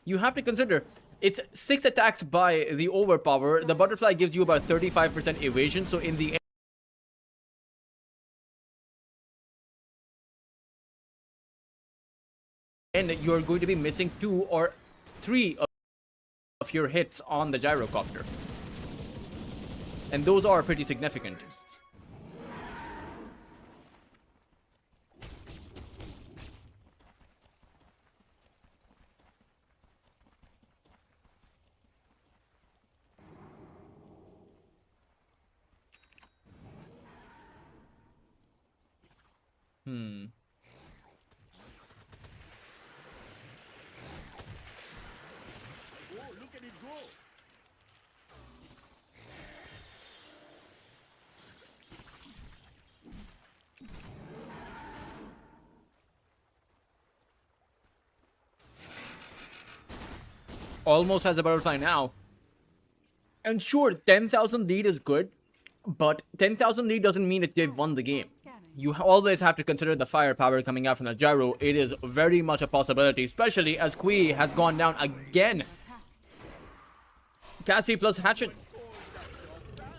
You have to consider it's 6 attacks by the overpower. The butterfly gives you about 35% evasion, so in the end you're going to be missing 2 or 3 of your hits on the gyrocopter, and those are pretty significant. Oh, look at it go! Almost has a butterfly now. And sure, 10,000 lead is good, but 10,000 lead doesn't mean that they've won the game. You always have to consider the firepower coming out from the gyro. It is very much a possibility, especially as Kui has gone down again. Cassie plus Hatchet.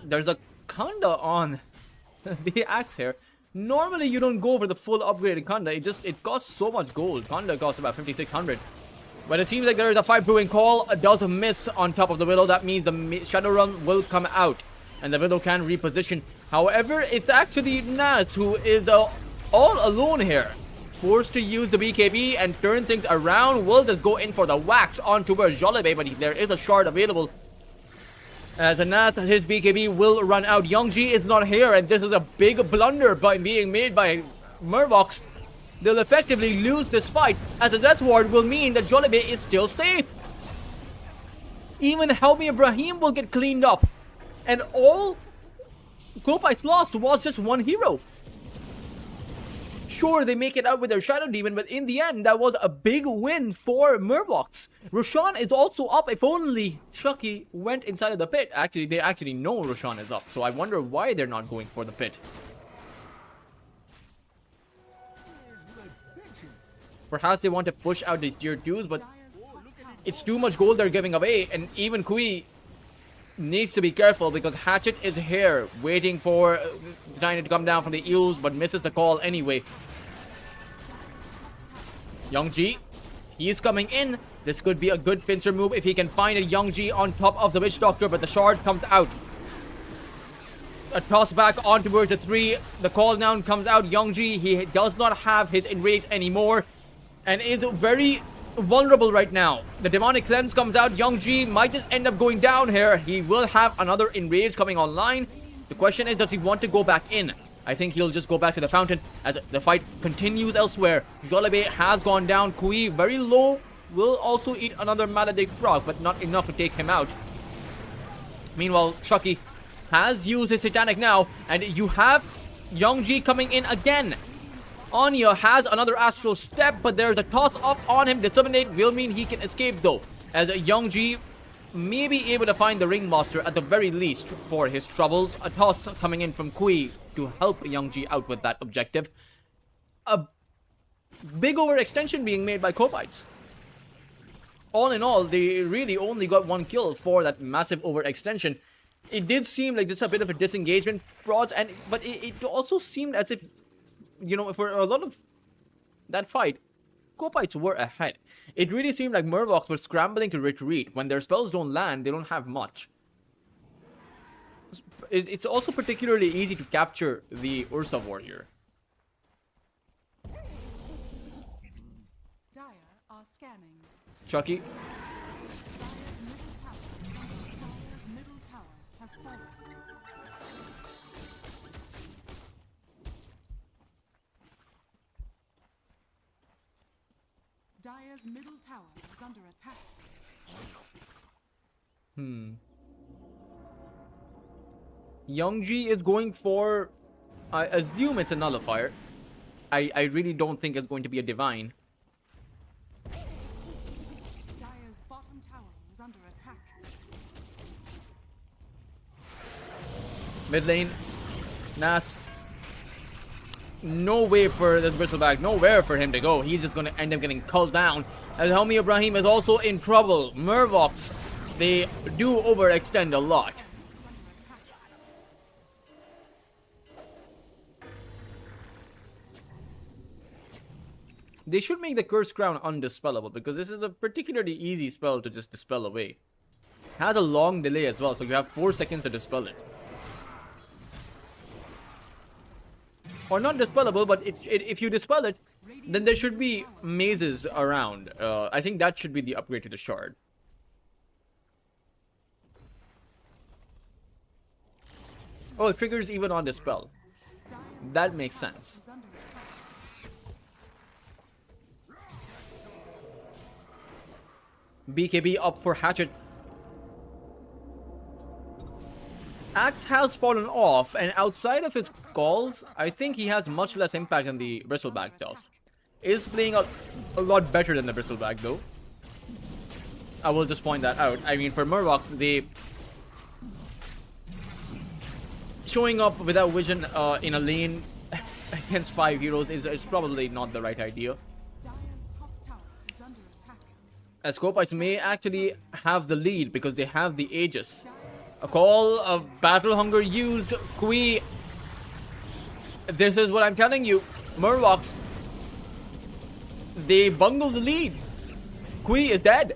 There's a Kanda on the axe here. Normally you don't go for the full upgraded Kanda. It costs so much gold. Kanda costs about 5,600. But it seems like there is a fight brewing. Call does a miss on top of the Widow. That means the Shadowrun will come out, and the Widow can reposition. However, it's actually Nas who is all alone here. Forced to use the BKB and turn things around. Will just go in for the wax on towards Jollibee, but there is a shard available. As Nas, his BKB will run out. Youngji is not here, and this is a big blunder being made by Mervox. They'll effectively lose this fight, as the Death Ward will mean that Jollibee is still safe. Even Helmi Ibrahim will get cleaned up. And all Kopite's lost was just one hero. Sure, they make it out with their Shadow Demon, but in the end, that was a big win for Mervox. Roshan is also up. If only Chucky went inside of the pit. Actually, they actually know Roshan is up, so I wonder why they're not going for the pit. Perhaps they want to push out these tier 2s, but it's too much gold they're giving away, and even Kui needs to be careful because Hatchet is here waiting for Dino to come down from the eels, but misses the call anyway. Youngji, he is coming in. This could be a good pincer move if he can find a Youngji on top of the Witch Doctor, but the shard comes out. A toss back on towards the 3. The call down comes out. Youngji, he does not have his enrage anymore and is very vulnerable right now. The demonic cleanse comes out. Youngji might just end up going down here. He will have another enrage coming online. The question is, does he want to go back in? I think he'll just go back to the fountain as the fight continues elsewhere. Jollibee has gone down. Kui very low. Will also eat another Maledict proc, but not enough to take him out. Meanwhile, Chucky has used his Satanic now, and you have Youngji coming in again. Anya has another Astral Step, but there's a toss up on him. Disseminate will mean he can escape though, as Youngji may be able to find the Ringmaster at the very least for his troubles. A toss coming in from Kui to help Youngji out with that objective. A big overextension being made by Kopites. All in all, they really only got 1 kill for that massive overextension. It did seem like just a bit of a disengagement, Prods, but it also seemed as if, you know, for a lot of that fight, Kopites were ahead. It really seemed like Mervox were scrambling to retreat. When their spells don't land, they don't have much. It's also particularly easy to capture the Ursa Warrior. Dire are scanning. Chucky. Dire's middle tower has fallen. Dire's middle tower is under attack. Youngji is going for, I assume it's a nullifier. I really don't think it's going to be a divine. Dire's bottom tower is under attack. Mid lane, Nas. No way for this Bristleback, nowhere for him to go. He's just going to end up getting culled down. As Helmi Ibrahim is also in trouble. Mervox, they do overextend a lot. They should make the Cursed Crown undispellable because this is a particularly easy spell to just dispel away. Has a long delay as well, so you have 4 seconds to dispel it. Or not dispellable, but if you dispel it, then there should be mazes around. I think that should be the upgrade to the shard. Oh, it triggers even on dispel. That makes sense. BKB up for Hatchet. Axe has fallen off, and outside of his calls, I think he has much less impact than the Bristleback does. Is playing a lot better than the Bristleback though. I will just point that out. I mean, for Mervox, they showing up without vision in a lane against 5 heroes is probably not the right idea. Dire's top tower is under attack. As Kopites may actually have the lead because they have the Aegis. A call of Battle Hunger used. Kui. This is what I'm telling you. Mervox. They bungle the lead. Kui is dead.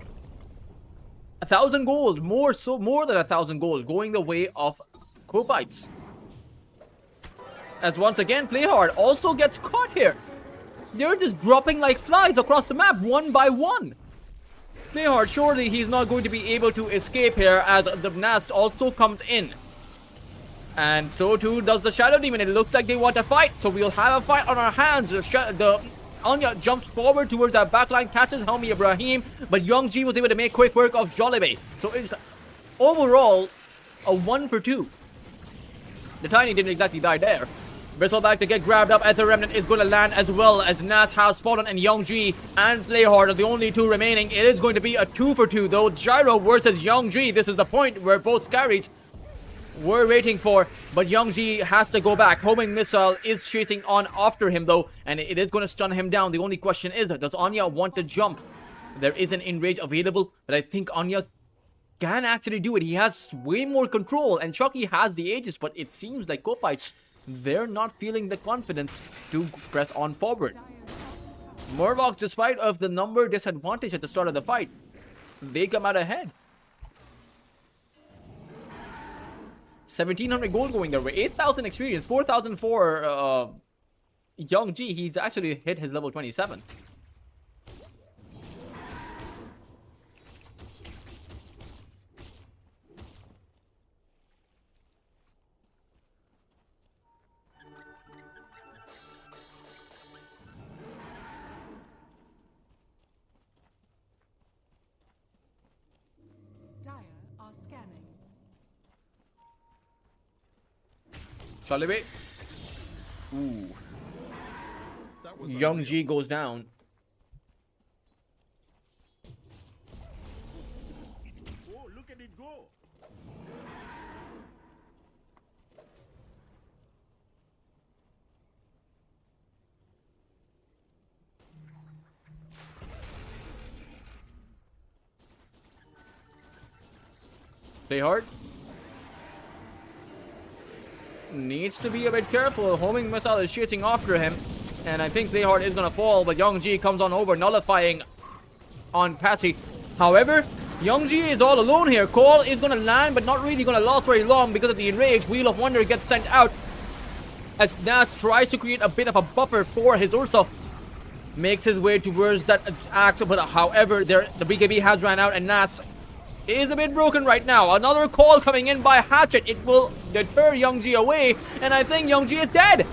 1,000 gold. More than 1,000 gold. Going the way of Kopites. As once again, Playhard also gets caught here. They're just dropping like flies across the map, one by one. Playhard, surely he's not going to be able to escape here as the Nast also comes in. And so too does the Shadow Demon. It looks like they want to fight, so we'll have a fight on our hands. The Anya jumps forward towards that backline, catches Helmi Ibrahim, but Young Ji was able to make quick work of Jollibee. So it's overall a 1 for 2. The Tiny didn't exactly die there. Bristleback to get grabbed up as the Remnant is going to land as well as Nas has fallen and Youngji and Playhard are the only 2 remaining. It is going to be a 2 for 2 though. Gyro versus Youngji. This is the point where both carries were waiting for, but Youngji has to go back. Homing Missile is chasing on after him though, and it is going to stun him down. The only question is, does Anya want to jump? There is an Enrage available, but I think Anya can actually do it. He has way more control, and Chucky has the Aegis, but it seems like Kopites, they're not feeling the confidence to press on forward. Mervox, despite of the number disadvantage at the start of the fight, they come out ahead. 1,700 gold going their way, 8,000 experience, 4,000 for Young G. He's actually hit his level 27. Scanning. Jollibee. Ooh. Young G goes down. Oh, look at it go. Playhard needs to be a bit careful. Homing Missile is chasing after him, and I think Playhard is gonna fall, but Young G comes on over, nullifying on Patsy. However, Young G is all alone here. Call is gonna land, but not really gonna last very long because of the Enrage. Wheel of Wonder gets sent out as Nas tries to create a bit of a buffer for his Ursa. Makes his way towards that axe, but however, the BKB has ran out, and Nas is a bit broken right now. Another call coming in by Hatchet. It will deter Youngji away, and I think Youngji is dead.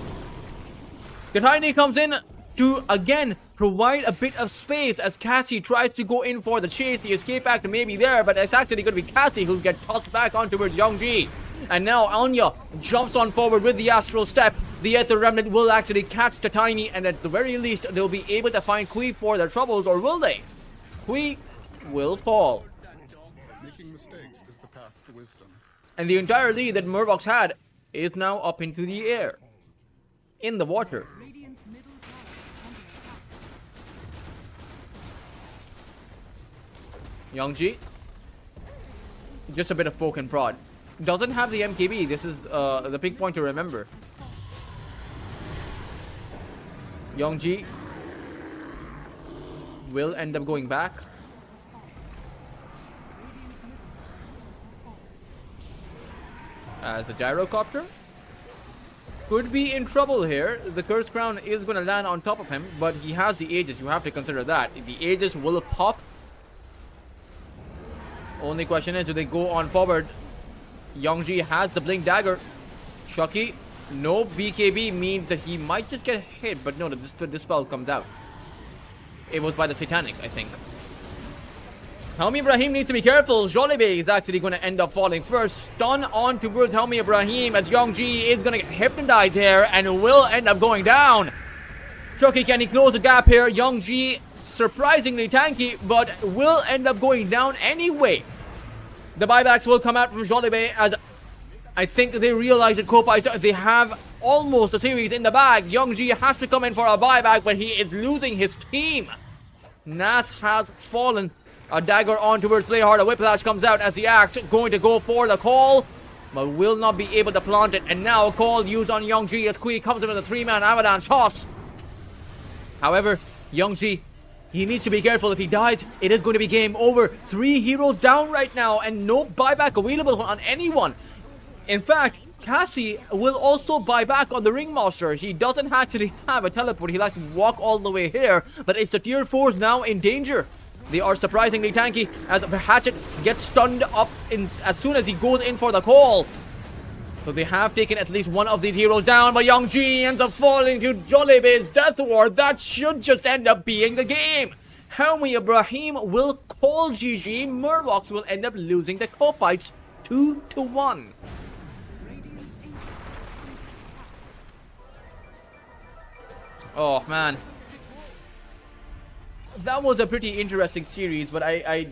Katini comes in to again provide a bit of space as Cassie tries to go in for the chase. The escape act may be there, but it's actually going to be Cassie who'll get tossed back on towards Youngji. And now Anya jumps on forward with the Astral Step. The Ether Remnant will actually catch Tatini, and at the very least, they'll be able to find Kui for their troubles, or will they? Kui will fall. Making mistakes is the path to wisdom. And the entire lead that Mervox had is now up into the air. In the water. Radiant's middle tower is under attack. Youngji. Just a bit of poke and prod. Doesn't have the MKB. This is the big point to remember. Youngji will end up going back. As a gyrocopter could be in trouble here. The Cursed Crown is going to land on top of him, but he has the Aegis. You have to consider that. The Aegis will pop. Only question is, do they go on forward? Youngji has the Blink Dagger. Chucky, no BKB means that he might just get hit, but no, the spell comes out. It was by the Satanic, I think. Helmi Ibrahim needs to be careful. Jolibé is actually going to end up falling first. Stun on towards Helmi Ibrahim as Youngji is going to get hypnotized here and will end up going down. Chucky, can he close the gap here? Youngji, surprisingly tanky, but will end up going down anyway. The buybacks will come out from Jolibé as I think they realize that Kopais, they have almost a series in the bag. Youngji has to come in for a buyback, but he is losing his team. Nas has fallen. A dagger on towards Playhard. A whiplash comes out as the axe going to go for the call, but will not be able to plant it. And now a call used on Youngji as Kui comes in with a 3-man avalanche toss. However, Youngji, he needs to be careful. If he dies, it is going to be game over. 3 heroes down right now and no buyback available on anyone. In fact, Cassie will also buy back on the Ringmaster. He doesn't actually have a teleport. He'll have to walk all the way here, but it's the tier 4s now in danger. They are surprisingly tanky as Hatchet gets stunned up as soon as he goes in for the call. So they have taken at least one of these heroes down, but Youngji ends up falling to Jolibé's Death Ward. That should just end up being the game. Helmi Ibrahim will call GG. Mervox will end up losing the Kopites 2-1. Oh man, that was a pretty interesting series, but I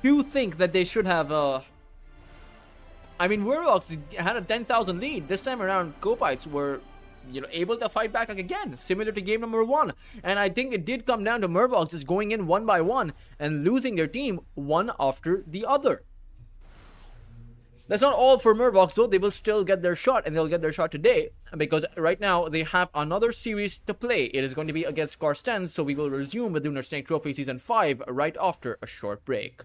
do think that they should have I mean, Mervox had a 10,000 lead. This time around, Kopites were, able to fight back again, similar to game number 1. And I think it did come down to Mervox just going in one by one and losing their team one after the other. That's not all for Mervox, though. They will still get their shot, and they'll get their shot today, because right now they have another series to play. It is going to be against Cartesnsz, so we will resume with Lunar Snake Trophy Season 5 right after a short break.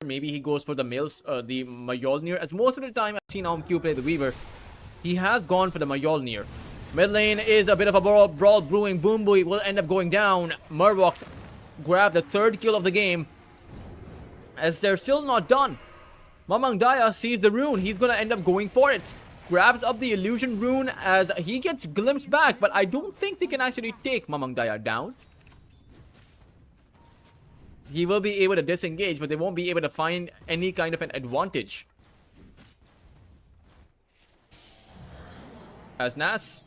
Maybe he goes for the the Mjolnir. As most of the time I've seen OMQ play the Weaver, he has gone for the Mjolnir. Mid lane is a bit of a brawl brewing. Boombui will end up going down. Mervox grab the 3rd kill of the game. As they're still not done. Mamang Daya sees the rune. He's gonna end up going for it. Grabs up the illusion rune as he gets glimpsed back, but I don't think they can actually take Mamang Daya down. He will be able to disengage, but they won't be able to find any kind of an advantage. As Nas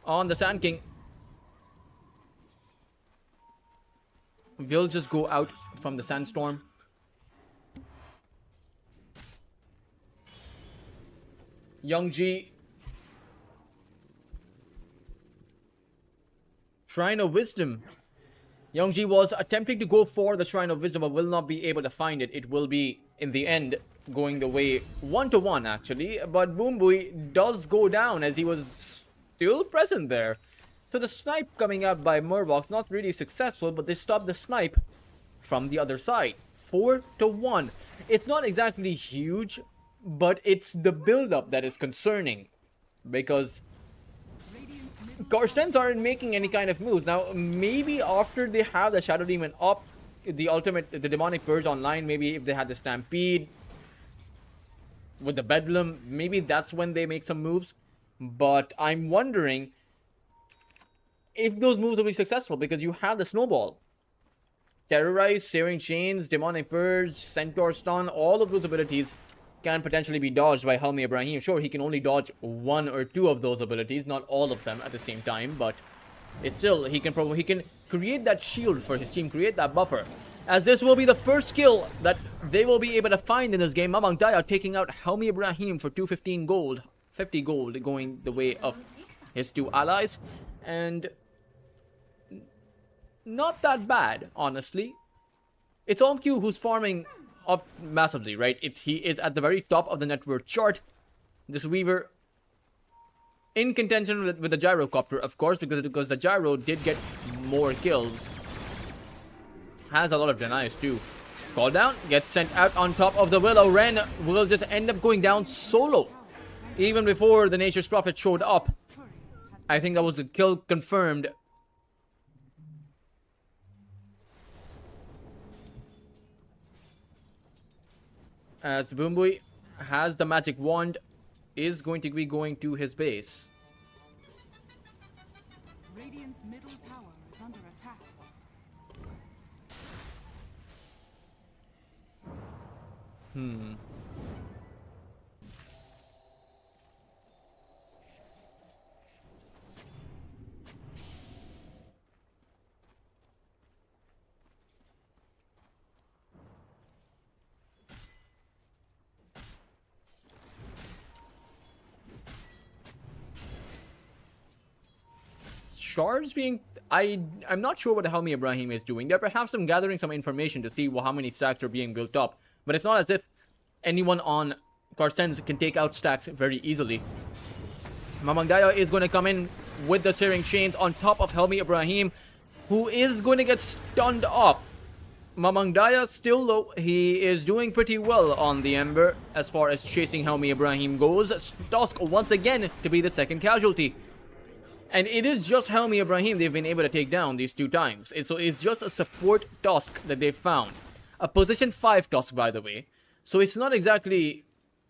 on the Sand King will just go out from the sandstorm. Youngji, Shrine of Wisdom. Youngji was attempting to go for the Shrine of Wisdom, but will not be able to find it. It will be, in the end, going the way 1-1 actually. But Boombui does go down as he was still present there. So the snipe coming up by Mervox, not really successful, but they stopped the snipe from the other side. 4-1. It's not exactly huge, but it's the build-up that is concerning. Because Cartesnsz aren't making any kind of moves. Now, maybe after they have the Shadow Demon up, the Demonic Purge online, maybe if they had the Stampede with the Bedlam, maybe that's when they make some moves. But I'm wondering if those moves will be successful, because you have the Snowball. Terrorize, Searing Chains, Demonic Purge, Centaur Stun, all of those abilities can potentially be dodged by Helmi Ibrahim. Sure, he can only dodge 1 or 2 of those abilities, not all of them at the same time, but it's still, he can create that shield for his team, create that buffer. As this will be the first kill that they will be able to find in this game. Mamang Daya taking out Helmi Ibrahim for 215 gold, 50 gold going the way of his 2 allies, and not that bad, honestly. It's OMQ who's farming up massively, right? He is at the very top of the net worth chart. This Weaver in contention with the Gyrocopter, of course, because the Gyro did get more kills. Has a lot of denies too. Call down, gets sent out on top of the Willow. Ren will just end up going down solo. Even before the Nature's Prophet showed up. I think that was the kill confirmed. As Boombui has the magic wand, is going to be going to his base. Radiant's middle tower is under attack. Shards being... I'm not sure what the Helmi Ibrahim is doing. They're perhaps gathering some information to see how many stacks are being built up. But it's not as if anyone on Cartesnsz can take out stacks very easily. Mamang Daya is going to come in with the Searing Chains on top of Helmi Ibrahim, who is going to get stunned up. Mamang Daya still low. He is doing pretty well on the Ember as far as chasing Helmi Ibrahim goes. Tusk once again to be the second casualty. And it is just Helmi Ibrahim they've been able to take down these 2 times. So it's just a support Tusk that they've found. A position 5 Tusk, by the way. So it's not exactly,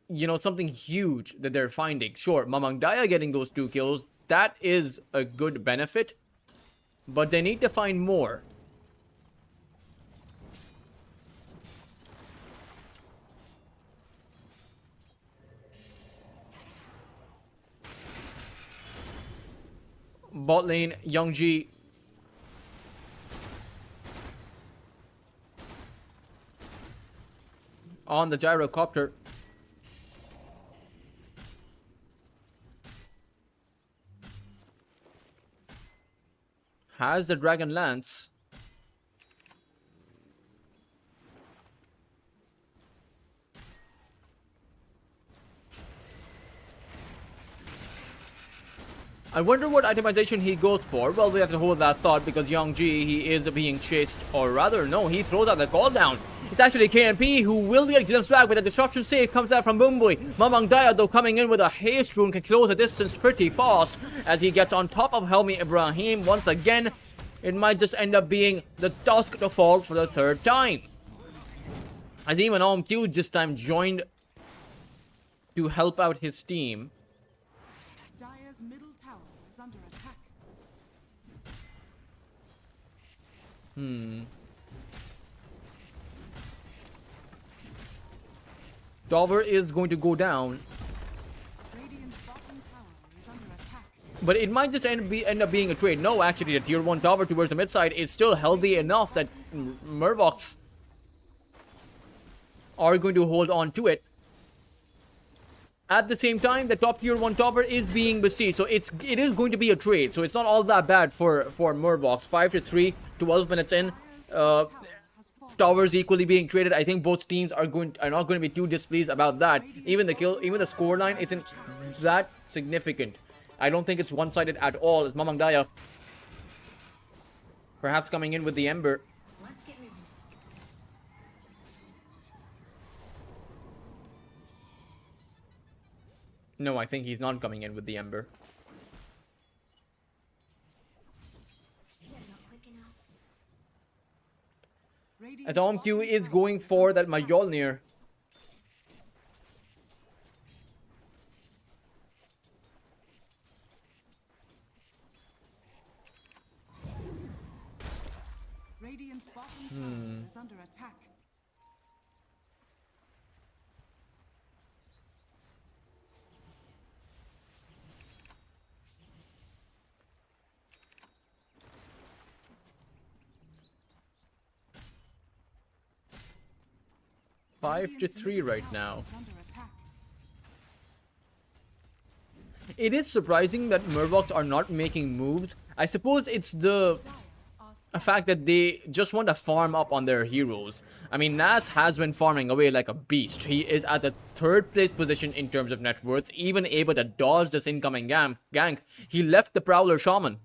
you know, something huge that they're finding. Sure, Mamang Daya getting those 2 kills, that is a good benefit. But they need to find more. Bot lane, Youngji. On the Gyrocopter. Has the Dragon Lance. I wonder what itemization he goes for. Well, we have to hold that thought because Young G, he is being chased. Or rather, no, he throws out the call down. It's actually KNP who will get glimpsed back, but a disruption save comes out from Boomboy. Mamang Daya, though, coming in with a haste rune, can close the distance pretty fast as he gets on top of Helmi Ibrahim. Once again, it might just end up being the task to fall for the third time. As even OMQ this time joined to help out his team. Dire's middle tower is under attack. Tower is going to go down, Radiant's bottom tower is under attack. but it might just end up being a trade. No, actually, the tier 1 tower towards the mid side is still healthy enough that Mervox are going to hold on to it. At the same time, the top tier 1 tower is being besieged, so it is going to be a trade. So it's not all that bad for Mervox. 5-3, 12 minutes in. Tower has fallen. Towers equally being traded. I think both teams are not going to be too displeased about that. Even the scoreline isn't that significant. I don't think it's one-sided at all. As Mamang Daya perhaps coming in with the Ember. No, I think he's not coming in with the Ember. As OMQ is going for that Mjolnir. Radiant's bottom tower is under attack. Five to 3 right now. Is under attack. It is surprising that Mervox are not making moves. I suppose it's the fact that they just want to farm up on their heroes. I mean, Nas has been farming away like a beast. He is at the 3rd place position in terms of net worth, even able to dodge this incoming gank. He left the Prowler Shaman.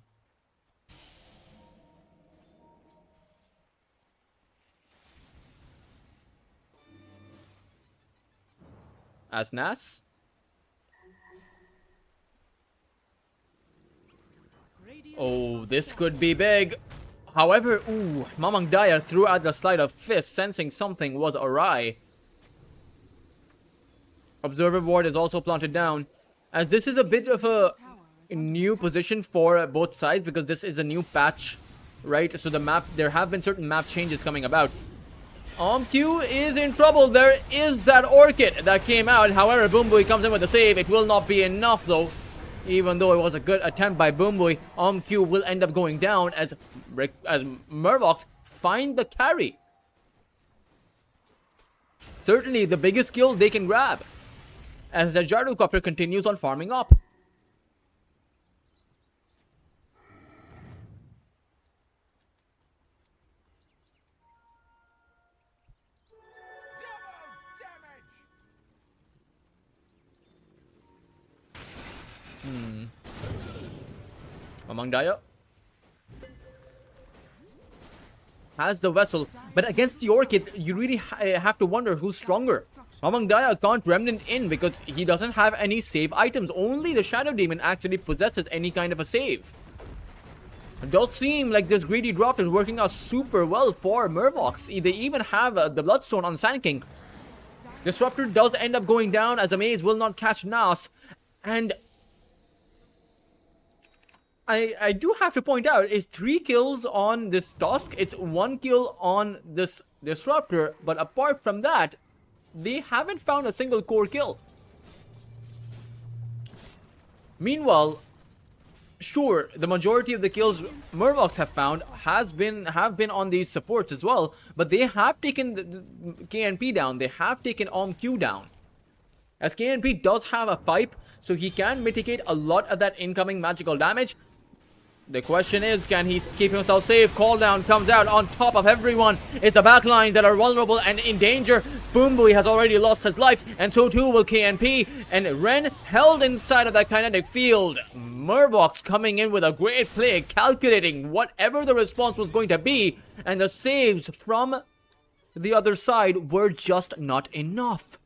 As Nas. Oh, this could be big. However, Mamang Daya threw out the sleight of fist, sensing something was awry. Observer Ward is also planted down, as this is a bit of a new position for both sides because this is a new patch, right? So the map, there have been certain map changes coming about. OMQ is in trouble. There is that Orchid that came out. However, Boomboy comes in with a save. It will not be enough though. Even though it was a good attempt by Boomboy, OMQ will end up going down as Mervox find the carry. Certainly the biggest kill they can grab as the Gyrocopter continues on farming up. Mamang Daya has the vessel, but against the Orchid, you really have to wonder who's stronger. Mamang Daya can't Remnant in because he doesn't have any save items. Only the Shadow Demon actually possesses any kind of a save. It does seem like this Greedy Draft is working out super well for Mervox. They even have the Bloodstone on Sand King. Disruptor does end up going down as Amaze will not catch Nas. And I do have to point out, it's 3 kills on this task. It's 1 kill on this Disruptor. But apart from that, they haven't found a single core kill. Meanwhile, sure, the majority of the kills Mervox have found have been on these supports as well. But they have taken the KNP down. They have taken OMQ down. As KNP does have a pipe, so he can mitigate a lot of that incoming magical damage. The question is, can he keep himself safe? Call down comes out on top of everyone. It's the back lines that are vulnerable and in danger. Boombui has already lost his life, and so too will KNP. And Ren held inside of that kinetic field. Mervox coming in with a great play, calculating whatever the response was going to be. And the saves from the other side were just not enough.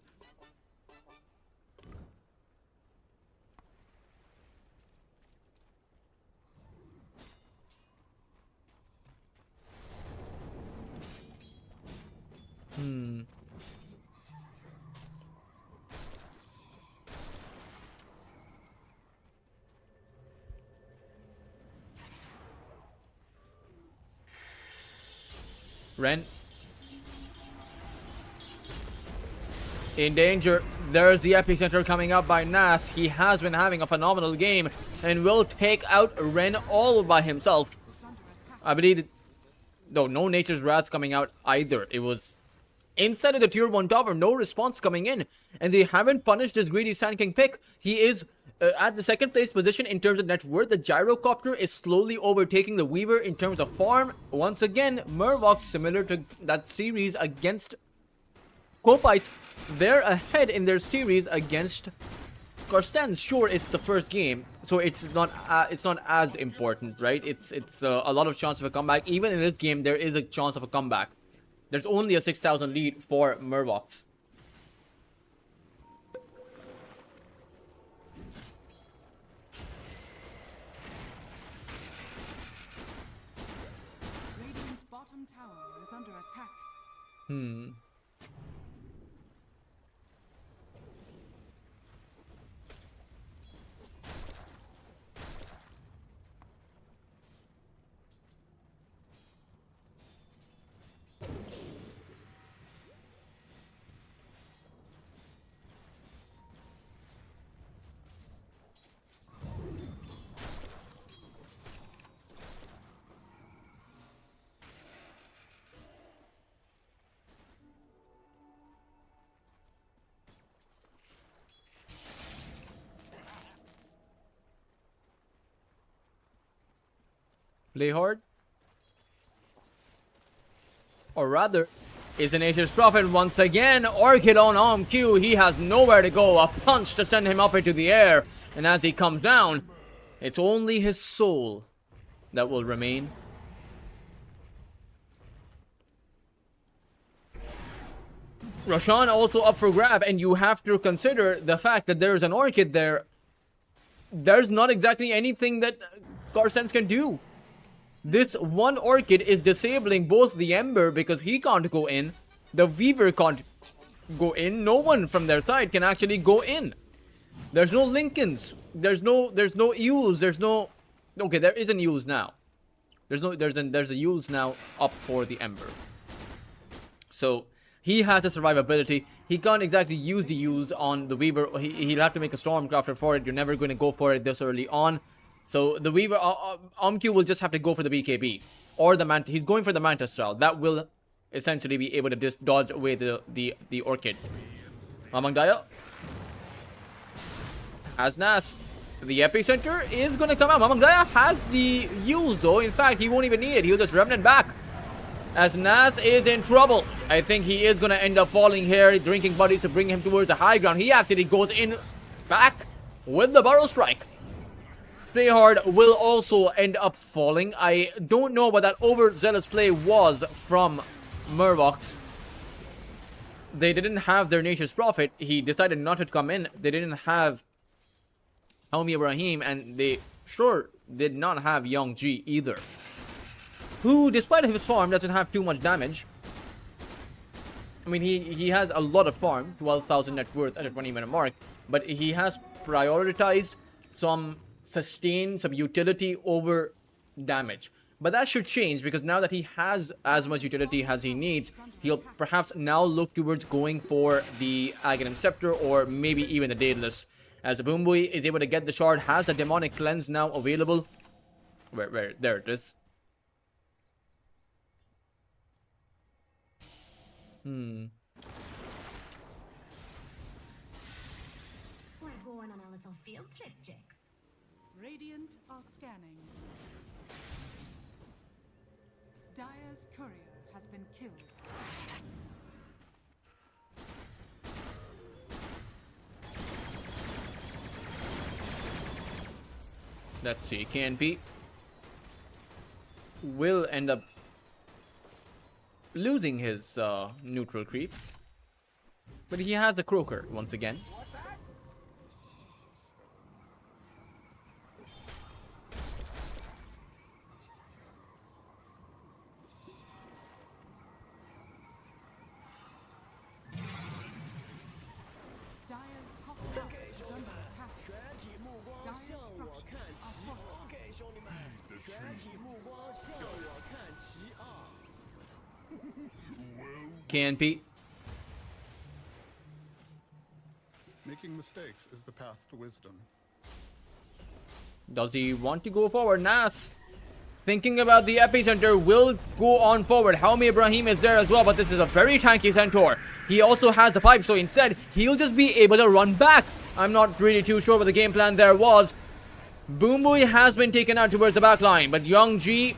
Ren in danger. There's the epicenter coming up by Nas. He has been having a phenomenal game and will take out Ren all by himself. I believe no Nature's Wrath coming out either. It was inside of the tier 1 tower, no response coming in, and they haven't punished this greedy Sand King pick. He is at the second place position in terms of net worth. The Gyrocopter is slowly overtaking the Weaver in terms of farm. Once again, Mervox, similar to that series against Copites, they're ahead in their series against Cartesnsz. Sure, it's the first game, so it's not as important, right? It's a lot of chance of a comeback. Even in this game, there is a chance of a comeback. There's only a 6,000 lead for Mervox. Radiant's bottom tower is under attack. Play hard. Or rather, is an Nature's Prophet once again. Orchid on Q. He has nowhere to go. A punch to send him up into the air. And as he comes down, it's only his soul that will remain. Roshan also up for grab, and you have to consider the fact that there is an Orchid there. There's not exactly anything that Cartesnsz can do. This one Orchid is disabling both the Ember because he can't go in. The Weaver can't go in. No one from their side can actually go in. There's no Lincolns. There's no Eul's. There's no... Okay, there is an Eul's now. There's a Eul's now up for the Ember. So he has a survivability. He can't exactly use the Eul's on the Weaver. He'll have to make a Stormcrafter for it. You're never going to go for it this early on. So the Weaver, Omq will just have to go for the BKB or the Manta. He's going for the Manta style. That will essentially be able to just dodge away the Orchid. Mamang Daya has Nas. The epicenter is going to come out. Mamang Daya has the use though. In fact, he won't even need it. He'll just Remnant back. As Nas is in trouble. I think he is going to end up falling here. Drinking buddies to bring him towards the high ground. He actually goes in back with the Burrow Strike. Play hard will also end up falling. I don't know what that overzealous play was from Mervox. They didn't have their Nature's Prophet. He decided not to come in. They didn't have Helmi Ibrahim, and they sure did not have Young G either. Who, despite his farm, doesn't have too much damage. I mean, he has a lot of farm, 12,000 net worth at a 20-minute mark, but he has prioritized some sustain, some utility over damage. But that should change because now that he has as much utility as he needs, he'll perhaps now look towards going for the Aghanim Scepter or maybe even the Daedalus. As the Boombui is able to get the shard, has a Demonic Cleanse now available. Where? There it is. We're going on a little field trip, Jix. Radiant are scanning. Dire's courier has been killed. Let's see. KNP will end up losing his neutral creep. But he has a croaker once again. Dire's top tower is under attack. Dire's structures are fortified. KNP. Making mistakes is the path to wisdom. Does he want to go forward? Nas, thinking about the epicenter, will go on forward. Helmi Ibrahim is there as well, but this is a very tanky centaur. He also has the pipe, so instead, he'll just be able to run back. I'm not really too sure what the game plan there was. Boombui has been taken out towards the back line, but Young G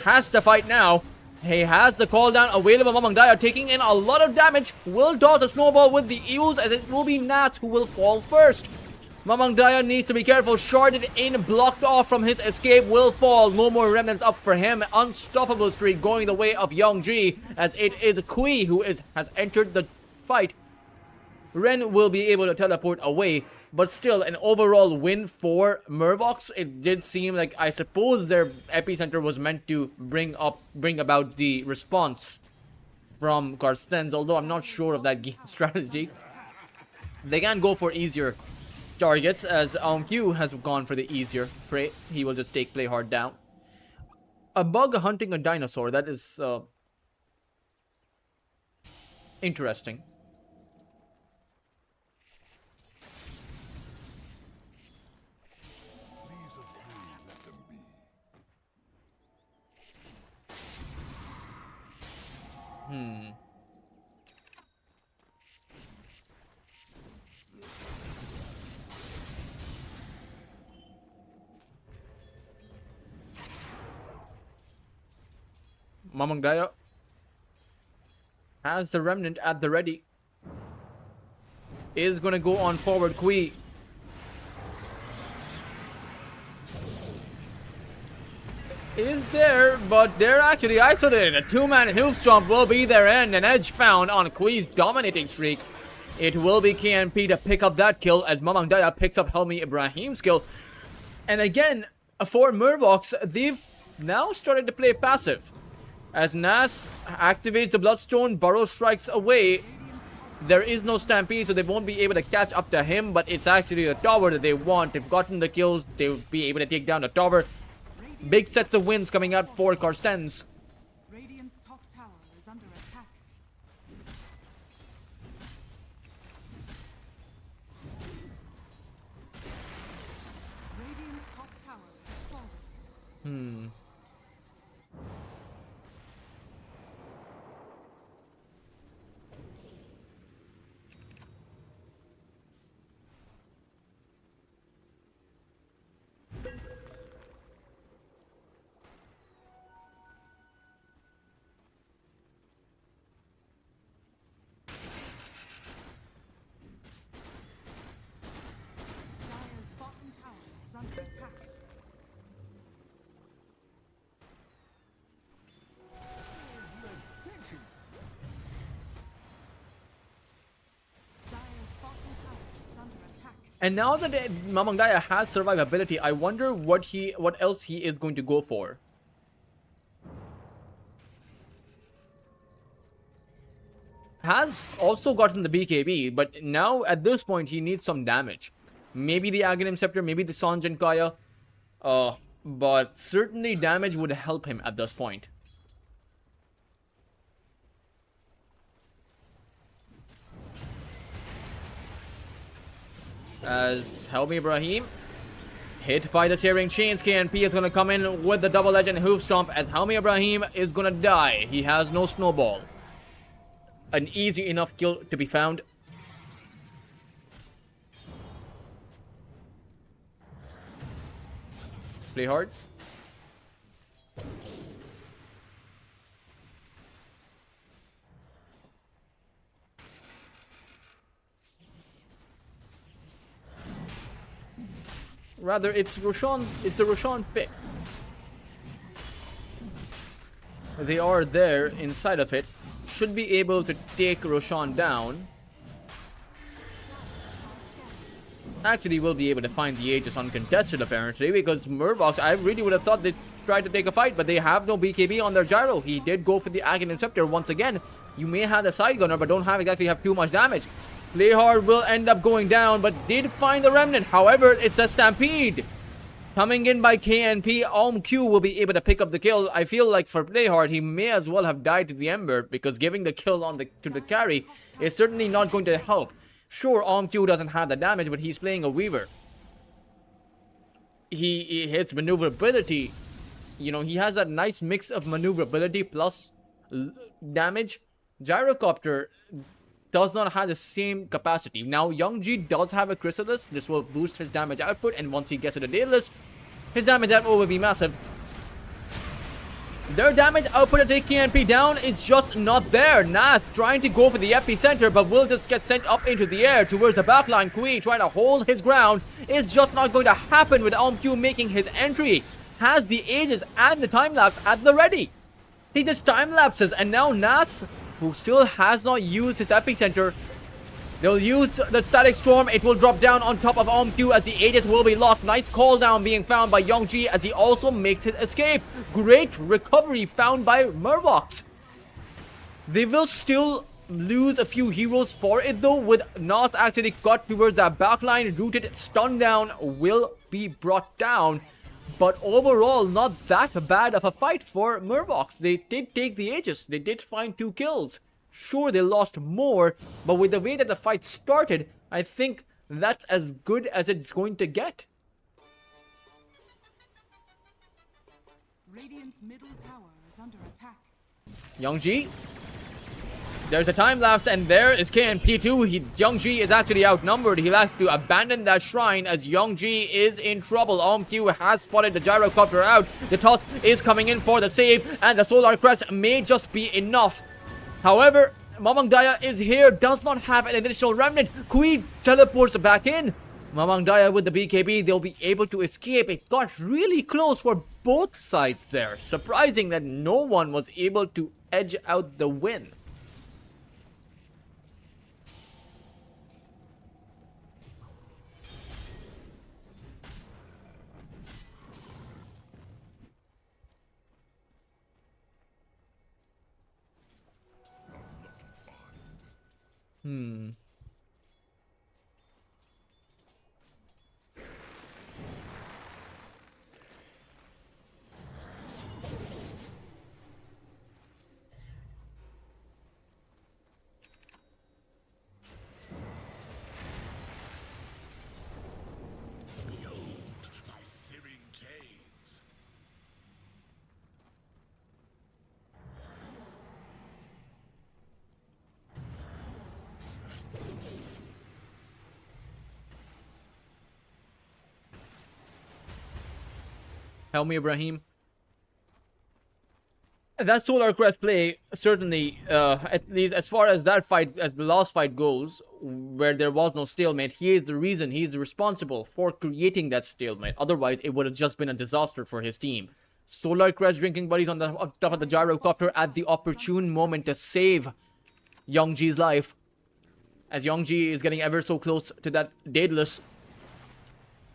has to fight now. He has the call down available. Mamang Daya taking in a lot of damage. Will dodge a snowball with the Eels, as it will be Nats who will fall first. Mamang Daya needs to be careful. Sharded in, blocked off from his escape, will fall. No more remnants up for him. Unstoppable streak going the way of Young G, as it is Kui who has entered the fight. Ren will be able to teleport away, but still an overall win for Mervox. It did seem like, I suppose, their epicenter was meant to bring about the response from Cartesnsz, although I'm not sure of that game strategy. They can go for easier targets, as Q has gone for the easier prey. He will just take play hard down. A bug hunting a dinosaur, that is interesting. Leaves are free, let them be. Mamang Daya has the remnant at the ready. Is gonna go on forward. Kui is there, but they're actually isolated. A two-man hoof stomp will be their end. An edge found on Kui's dominating streak. It will be KNP to pick up that kill, as Mamang Daya picks up Helmi Ibrahim's kill. And again, for Mervox, they've now started to play passive. As Nas activates the Bloodstone, Burrow strikes away. There is no Stampede, so they won't be able to catch up to him, but it's actually the tower that they want. They've gotten the kills, they'll be able to take down the tower. Big sets of wins coming out for Cartesnsz. Radiant's top tower is under attack. Radiant's top tower is falling. Dire's bottom tower is under attack. Dire's bottom tower is under attack. And now that Mamang Daya has survivability, I wonder what else he is going to go for. Has also gotten the BKB, but now at this point he needs some damage. Maybe the Aghanim Scepter, maybe the Sanjin Kaya. But certainly damage would help him at this point. As Helmi Ibrahim hit by the Searing Chains, KNP is going to come in with the double edge and hoof stomp, as Helmi Ibrahim is going to die. He has no snowball. An easy enough kill to be found. Play hard. Rather, it's Roshan. It's the Roshan pit. They are there inside of it. Should be able to take Roshan down. Actually, we'll be able to find the Aegis uncontested apparently, because Mervox, I really would have thought they'd try to take a fight, but they have no BKB on their gyro. He did go for the Aghanim Scepter once again. You may have the side gunner, but don't have too much damage. Playhard will end up going down, but did find the remnant. However, it's a stampede. Coming in by KNP, Q will be able to pick up the kill. I feel like for Playhard, he may as well have died to the Ember, because giving the kill on to the carry is certainly not going to help. Sure, Q doesn't have the damage, but he's playing a Weaver. He hits maneuverability. You know, he has that nice mix of maneuverability plus damage. Gyrocopter does not have the same capacity. Now, Youngji does have a Chrysalis. This will boost his damage output, and once he gets to the Daedalus, his damage output will be massive. Their damage output to take KNP down is just not there. Nas trying to go for the epicenter, but will just get sent up into the air towards the backline. Kui trying to hold his ground. It's just not going to happen with Q making his entry. Has the Aegis and the time-lapse at the ready. He just time-lapses, and now Nas, who still has not used his epicenter, they'll use the Static Storm. It will drop down on top of Q as the Aegis will be lost. Nice call down being found by Youngji as he also makes his escape. Great recovery found by Mervox. They will still lose a few heroes for it though, with Nas actually cut towards that backline. Rooted stun down will be brought down. But overall, not that bad of a fight for Mervox. They did take the Aegis. They did find 2 kills. Sure, they lost more, but with the way that the fight started, I think that's as good as it's going to get. Radiant's middle tower is under attack. Youngji. There's a time lapse, and there is KNP2. Youngji is actually outnumbered. He'll have to abandon that shrine as Youngji is in trouble. Q has spotted the gyrocopter out. The toss is coming in for the save, and the Solar Crest may just be enough. However, Mamang Daya is here, does not have an additional remnant. Kui teleports back in. Mamang Daya with the BKB, they'll be able to escape. It got really close for both sides there. Surprising that no one was able to edge out the win. My searing gaze. Help me, Ibrahim. That Solar Crest play, certainly, at least as far as that fight, as the last fight goes, where there was no stalemate, he is the reason, he is responsible for creating that stalemate. Otherwise, it would have just been a disaster for his team. Solar Crest drinking buddies on top of the gyrocopter at the opportune moment to save Youngji's life. As Youngji is getting ever so close to that Daedalus.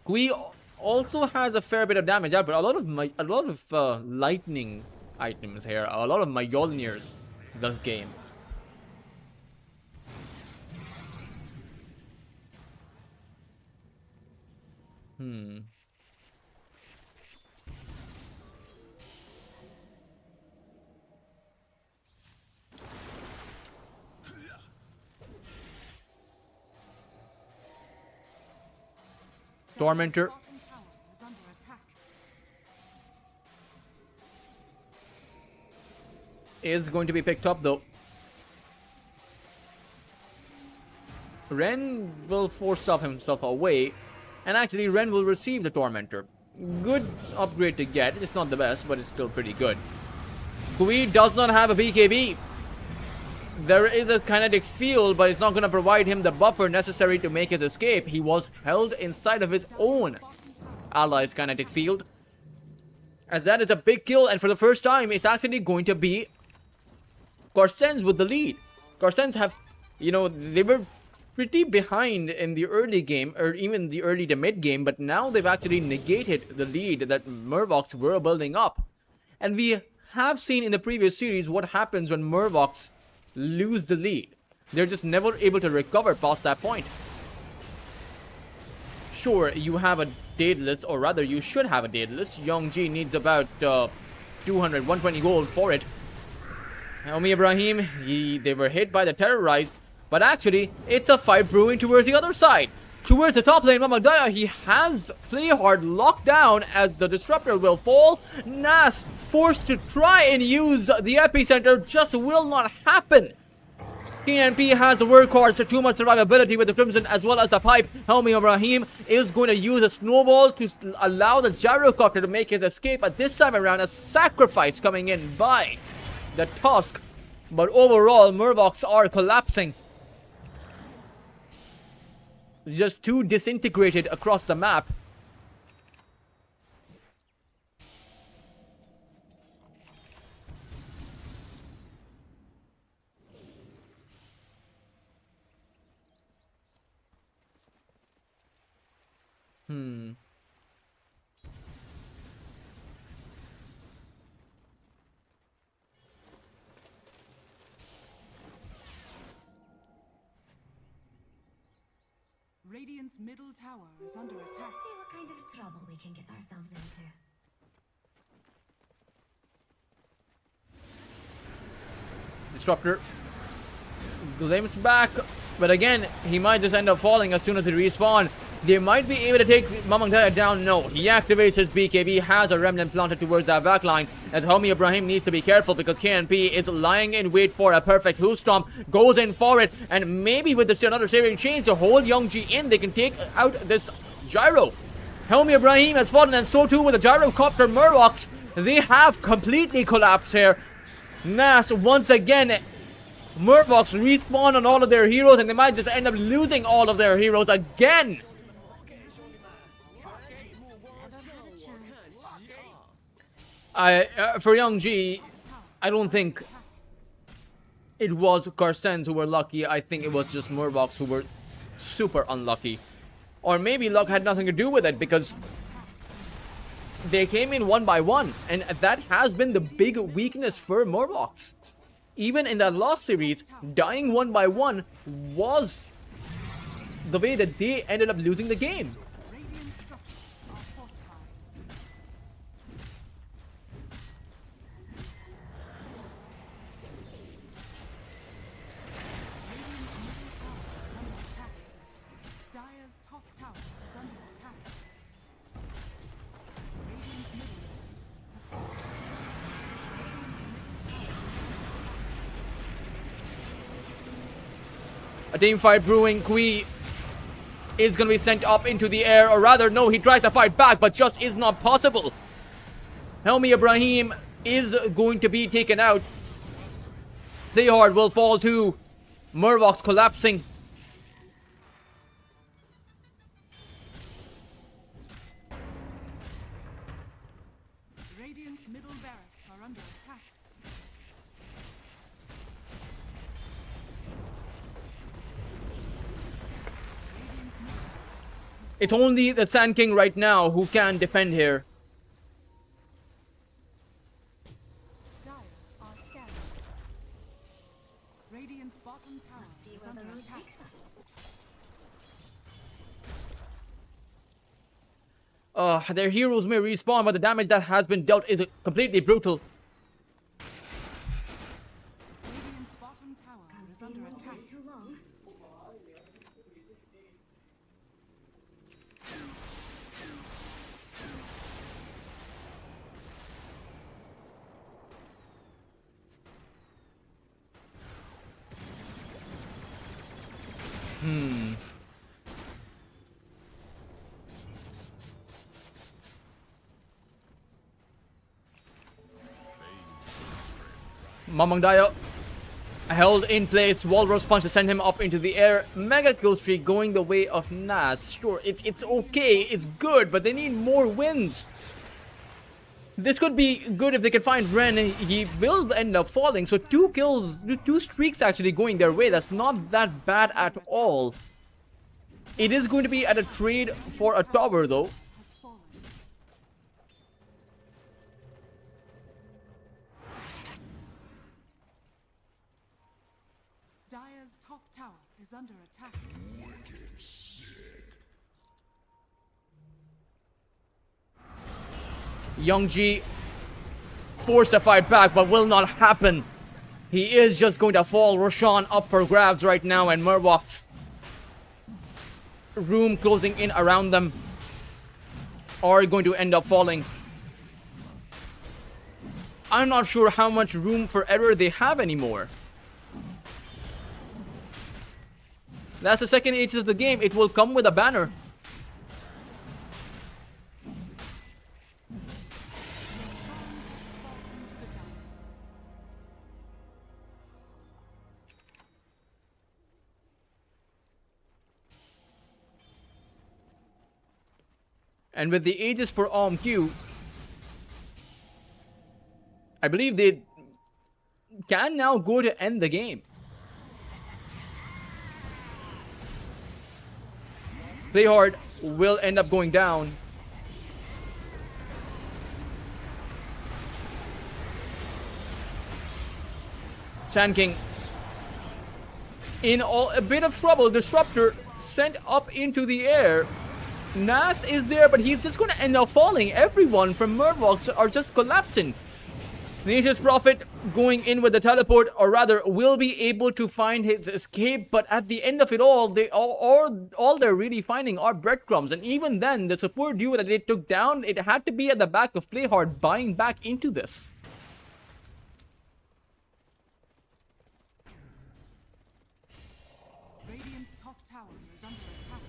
Kui also has a fair bit of damage out, but a lot of lightning items here. A lot of Mjolnirs this game. Tormentor Bottom tower is under attack. is going to be picked up though. Ren will force up himself away, and actually Ren will receive the Tormentor. Good upgrade to get. It's not the best, but it's still pretty good. Kui does not have a BKB. There is a kinetic field, but it's not going to provide him the buffer necessary to make his escape. He was held inside of his own allies' kinetic field. As that is a big kill, and for the first time, it's actually going to be Cartesnsz with the lead. Cartesnsz have, they were pretty behind in the early game, or even the early to mid game, but now they've actually negated the lead that Mervox were building up. And we have seen in the previous series what happens when Mervox lose the lead. They're just never able to recover past that point. Sure, you have a Daedalus, or rather you should have a Daedalus. Youngji needs about 200, 120 gold for it. Helmi Ibrahim, they were hit by the Terrorize, but actually, it's a fight brewing towards the other side. Towards the top lane, Mamagdaya, he has Play Hard locked down as the Disruptor will fall. Nas, forced to try and use the Epicenter, just will not happen. TNP has the workhorse, so too much survivability with the Crimson as well as the Pipe. Helmi Ibrahim is going to use a Snowball to allow the Gyrocopter to make his escape. But this time around, a sacrifice coming in by the Tusk. But overall, Mervox are collapsing. Just too disintegrated across the map. Radiant's middle tower is under attack. Let's see what kind of trouble we can get ourselves into. Disruptor glimpse back, but again, he might just end up falling as soon as he respawn. They might be able to take Mamangdaya down. No, he activates his BKB, has a remnant planted towards that backline. As Helmi Ibrahim needs to be careful because KNP is lying in wait for a perfect hoof stomp, goes in for it, and maybe with this another saving chains to hold Youngji in, they can take out this Gyro. Helmi Ibrahim has fallen, and so too with the Gyrocopter Mervox. They have completely collapsed here. Nas once again. Mervox respawn on all of their heroes, and they might just end up losing all of their heroes again. For Youngji, I don't think it was Cartesnsz who were lucky. I think it was just Mervox who were super unlucky. Or maybe luck had nothing to do with it, because they came in one by one, and that has been the big weakness for Mervox. Even in that last series, dying one by one was the way that they ended up losing the game. Radiant structures are fortified. Radiant's middle tower is under attack. Dire's top tower is under attack. Radiant's middle base has fallen. A team fight brewing. Kui is going to be sent up into the air, or rather, no, he tries to fight back, but just is not possible. Helmi Ibrahim is going to be taken out. The Horde will fall too. Mervox collapsing. Radiant's middle barracks are under attack. Radiant's middle barracks has It's only the Sand King right now who can defend here. Dire are scattered. Radiant's bottom tower See is where under the road attack. takes us. Their heroes may respawn, but the damage that has been dealt is completely brutal. Radiant's bottom tower is Can't under stay in one attack. place too long. Mamangdaya held in place. Walrus Punch to send him up into the air. Mega kill streak going the way of Nas. Sure, it's okay, it's good, but they need more wins. This could be good if they can find Ren. He will end up falling. So 2 kills, 2 streaks actually going their way. That's not that bad at all. It is going to be at a trade for a tower though. Has fallen. Dire's top tower is under attack. Youngji force a fight back, but will not happen. He is just going to fall. Roshan up for grabs right now, and Mervox room closing in around them are going to end up falling. I'm not sure how much room for error they have anymore. That's the second Aegis of the game. It will come with a banner. And with the Aegis for Q, I believe they can now go to end the game. Playhard will end up going down. Sand King in a bit of trouble. Disruptor sent up into the air. Nas is there, but he's just going to end up falling. Everyone from Mervox are just collapsing. Nature's Prophet going in with the teleport, or rather will be able to find his escape, but at the end of it all, all they're really finding are breadcrumbs. And even then, the support duo that they took down, it had to be at the back of Playhard buying back into this. Radiant's top tower is under attack.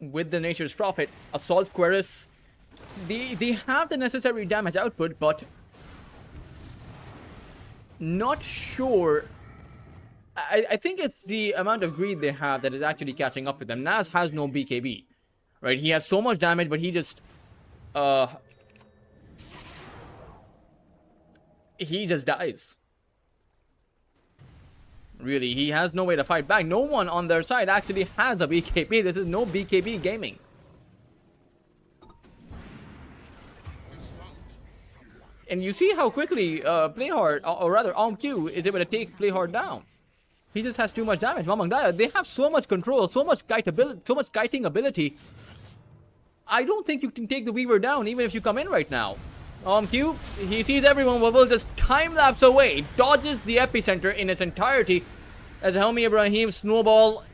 With the Nature's Prophet, Assault Querus, they have the necessary damage output, but not sure. I think it's the amount of greed they have that is actually catching up with them. Nas has no BKB, right? He has so much damage, but he just dies. Really, he has no way to fight back. No one on their side actually has a BKB. This is no BKB gaming. And you see how quickly Playhard, or rather Q, is able to take Playhard down. He just has too much damage. Mamang Daya, they have so much control, so much kiting ability. I don't think you can take the Weaver down even if you come in right now. Q, he sees everyone, but will just time-lapse away. Dodges the epicenter in its entirety. As Helmi Ibrahim Snowball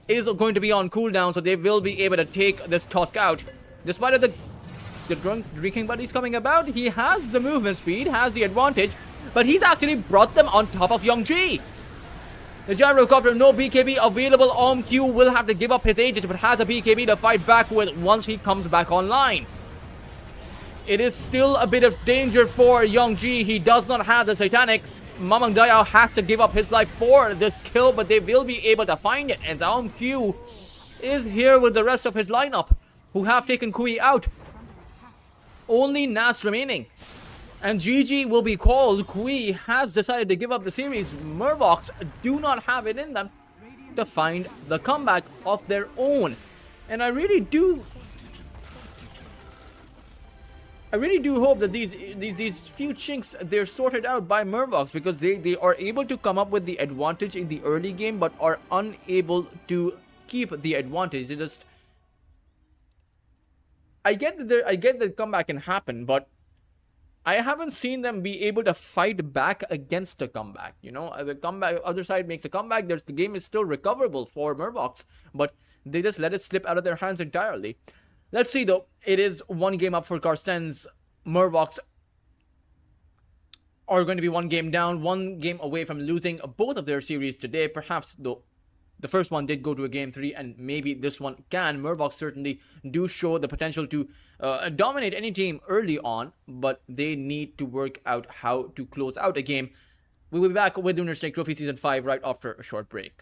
is going to be on cooldown, so they will be able to take this Tusk out. Despite of the drinking buddies coming about, he has the movement speed, has the advantage, but he's actually brought them on top of Youngji. The Gyrocopter, no BKB available. Q will have to give up his Aegis, but has a BKB to fight back with once he comes back online. It is still a bit of danger for Youngji. He does not have the Satanic. Mamang Daya has to give up his life for this kill, but they will be able to find it. And Q is here with the rest of his lineup, who have taken Kui out. Only Nas remaining. And GG will be called. Kui has decided to give up the series. Mervox do not have it in them to find the comeback of their own. And I really do hope that these few chinks, they're sorted out by Mervox, because they are able to come up with the advantage in the early game, but are unable to keep the advantage. They just, I get that comeback can happen, but I haven't seen them be able to fight back against a comeback. You know, the comeback, other side makes a comeback. The game is still recoverable for Mervox, but they just let it slip out of their hands entirely. Let's see though. It is one game up for Cartesnsz. Mervox are going to be one game down, one game away from losing both of their series today. Perhaps though the first one did go to a game 3, and maybe this one can. Mervox certainly do show the potential to dominate any team early on, but they need to work out how to close out a game. We will be back with Lunar Snake Trophy Season 5 right after a short break.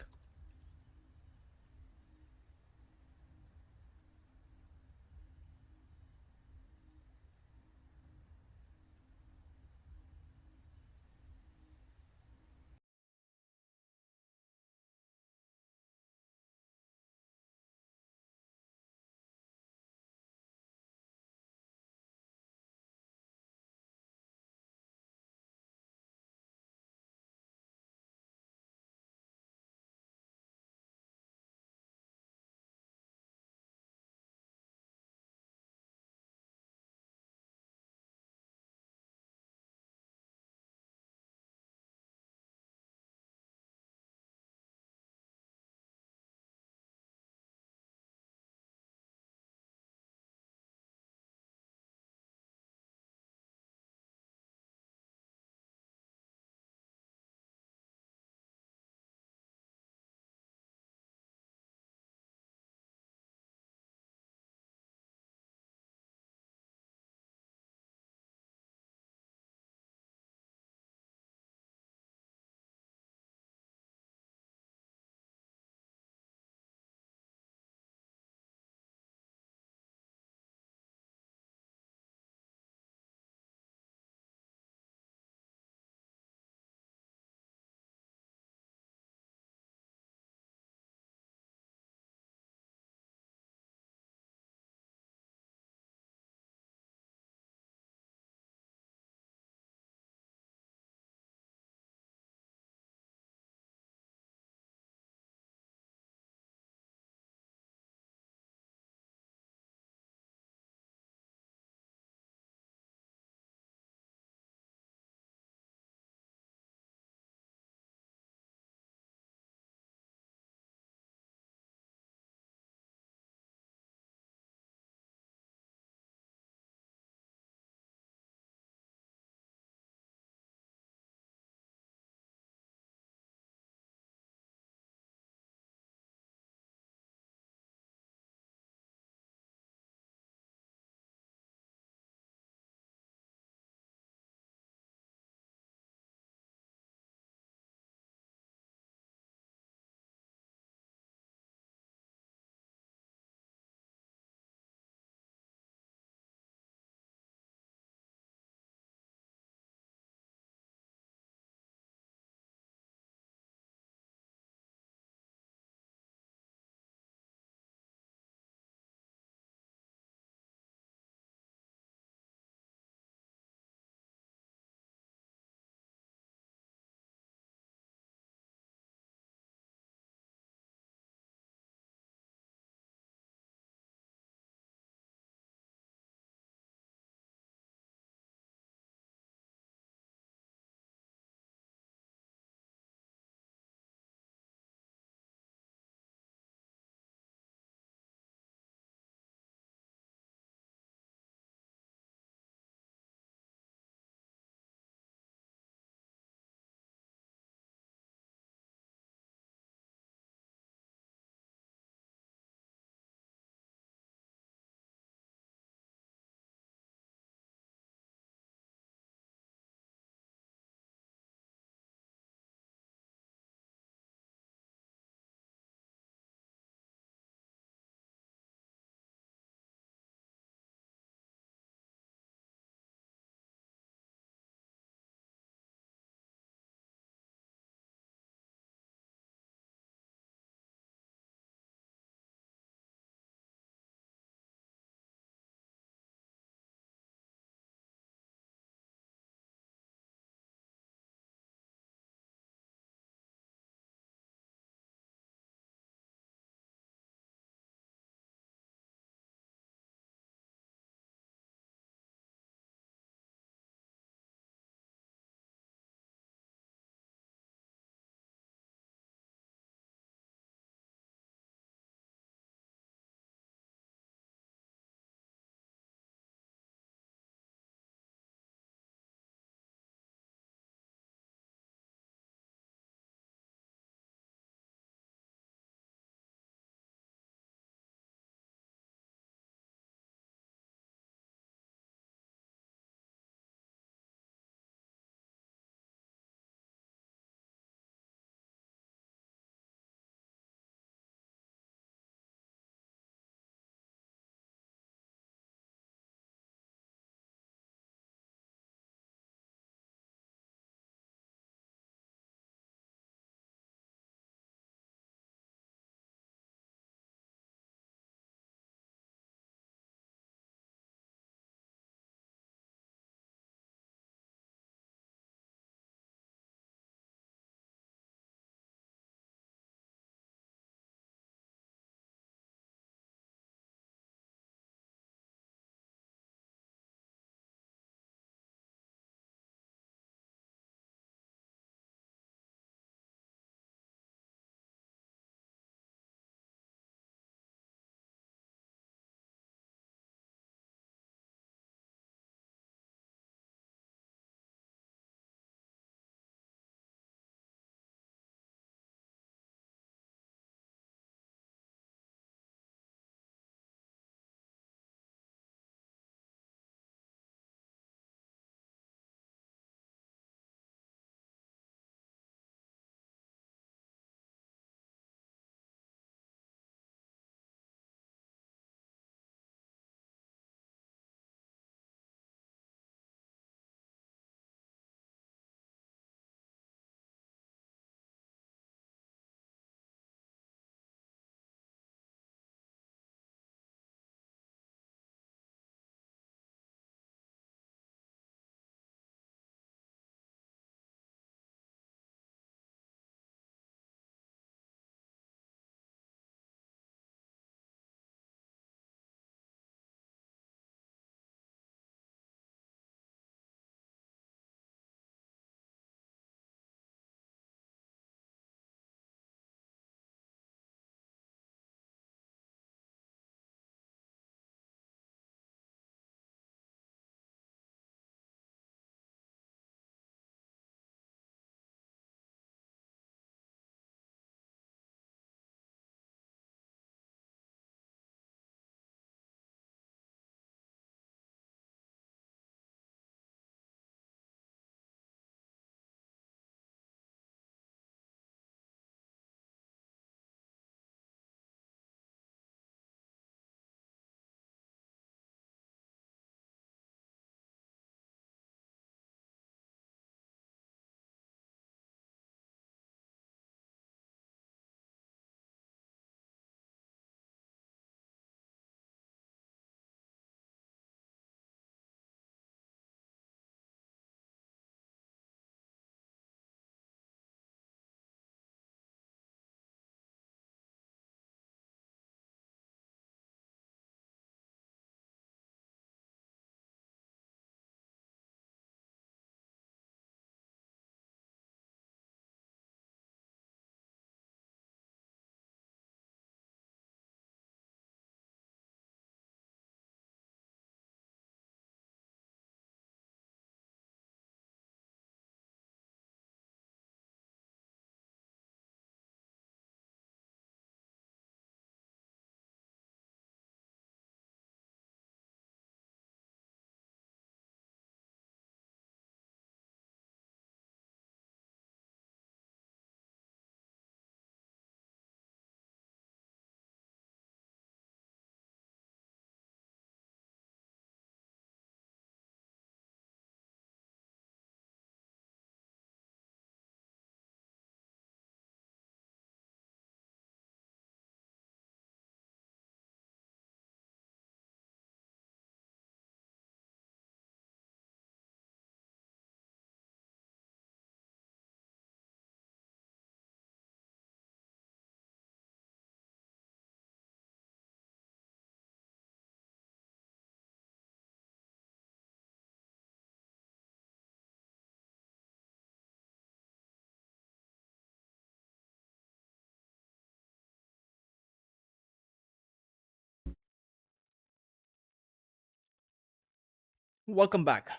Welcome back,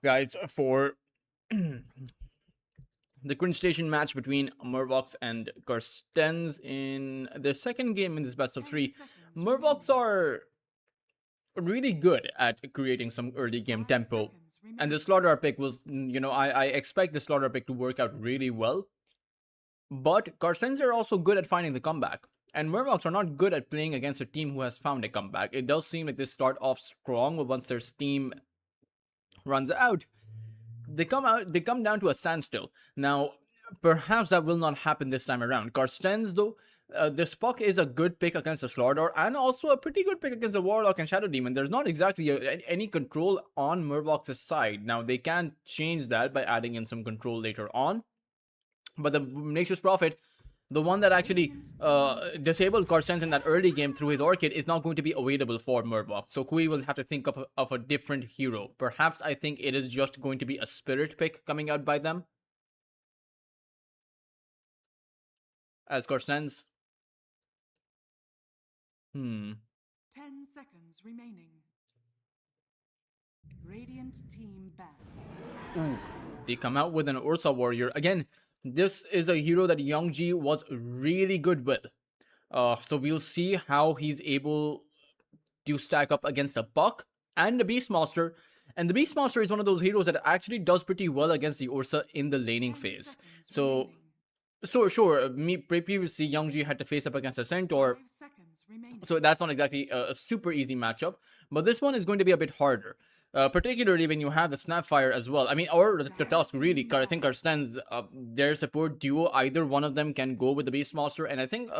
guys, for the Cringe Station match between Mervox and Cartesnsz in the second game in this best of 3. Mervox are really good at creating some early game tempo. And the Slaughter pick was, I expect the Slaughter pick to work out really well. But Cartesnsz are also good at finding the comeback. And Mervox are not good at playing against a team who has found a comeback. It does seem like they start off strong, but once their steam runs out, they come down to a standstill. Now, perhaps that will not happen this time around. Cartesnsz, though, this Puck is a good pick against the Slardar, and also a pretty good pick against the Warlock and Shadow Demon. There's not exactly any control on Mervox's side. Now, they can change that by adding in some control later on. But the Nature's Prophet, the one that actually disabled Cartesnsz in that early game through his Orchid, is not going to be available for Mervox. So Kui will have to think of a different hero. Perhaps I think it is just going to be a Spirit pick coming out by them. As Cartesnz. 10 seconds remaining. Radiant team ban. They come out with an Ursa Warrior. Again, this is a hero that Youngji was really good with. So we'll see how he's able to stack up against a Puck and the Beastmaster. And the Beastmaster is one of those heroes that actually does pretty well against the Ursa in the laning phase. So sure, previously Youngji had to face up against a Centaur. 5 seconds remaining. So that's not exactly a super easy matchup. But this one is going to be a bit harder. Particularly when you have the Snapfire as well. I mean, or the Tusk, really. I think Cartesnsz, their support duo, either one of them can go with the Beastmaster, and I think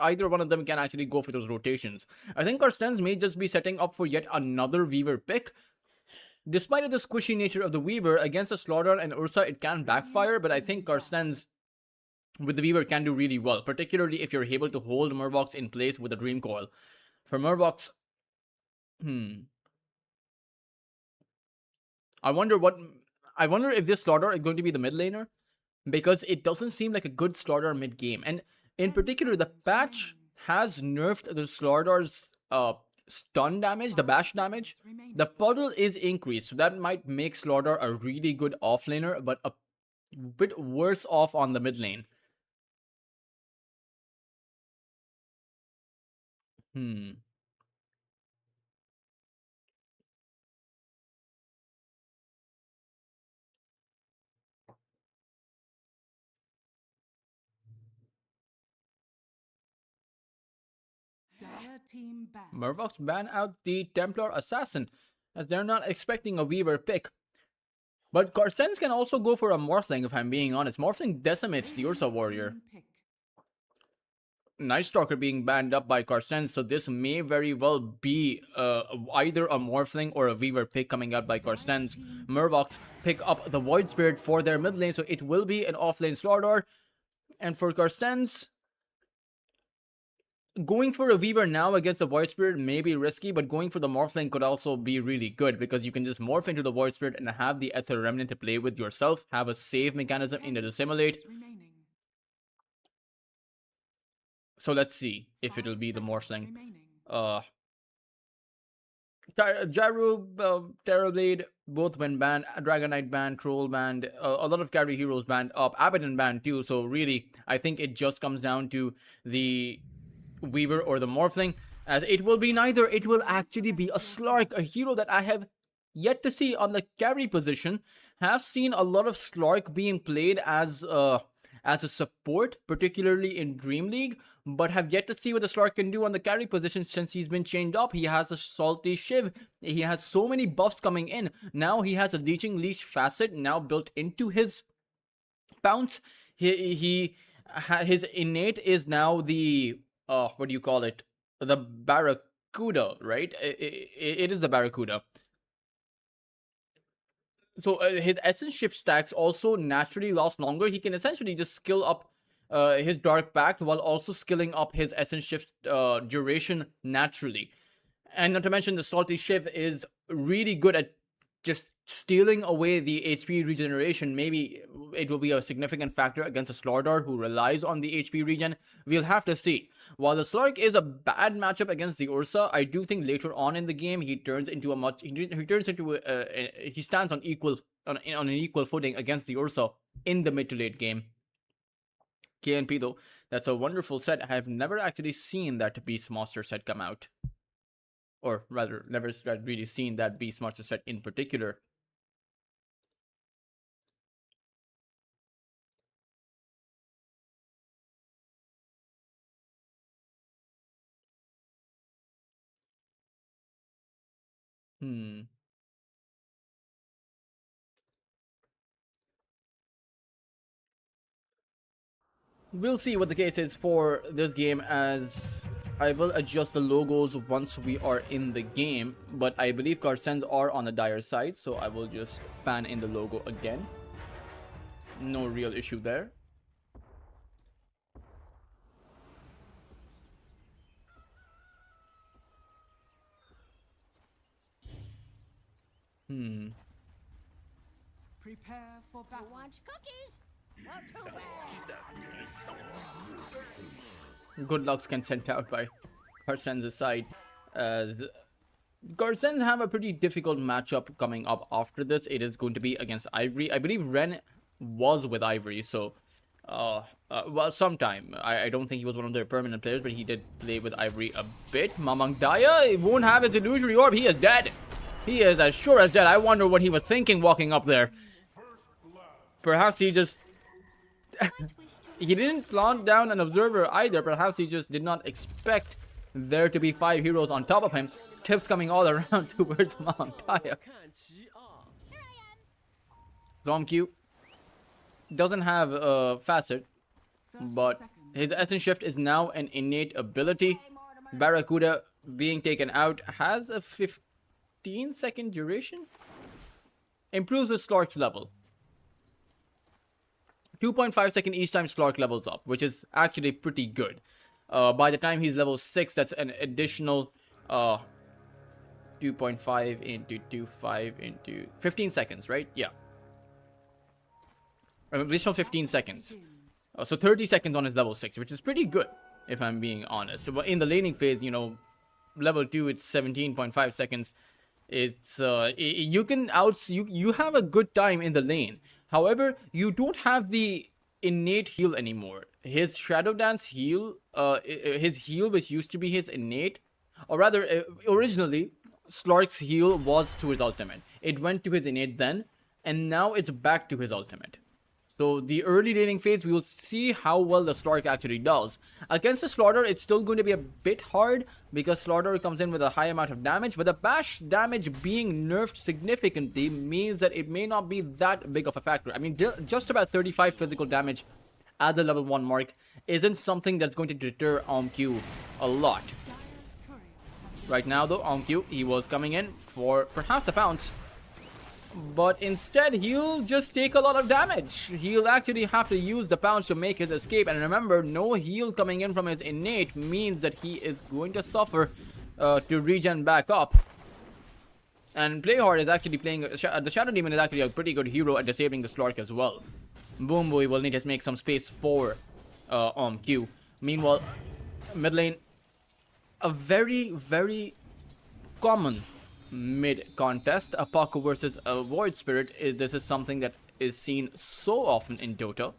either one of them can actually go for those rotations. I think Cartesnz may just be setting up for yet another Weaver pick. Despite the squishy nature of the Weaver, against the Slaughter and Ursa, it can backfire, but I think Cartesnz with the Weaver can do really well, particularly if you're able to hold Mervox in place with the Dream Coil. For Mervox, I wonder if this Slaughter is going to be the mid laner, because it doesn't seem like a good Slaughter mid game. And in particular, the patch has nerfed the Slaughter's stun damage, the bash damage. The puddle is increased, so that might make Slaughter a really good offlaner, but a bit worse off on the mid lane. Dire team ban. Mervox ban out the Templar Assassin, as they're not expecting a Weaver pick. But Cartesnsz can also go for a Morphling, if I'm being honest. Morphling decimates the Ursa Warrior. Team pick. Night Stalker being banned up by Cartesnsz, so this may very well be either a Morphling or a Weaver pick coming out by Cartesnsz. Mervox pick up the Void Spirit for their mid lane, so it will be an offlane Slaughter. And for Cartesnsz, going for a Weaver now against the Void Spirit may be risky, but going for the Morphling could also be really good, because you can just morph into the Void Spirit and have the Ether Remnant to play with yourself, have a save mechanism into the Simulate. Remaining. So let's see if it'll be the 5 Morphling. seconds remaining. Gyro, Terrorblade, both been banned. Dragon Knight banned, Troll banned, a lot of carry heroes banned up. Abaddon banned too, so really, I think it just comes down to the Weaver or the Morphling, as it will be neither. It will actually be a Slark, a hero that I have yet to see on the carry position. Have seen a lot of Slark being played as a support, particularly in Dream League, but have yet to see what the Slark can do on the carry position since he's been chained up. He has a Salty Shiv. He has so many buffs coming in. Now he has a Leeching Leash facet now built into his bounce. His innate is now the what do you call it? The Barracuda, right? It is the Barracuda. So his Essence Shift stacks also naturally last longer. He can essentially just skill up his Dark Pact while also skilling up his Essence Shift duration naturally. And not to mention, the Salty Shiv is really good at just stealing away the HP regeneration, maybe it will be a significant factor against a Slardar who relies on the HP regen. We'll have to see. While the Slark is a bad matchup against the Ursa, I do think later on in the game he turns into he stands on an equal footing against the Ursa in the mid to late game. KNP though, that's a wonderful set. I have never actually seen that Beastmaster set come out. Or rather, never really seen that Beastmaster set in particular. We'll see what the case is for this game, as I will adjust the logos once we are in the game. But I believe Cartesnsz are on the dire side, so I will just pan in the logo again. No real issue there. Prepare for battle. Want cookies? Not too bad. Good luck's can sent out by Cartesnz's side. Cartesnz have a pretty difficult matchup coming up after this. It is going to be against Ivory. I believe Ren was with Ivory, so well, sometime. I don't think he was one of their permanent players, but he did play with Ivory a bit. Mamang Daya won't have his illusory orb. He is dead. He is as sure as dead. I wonder what he was thinking walking up there. Perhaps he just... he didn't plant down an observer either. Perhaps he just did not expect there to be 5 heroes on top of him. Tips coming all around towards Mamang Daya. Zomq doesn't have a facet, but his Essence Shift is now an innate ability. Barracuda being taken out has a 15-second duration. Improves with Slark's level. 2.5 seconds each time Slark levels up, which is actually pretty good. By the time he's level 6, that's an additional 2.5 into 2.5 into 15 seconds, right? Yeah. An additional 15 seconds. So 30 seconds on his level 6, which is pretty good, if I'm being honest. So in the laning phase, you know, level 2, it's 17.5 seconds. It's you can you have a good time in the lane. However, you don't have the innate heal anymore. His Shadow Dance heal, his heal, which used to be his innate, or rather, originally, Slark's heal was to his ultimate. It went to his innate then, and now it's back to his ultimate. So the early laning phase, we will see how well the Slark actually does. Against the Slaughter, it's still going to be a bit hard because Slaughter comes in with a high amount of damage, but the bash damage being nerfed significantly means that it may not be that big of a factor. I mean, just about 35 physical damage at the level 1 mark isn't something that's going to deter Omq a lot. Right now though, Omq, he was coming in for perhaps a pounce. But instead, he'll just take a lot of damage. He'll actually have to use the pounce to make his escape. And remember, no heal coming in from his innate means that he is going to suffer to regen back up. And Playhard is actually playing... the Shadow Demon is actually a pretty good hero at disabling the Slark as well. Boom Boy will need to make some space for Omq. Meanwhile, mid lane, a very, very common mid contest, a Paco versus a Void Spirit. This is something that is seen so often in Dota.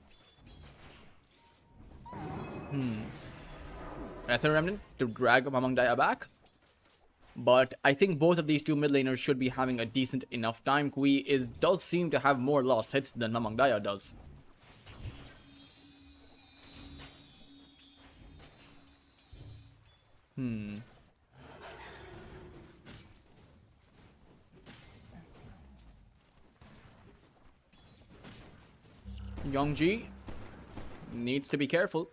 Ether Remnant to drag Mamang Daya back. But I think both of these two mid laners should be having a decent enough time. Kui does seem to have more lost hits than Mamang Daya does. Youngji needs to be careful.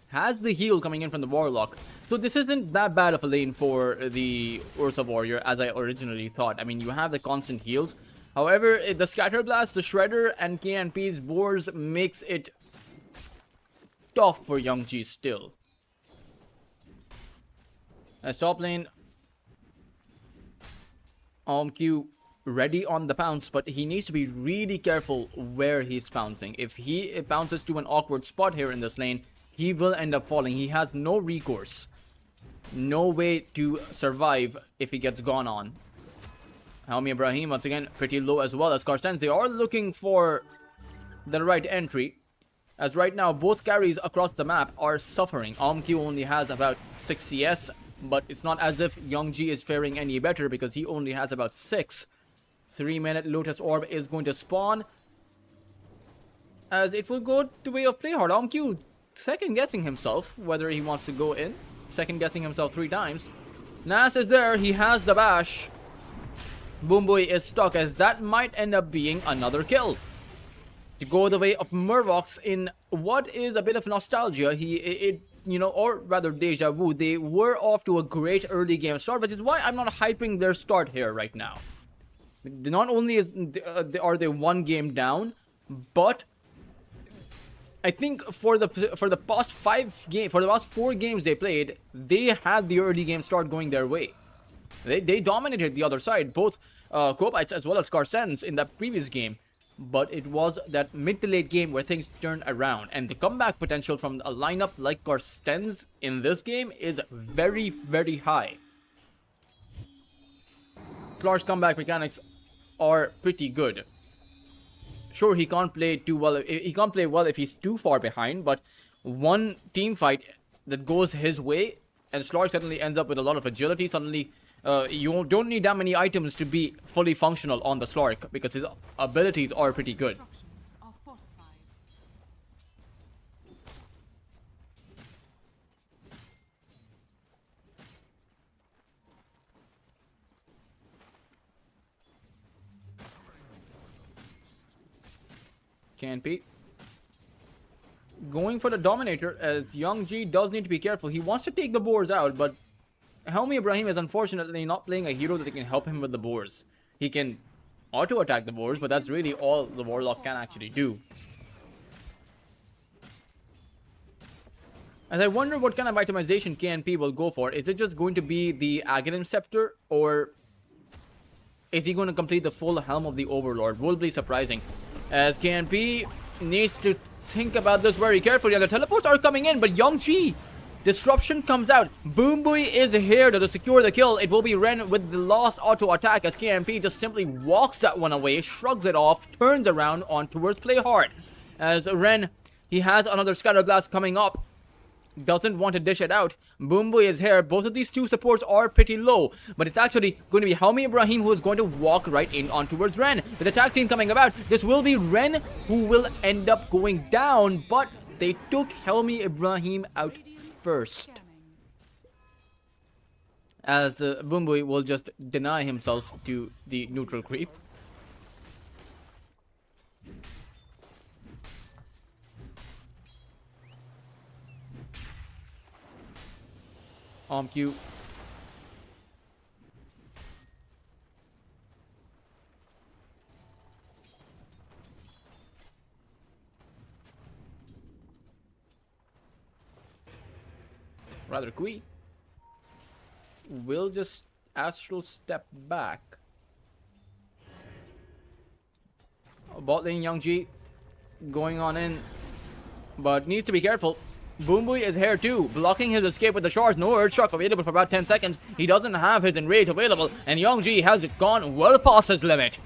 Has the heal coming in from the Warlock. So this isn't that bad of a lane for the Ursa Warrior as I originally thought. I mean, you have the constant heals. However, the Scatter Blast, the Shredder, and KNP's Boars makes it tough for Youngji still. As top lane, Q ready on the pounce, but he needs to be really careful where he's pouncing. If he bounces to an awkward spot here in this lane, he will end up falling. He has no recourse. No way to survive if he gets gone on. Helmi Ibrahim once again pretty low as well as Cartesnsz. They are looking for the right entry. As right now, both carries across the map are suffering. Q only has about 6 CS, but it's not as if Youngji is faring any better because he only has about 6. 3-minute Lotus Orb is going to spawn. As it will go the way of Playhard. Q second guessing himself whether he wants to go in. Second guessing himself 3 times. Nas is there. He has the bash. Boomboy is stuck as that might end up being another kill. To go the way of Mervox in what is a bit of nostalgia. Or rather deja vu. They were off to a great early game start, which is why I'm not hyping their start here right now. Not only are they 1 game down, but I think for the past 4 games they played, they had the early game start going their way. They dominated the other side, both Kopites as well as Cartesnsz in that previous game. But it was that mid to late game where things turned around. And the comeback potential from a lineup like Cartesnsz in this game is very, very high. Clark's comeback mechanics are pretty good. Sure, he can't play too well. He can't play well if he's too far behind. But one team fight that goes his way, and Slark suddenly ends up with a lot of agility. Suddenly, you don't need that many items to be fully functional on the Slark because his abilities are pretty good. Structures are fortified. Can't be. Going for the Dominator as Youngji does need to be careful. He wants to take the boars out, but Helmi Ibrahim is unfortunately not playing a hero that can help him with the boars. He can auto-attack the boars, but that's really all the Warlock can actually do. As I wonder what kind of itemization KNP will go for. Is it just going to be the Aghanim Scepter, or is he going to complete the full Helm of the Overlord? Will be surprising, as KNP needs to think about this very carefully. And the teleports are coming in, but Youngji, disruption comes out. Boomboy is here to secure the kill. It will be Ren with the last auto attack as KNP just simply walks that one away, shrugs it off, turns around on towards Playhard. As Ren, he has another Scatter Blast coming up. Doesn't want to dish it out. Boomboy is here. Both of these two supports are pretty low, but it's actually going to be Helmi Ibrahim who is going to walk right in on towards Ren. With the tag team coming about, this will be Ren who will end up going down, but they took Helmi Ibrahim out first. As Boomboy will just deny himself to the neutral creep. Q. Rather, Kui will just astral step back. Bot lane Youngji going on in, but needs to be careful. Boomboy is here too, blocking his escape with the shards. No Earth Shock available for about 10 seconds. He doesn't have his Enrage available, and Youngji has gone well past his limit.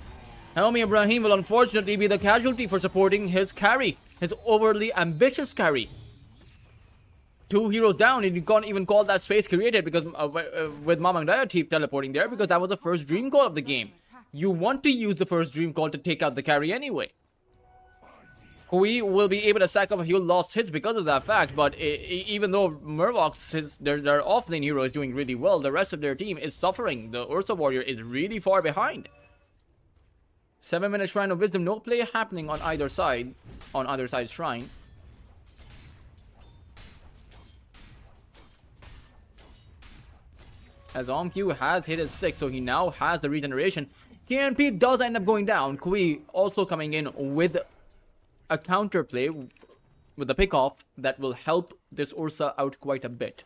Helmi Ibrahim will unfortunately be the casualty for supporting his carry, his overly ambitious carry. 2 heroes down, and you can't even call that space created because with Mamang Daya teleporting there, because that was the first dream call of the game. You want to use the first dream call to take out the carry anyway. Hui will be able to sack up a few lost hits because of that fact, but even though Mervox, since their offlane hero is doing really well, the rest of their team is suffering. The Ursa Warrior is really far behind. 7-minute Shrine of Wisdom, no play happening on either side, on either side's shrine. As Q has hit his 6, so he now has the regeneration. KNP does end up going down. Kui also coming in with a counterplay with the pick-off that will help this Ursa out quite a bit.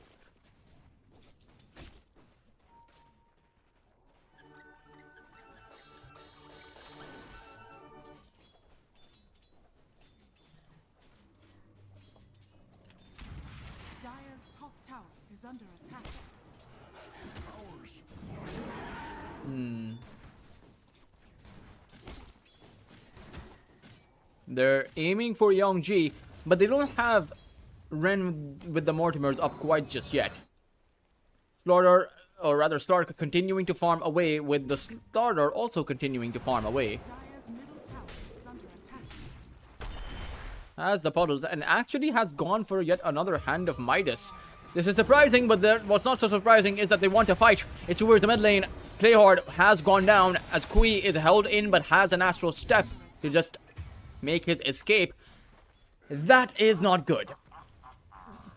under attack. They're aiming for Yongji, but they don't have Ren with the Mortimers up quite just yet. Slaughter, or rather Stark, continuing to farm away, with the Starter also continuing to farm away. Dire's middle tower is under attack. Has the puddles, and actually has gone for yet another Hand of Midas. This is surprising, but what's not so surprising is that they want to fight. It's towards the mid lane. Playhard has gone down as Kui is held in, but has an Astral Step to just make his escape. That is not good.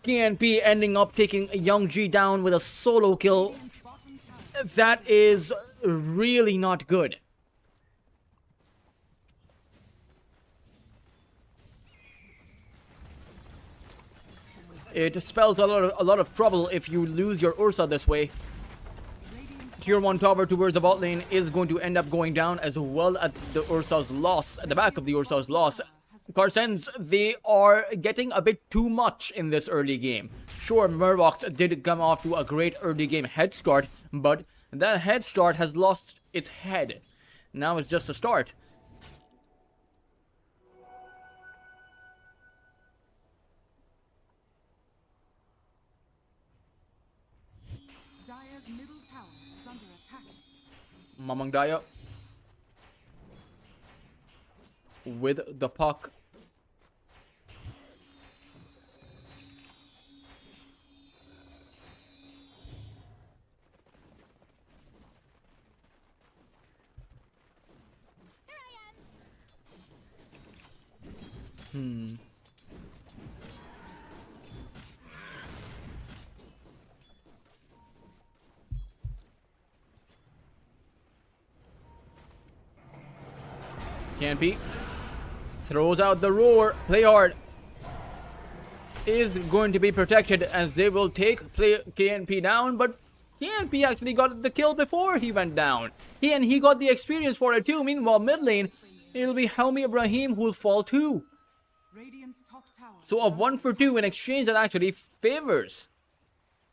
KNP ending up taking Yongji down with a solo kill. That is really not good. It spells a lot of trouble if you lose your Ursa this way. Tier 1 tower towards the bot lane is going to end up going down, as well at the Ursa's loss, at the back of the Ursa's loss. Cartesnsz, they are getting a bit too much in this early game. Sure, Mervox did come off to a great early game head start, but that head start has lost its head. Now it's just a start. Dire's middle tower is under attack. Mamang Daya with the puck. Can't throws out the roar. Playhard is going to be protected as they will take KNP down, but KNP actually got the kill before he went down. He got the experience for it too. Meanwhile, mid lane, it'll be Helmi Ibrahim who will fall too. Radiant's top tower. So of 1 for 2 in exchange, that actually favors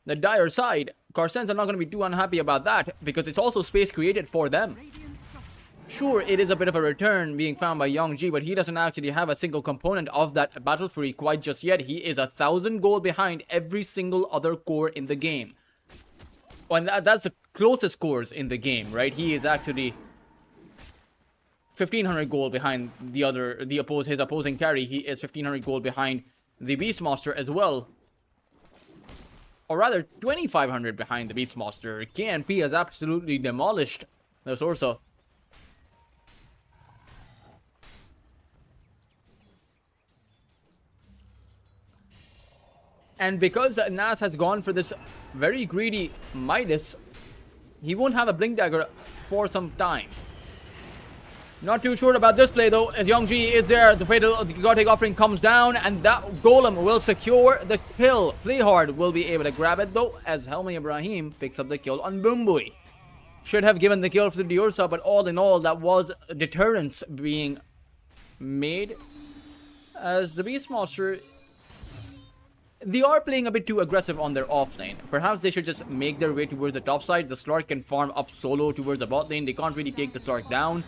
the Dire side. Cartesnsz are not going to be too unhappy about that, because it's also space created for them. Radiant structures. Sure, it is a bit of a return being found by Yongji, but he doesn't actually have a single component of that battle free quite just yet. He is 1,000 gold behind every single other core in the game. And that's the closest scores in the game, right? He is actually 1,500 gold behind his opposing carry. He is 1,500 gold behind the Beastmaster as well. Or rather, 2,500 behind the Beastmaster. KNP has absolutely demolished the Sorsa. And because Nas has gone for this very greedy Midas, he won't have a Blink Dagger for some time. Not too sure about this play though, as Yongji is there. The fatal Gothic offering comes down, and that Golem will secure the kill. Playhard will be able to grab it though, as Helmi Ibrahim picks up the kill on Boombui. Should have given the kill for the Ursa, but all in all, that was deterrence being made. As the Beastmaster, they are playing a bit too aggressive on their off lane. Perhaps they should just make their way towards the top side. The Slark can farm up solo towards the bot lane. They can't really take the Slark down.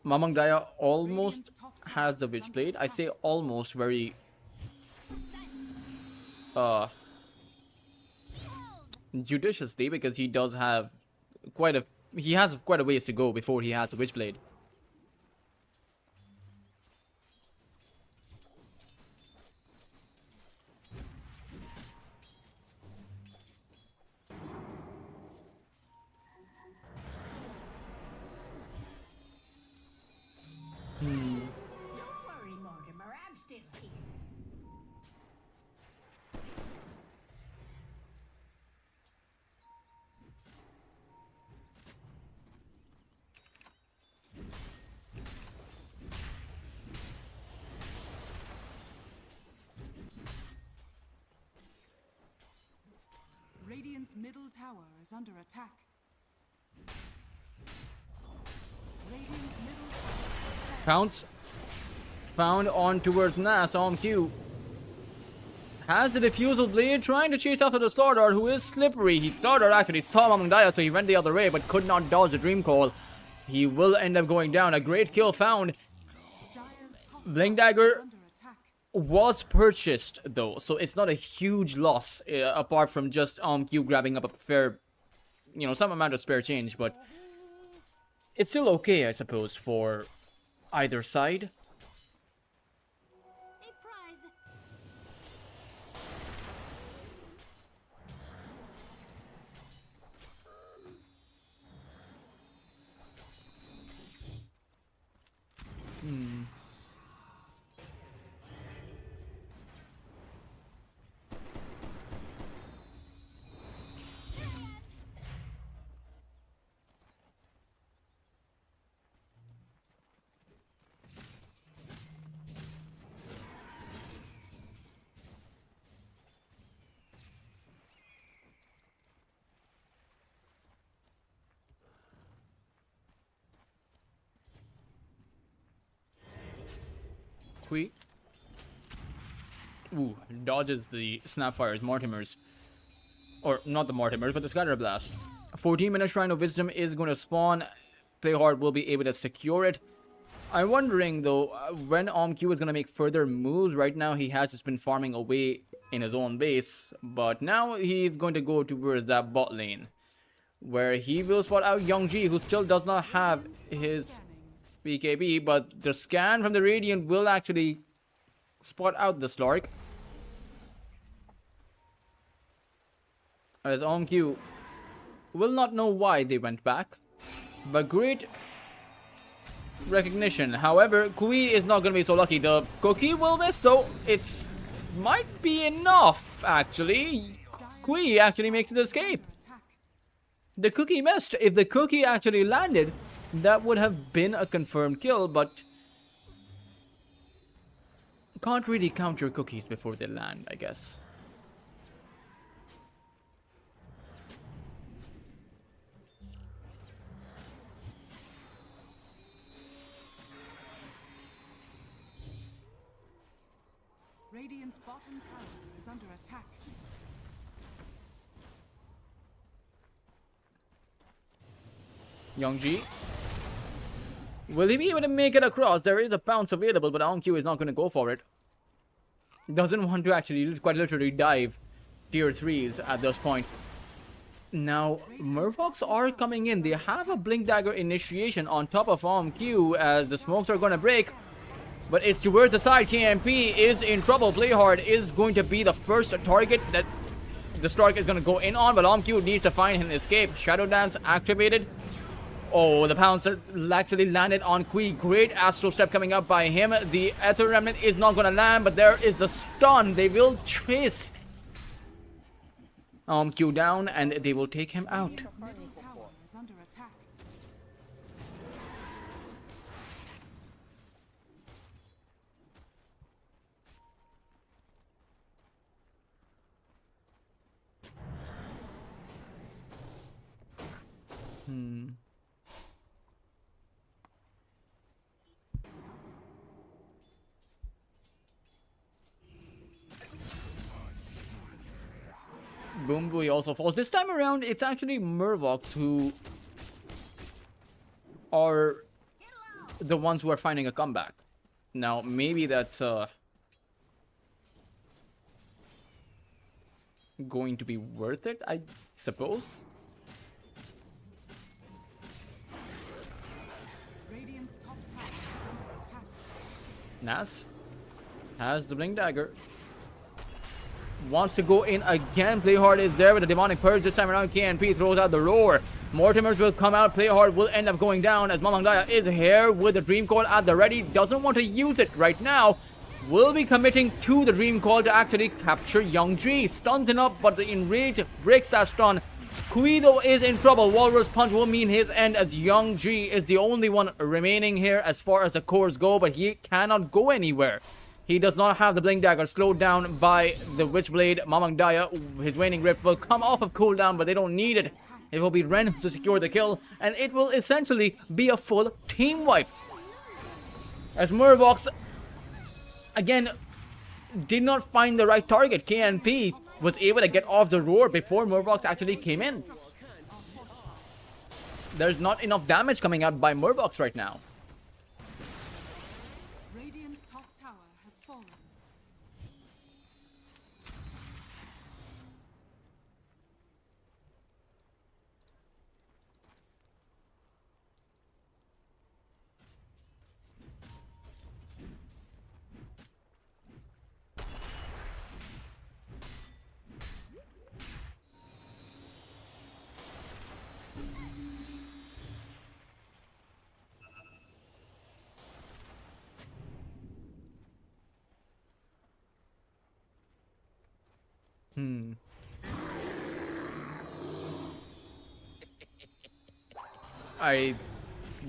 Mamang Daya almost has the Witchblade. I say almost very judiciously, because he does have quite a ways to go before he has a Witchblade. Don't worry, Mortimer, I'm still here. Radiant's middle tower is under attack. Radiant's middle tower. Pounce found on towards Nas on Q. has the Diffusal Blade, trying to chase after the Slardar, who is slippery. Slardar actually saw Mamang Daya, so he went the other way, but could not dodge the Dream Call. He will end up going down. A great kill found. Dire's top Blink tower is Dagger under attack. was purchased, though, so it's not a huge loss, apart from just Q grabbing up a fair, some amount of spare change, but it's still okay, I suppose, for either side. A prize. Qui. Ooh, dodges the Snapfire's Mortimers. Or, not the Mortimers, but the Scatter Blast. 14-minute Shrine of Wisdom is going to spawn. Playhard will be able to secure it. I'm wondering, though, when Q is going to make further moves. Right now, he has just been farming away in his own base. But now, he's going to go towards that bot lane, where he will spot out Youngji, who still does not have his BKB, but the scan from the Radiant will actually spot out the Slark. As Q will not know why they went back, but great recognition. However, Kui is not going to be so lucky. The cookie will miss, though. It's might be enough, actually. Kui actually makes an escape. Attack. The cookie missed. If the cookie actually landed, that would have been a confirmed kill, but can't really counter cookies before they land, I guess. Radiant's bottom tower is under attack. Youngji. Will he be able to make it across? There is a bounce available, but Q is not going to go for it. Doesn't want to actually quite literally dive tier 3s at this point. Now, Mervox are coming in. They have a Blink Dagger initiation on top of Q as the smokes are going to break. But it's towards the side. KMP is in trouble. Playhard is going to be the first target that the Stark is going to go in on. But Q needs to find an escape. Shadow Dance activated. Oh, the pounce actually landed on Kui. Great Astral Step coming up by him. The Ether Remnant is not going to land, but there is a stun. They will chase Q down, and they will take him out. Radiant's middle tower is under attack. Boom Bui also falls. This time around, it's actually Mervox who are the ones who are finding a comeback. Now, maybe that's going to be worth it, I suppose. Radiant's top tower is under attack. Nas has the Blink Dagger. Wants to go in again. Playhard is there with the Demonic Purge. This time around, KNP throws out the roar. Mortimers will come out. Playhard will end up going down as Mamang Daya is here with the Dream Call at the ready. Doesn't want to use it right now. Will be committing to the Dream Call to actually capture Youngji. Stuns him up, but the Enrage breaks that stun. Kuido is in trouble. Walrus Punch will mean his end as Youngji is the only one remaining here as far as the cores go, but he cannot go anywhere. He does not have the Blink Dagger slowed down by the Witchblade. Mamang Daya, his Waning Rift will come off of cooldown, but they don't need it. It will be Ren to secure the kill, and it will essentially be a full team wipe. As Mervox, again, did not find the right target. KNP was able to get off the roar before Mervox actually came in. There's not enough damage coming out by Mervox right now. Radiant's top tower has fallen. I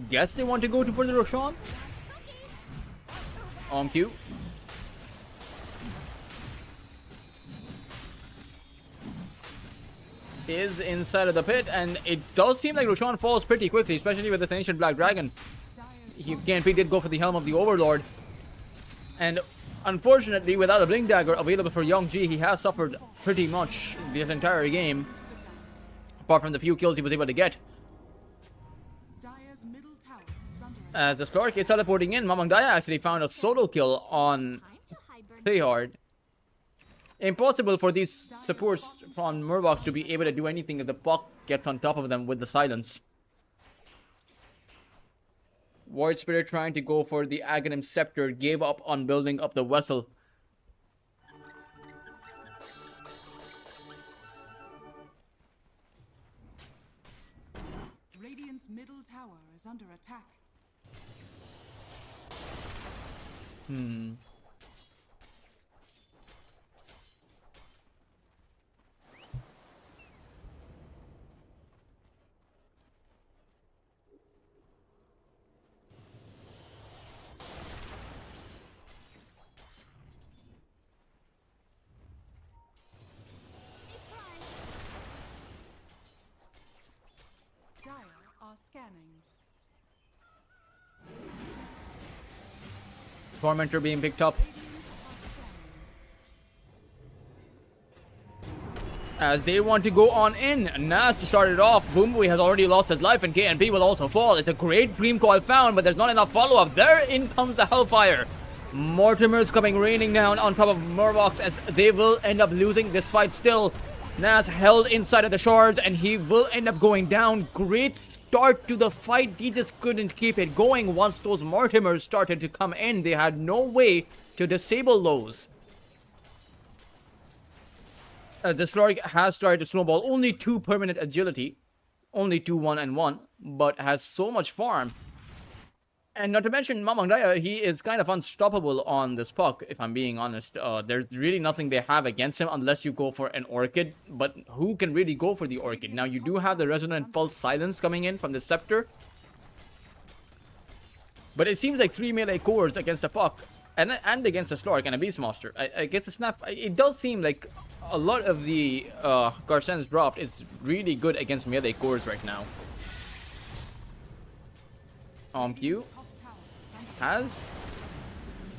guess they want to go for the Roshan. On cue. Is inside of the pit, and it does seem like Roshan falls pretty quickly, especially with this ancient black dragon. KNP did go for the helm of the Overlord, and unfortunately, without a blink dagger available for Young G, he has suffered pretty much this entire game, apart from the few kills he was able to get. Dire's middle tower is under As the Slark is teleporting in, Mamang Daya actually found a solo kill on Playhard. Impossible for these supports from Mervox to be able to do anything if the puck gets on top of them with the silence. Void Spirit trying to go for the Aghanim Scepter gave up on building up the vessel. Radiant's middle tower is under attack. Dire are scanning. Tormentor being picked up. As they want to go on in. Nas started off. Boombui has already lost his life, and KNP will also fall. It's a great dream call found, but there's not enough follow-up. There in comes the Hellfire. Mortimer's coming raining down on top of Mervox, as they will end up losing this fight still. Nas held inside of the shards, and he will end up going down. Great start to the fight. He just couldn't keep it going once those Mortimers started to come in. They had no way to disable those. The Slark has started to snowball. Only 2 permanent agility. Only 2 1 and 1. But has so much farm. And not to mention, Mamang Daya, he is kind of unstoppable on this puck, if I'm being honest. There's really nothing they have against him unless you go for an Orchid. But who can really go for the Orchid? Now, you do have the Resonant Pulse Silence coming in from the Scepter. But it seems like 3 melee cores against the puck. And against the Slark and a Beastmaster. I guess the Snap, it does seem like a lot of the Cartesnsz dropped is really good against melee cores right now. Q has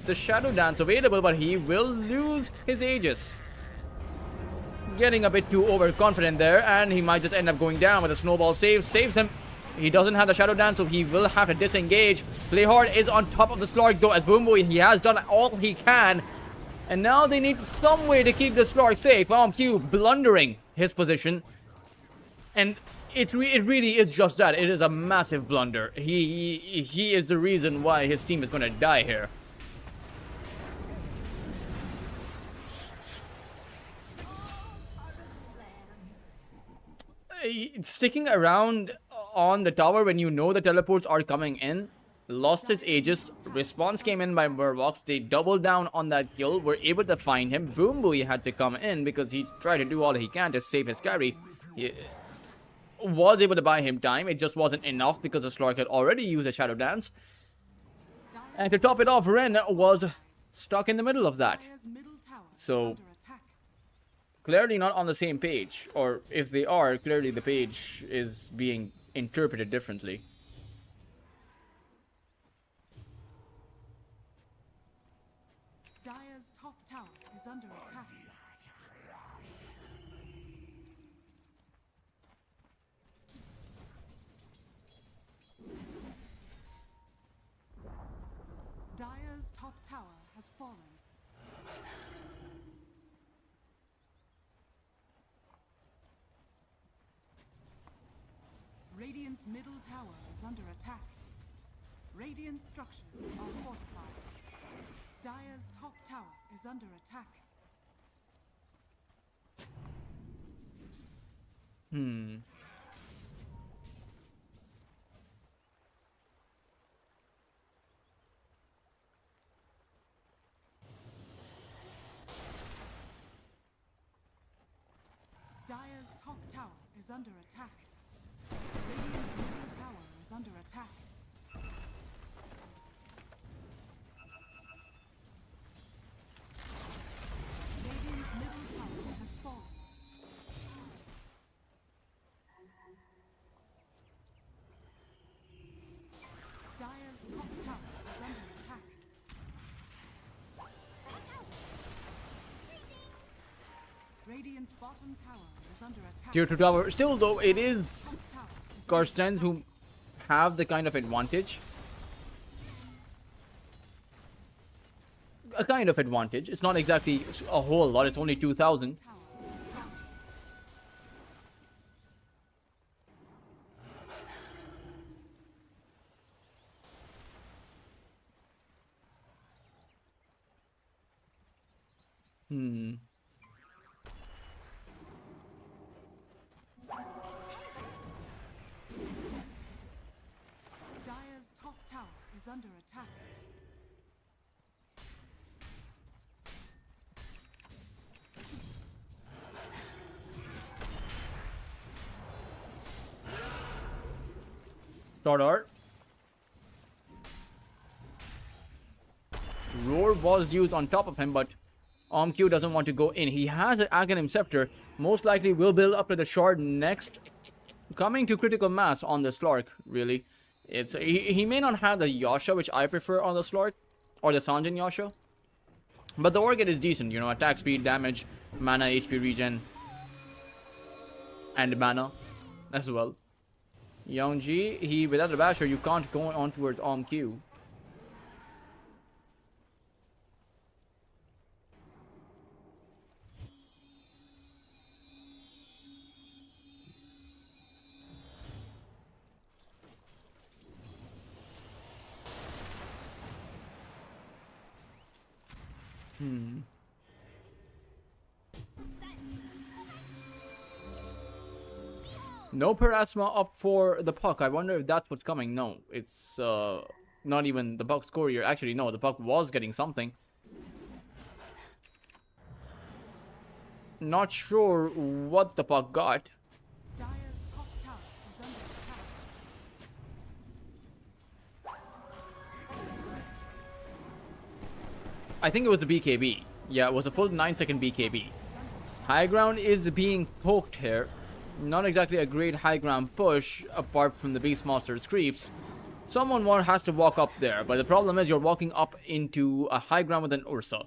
the Shadow Dance available, but he will lose his Aegis. Getting a bit too overconfident there, and he might just end up going down with a snowball save. Saves him. He doesn't have the Shadow Dance, so he will have to disengage. Playhard is on top of the Slark, though, as Boombui, he has done all he can. And now they need some way to keep the Slark safe. Q blundering his position. And it really is just that. It is a massive blunder. He is the reason why his team is going to die here. Sticking around on the tower when you know the teleports are coming in. Lost his Aegis. Response came in by Mervox. They doubled down on that kill. Were able to find him. Boombui had to come in because he tried to do all he can to save his carry. He was able to buy him time. It just wasn't enough because the Slark had already used a Shadow Dance. And to top it off, Ren was stuck in the middle of that. Dire's middle tower is So under attack. clearly not on the same page. Or if they are, clearly the page is being interpreted differently. Dire's top tower Radiant's middle tower is under attack. Radiant structures are fortified. Dire's top tower is under attack. Dire's top tower is under attack. Radiant's middle tower is under attack. Radiant's middle tower has fallen. Dire's top tower is under attack. Radiant's bottom tower is under attack. Tier 2 tower. Still though, it is Top tower is under Cartesnsz who have the kind of advantage. A kind of advantage. It's not exactly a whole lot. It's only 2,000. tower is down. Dire's top tower is under attack. Dot art. Roar was used on top of him, but Omq doesn't want to go in. He has an Aghanim Scepter. Most likely will build up to the shard next. Coming to critical mass on the Slark, really. He may not have the Yasha, which I prefer on the Slark, or the Sanjin Yasha. But the Orchid is decent, you know, attack speed, damage, mana, HP regen, and mana as well. Youngji, he without the Basher, you can't go on towards Omq. No Parasma up for the Puck. I wonder if that's what's coming. No, it's not even the Puck's courier. Actually, no, the Puck was getting something. Not sure what the Puck got. Dire's top tower is under attack. I think it was the BKB. Yeah, it was a full 9-second BKB. High ground is being poked here. Not exactly a great high ground push, apart from the Beastmaster's creeps. Someone has to walk up there, but the problem is you're walking up into a high ground with an Ursa.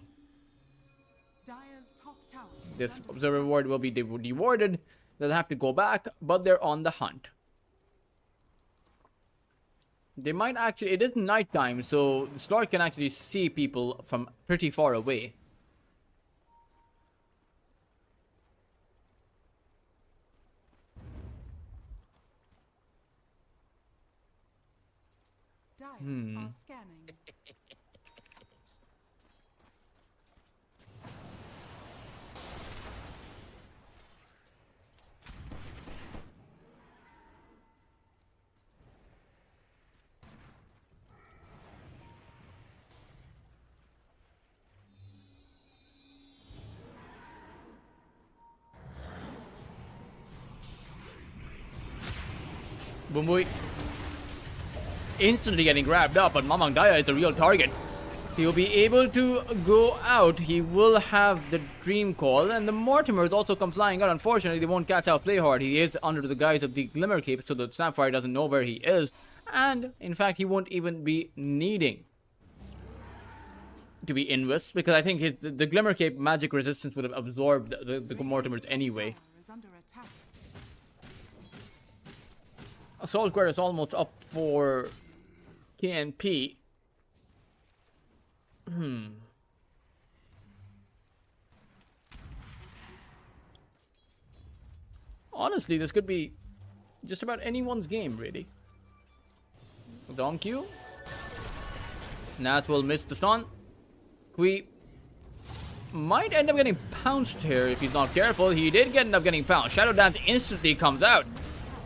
Dire's top tower is This under observer ward will be dewarded. They'll have to go back, but they're on the hunt. They might actually... It is nighttime, so the Slark can actually see people from pretty far away. Dire are scanning. Boom boy. Instantly getting grabbed up, but Mamang Daya is a real target. He'll be able to go out. He will have the Dream Call, and the Mortimers also come flying out. Unfortunately, they won't catch out Play Hard. He is under the guise of the Glimmer Cape, so the Snapfire doesn't know where he is. And, in fact, he won't even be needing to be invis, because I think the Glimmer Cape magic resistance would have absorbed the Mortimers anyway. Tower is under attack. Assault Square is almost up for KNP. Honestly, this could be just about anyone's game, really. Zom Q. Nats will miss the stun. Kui might end up getting pounced here if he's not careful. He did end up getting pounced. Shadow Dance instantly comes out.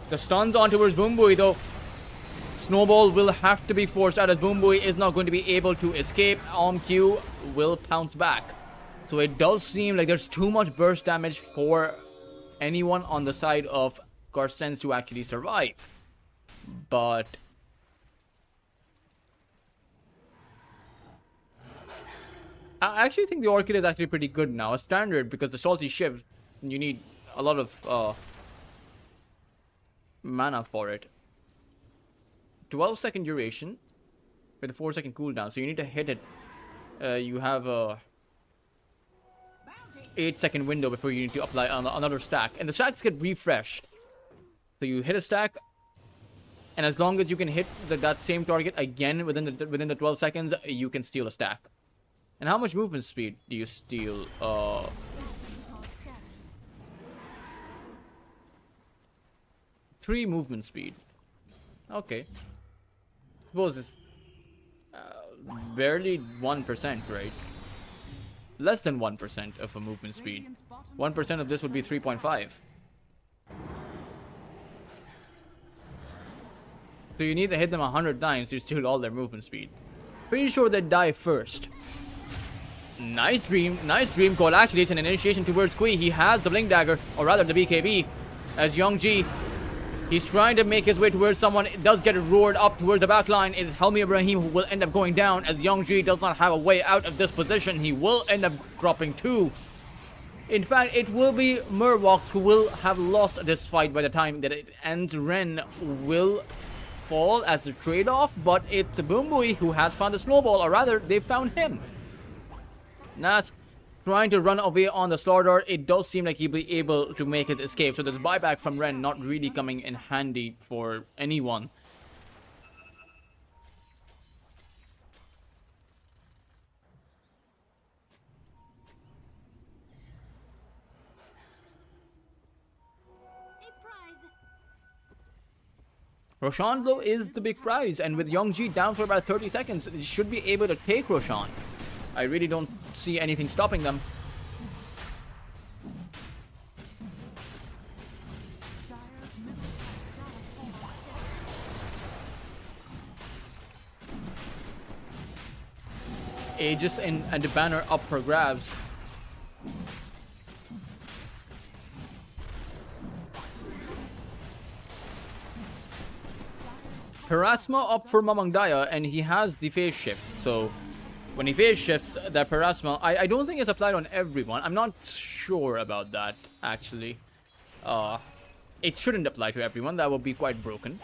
The stun's on towards Boombui though. Snowball will have to be forced out as Boombui is not going to be able to escape. Q will pounce back. So it does seem like there's too much burst damage for anyone on the side of Cartesnsz to actually survive. But I actually think the Orchid is actually pretty good now. A standard, because the Salty Shift, you need a lot of mana for it. 12-second duration with a 4-second cooldown. So you need to hit it. You have a 8-second window before you need to apply another stack. And the stacks get refreshed. So you hit a stack, and as long as you can hit that same target again within the 12 seconds, you can steal a stack. And how much movement speed do you steal? 3 movement speed. Okay. Suppose it's barely 1%, right? Less than 1% of a movement speed. 1% of this would be 3.5. So you need to hit them 100 times to steal all their movement speed. Pretty sure they die first. Nice dream call. Actually, it's an initiation towards Kui. He has the Blink Dagger, or rather the BKB, as Youngji. He's trying to make his way towards someone. It does get roared up towards the back line. It's Helmi Ibrahim who will end up going down, as Youngji does not have a way out of this position. He will end up dropping 2. In fact, it will be Mervox who will have lost this fight by the time that it ends. Ren will fall as a trade-off, but it's Boombui who has found the snowball, or rather, they've found him. Nats trying to run away on the Slaughter. It does seem like he'll be able to make his escape. So this buyback from Ren not really coming in handy for anyone. Roshan though is the big prize, and with Youngji down for about 30 seconds, he should be able to take Roshan. I really don't see anything stopping them. Aegis and the banner up for grabs. Parasma up for Mamang Daya, and he has the phase shift, so when he phase shifts, that Parasma, I don't think it's applied on everyone. I'm not sure about that, actually. It shouldn't apply to everyone. That would be quite broken.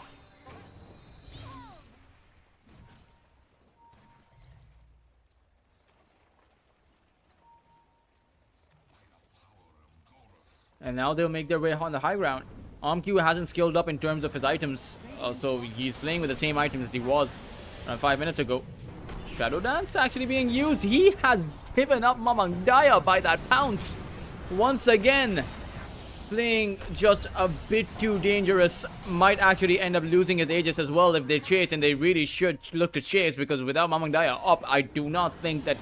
And now they'll make their way on the high ground. Q hasn't scaled up in terms of his items, so he's playing with the same items as he was 5 minutes ago. Shadow Dance actually being used. He has given up Mamang Daya by that pounce. Once again, playing just a bit too dangerous. Might actually end up losing his Aegis as well if they chase, and they really should look to chase, because without Mamang Daya up, I do not think that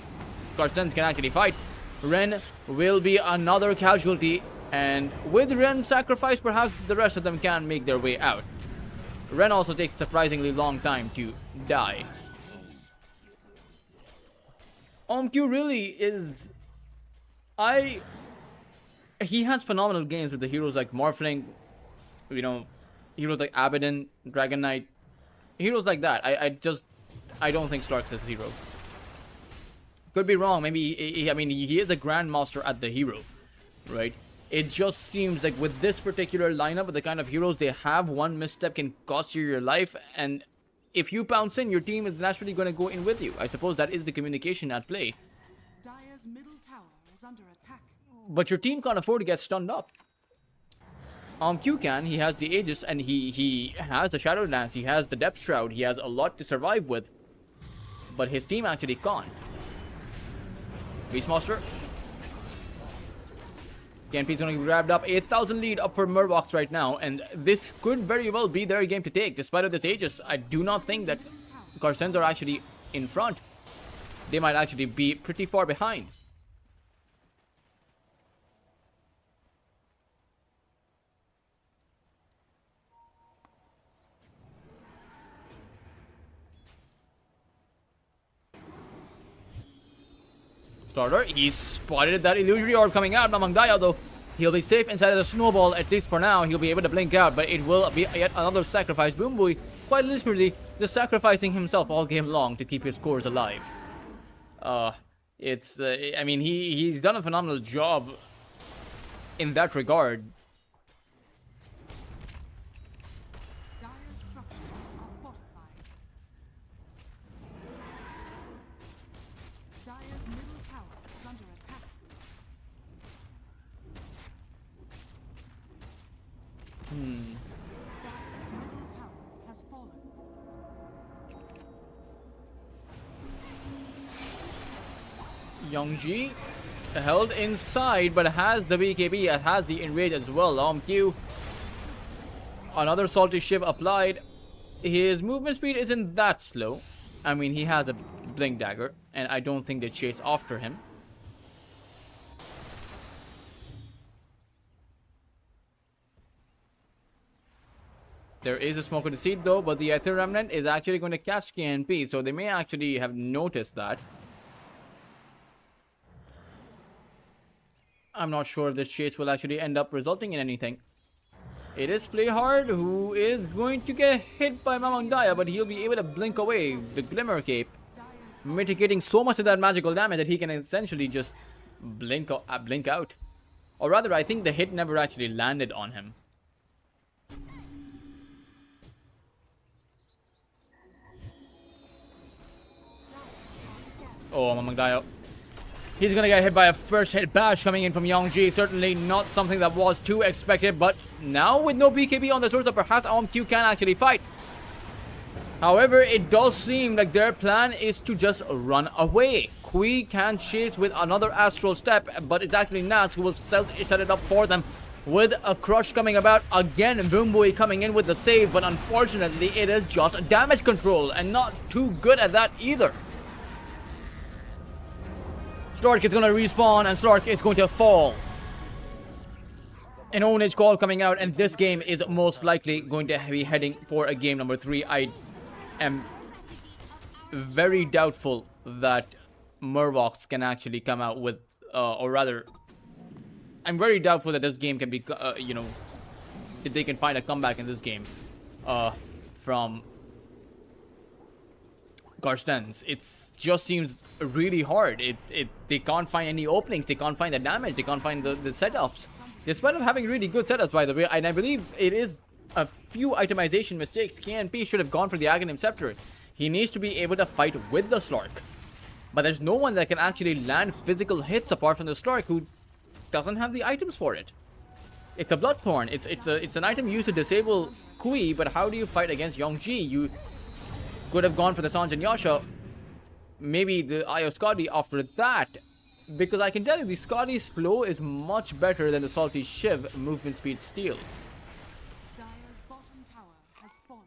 Cartesnsz can actually fight. Ren will be another casualty, and with Ren's sacrifice, perhaps the rest of them can make their way out. Ren also takes a surprisingly long time to die. Q really is... He has phenomenal games with the heroes like Morphling, you know, heroes like Abaddon, Dragon Knight, heroes like that. I don't think Starks is a hero. Could be wrong. Maybe, he is a grandmaster at the hero, right? It just seems like with this particular lineup, with the kind of heroes they have, one misstep can cost you your life, and if you pounce in, your team is naturally going to go in with you. I suppose that is the communication at play. Dire's middle tower is under attack. But your team can't afford to get stunned up. Q can. He has the Aegis, and he has the Shadow Dance. He has the Depth Shroud. He has a lot to survive with. But his team actually can't. Beastmaster. KNP is going to be grabbed up. 8,000 lead up for Mervox right now. And this could very well be their game to take. Despite of this Aegis, I do not think that Cartesnsz are actually in front. They might actually be pretty far behind. Starter, he spotted that illusory orb coming out. Mamang Daya, though, he'll be safe inside of the snowball, at least for now. He'll be able to blink out, but it will be yet another sacrifice. Boombui, quite literally, just sacrificing himself all game long to keep his cores alive. I mean, he's done a phenomenal job in that regard. Dire's structures are fortified. Dire's middle tower is under attack. Dire's middle tower has fallen. Youngji held inside, but has the BKB, has the enrage as well. Q, another salty shiv applied. His movement speed isn't that slow. I mean, he has a blink dagger, and I don't think they chase after him. There is a smoke of deceit though, but the Ether Remnant is actually going to catch KNP, so they may actually have noticed that. I'm not sure if this chase will actually end up resulting in anything. It is Playhard who is going to get hit by Mamang Daya, but he'll be able to blink away the Glimmer Cape, mitigating so much of that magical damage that he can essentially just blink out. Or rather, I think the hit never actually landed on him. Oh, Mamang Daya. He's gonna get hit by a first hit bash coming in from Youngji. Certainly not something that was too expected, but now with no BKB on the source, perhaps Q can actually fight. However, it does seem like their plan is to just run away. Kui can chase with another Astral Step, but it's actually Nats who will set it up for them with a crush coming about. Again, Boombui coming in with the save, but unfortunately it is just damage control and not too good at that either. Slark is going to respawn and Slark is going to fall. An ownage call coming out, and this game is most likely going to be heading for a game number 3. I am very doubtful that Mervox can actually come out with, or rather, I'm very doubtful that this game can be, that they can find a comeback in this game from Cartesnsz. It just seems really hard. They can't find any openings. They can't find the damage. They can't find the setups. Despite of having really good setups, by the way, and I believe it is a few itemization mistakes. KNP should have gone for the Aghanim Scepter. He needs to be able to fight with the Slark. But there's no one that can actually land physical hits apart from the Slark, who doesn't have the items for it. It's a Bloodthorn. It's an item used to disable Kui, but how do you fight against Youngji? You could have gone for the Sanj and Yasha, maybe the Eye of Skadi after that, because I can tell you the Skadi's flow is much better than the Salty Shiv movement speed steal. Dire's bottom tower has fallen.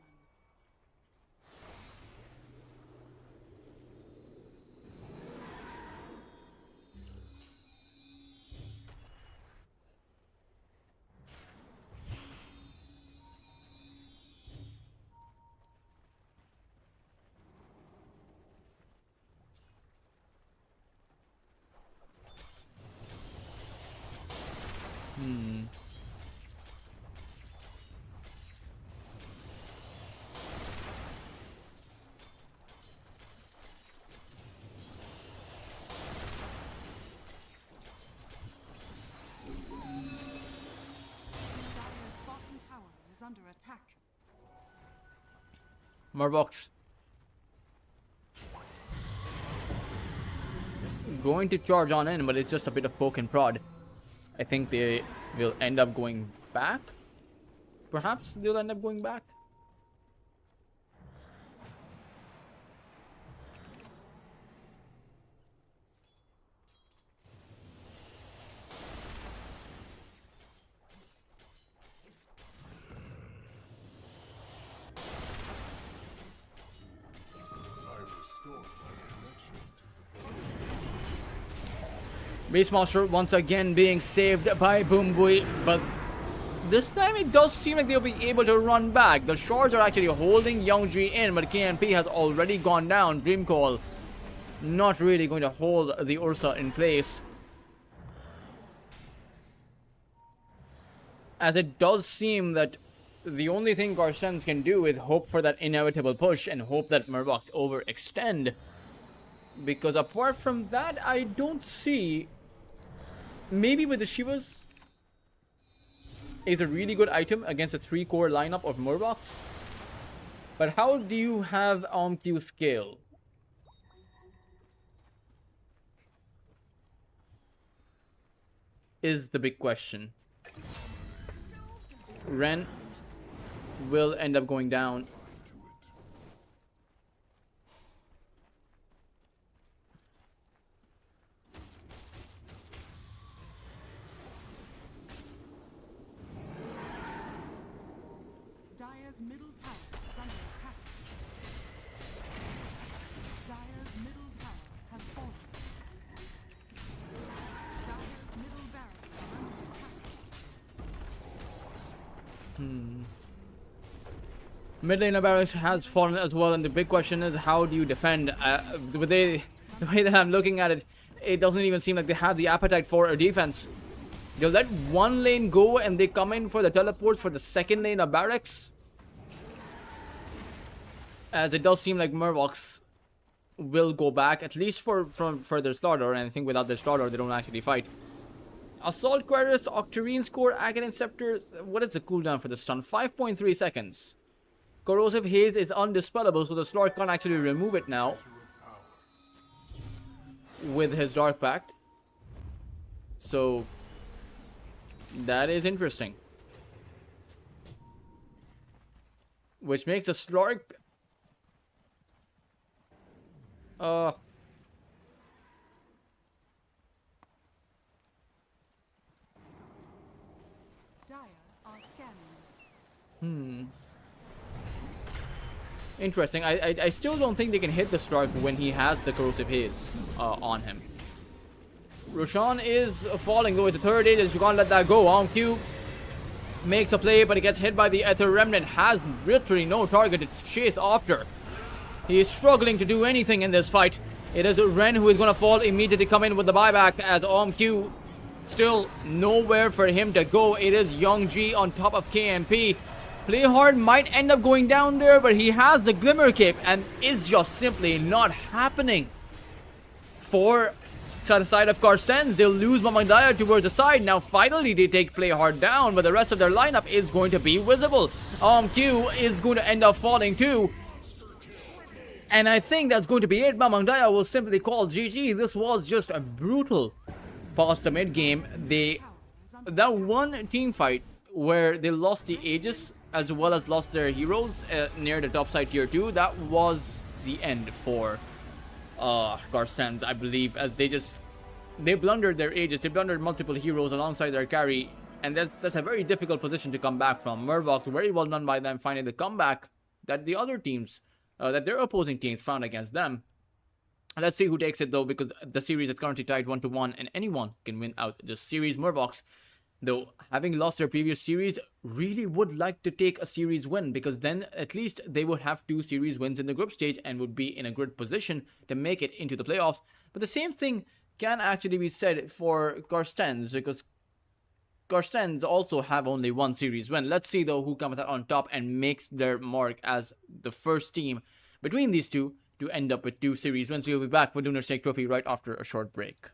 Dire's bottom tower is under attack. Mervox going to charge on in, but it's just a bit of poke and prod. I think they will end up going back. Perhaps they'll end up going back. Beastmaster once again being saved by Boombui, but this time it does seem like they'll be able to run back. The shards are actually holding Youngji in, but KNP has already gone down. Dreamcall not really going to hold the Ursa in place, as it does seem that the only thing Cartesnsz can do is hope for that inevitable push and hope that Mervox overextend. Because apart from that, I don't see... Maybe with the Shivas is a really good item against a 3-core lineup of Mervox. But how do you have OMQ scale? Is the big question. Ren will end up going down. Dire's middle tower is under attack. Dire's middle tower has fallen. Dire's middle barracks are under attack. Mid laner barracks has fallen as well, and the big question is how do you defend? The way that I'm looking at it, it doesn't even seem like they have the appetite for a defense. They'll let one lane go and they come in for the teleports for the second lane of barracks. As it does seem like Mervox will go back, at least for their slaughter, and I think without their slaughter they don't actually fight. Assault Quarters, Octarine Score, Aghanim Scepter. What is the cooldown for the stun? 5.3 seconds. Corrosive Haze is undispellable, so the Slork can't actually remove it now with his Dark Pact. So that is interesting. Which makes the Slork Dire are scanning. Interesting. I still don't think they can hit the Slork when he has the Corrosive Haze on him. Roshan is falling though. It's the third age. You can't let that go. OMQ makes a play, but he gets hit by the Ether Remnant. Has literally no target to chase after. He is struggling to do anything in this fight. It is Ren who is going to fall immediately, come in with the buyback, as OMQ still nowhere for him to go. It is Youngji on top of KNP. Playhard might end up going down there, but he has the Glimmer Cape and is just simply not happening. For the side of Cartesnsz, they'll lose Mamandaya towards the side. Now finally they take Playhard down, but the rest of their lineup is going to be visible. OMQ is going to end up falling too. And I think that's going to be it. Mamandaya will simply call GG. This was just a brutal past the mid game. That one team fight where they lost the Aegis as well as lost their heroes near the top side tier 2, that was the end for Cartesnsz, I believe, as they blundered their Aegis, they blundered multiple heroes alongside their carry, and that's a very difficult position to come back from. Mervox, very well done by them finding the comeback that the other teams, that their opposing teams found against them. Let's see who takes it though, because the series is currently tied 1-1 and anyone can win out this series. Mervox, though, having lost their previous series, really would like to take a series win, because then at least they would have 2 series wins in the group stage and would be in a good position to make it into the playoffs. But the same thing can actually be said for Cartesnsz, because Cartesnsz also have only 1 series win. Let's see though who comes out on top and makes their mark as the first team between these two to end up with 2 series wins. We'll be back with Lunar Snake Trophy right after a short break.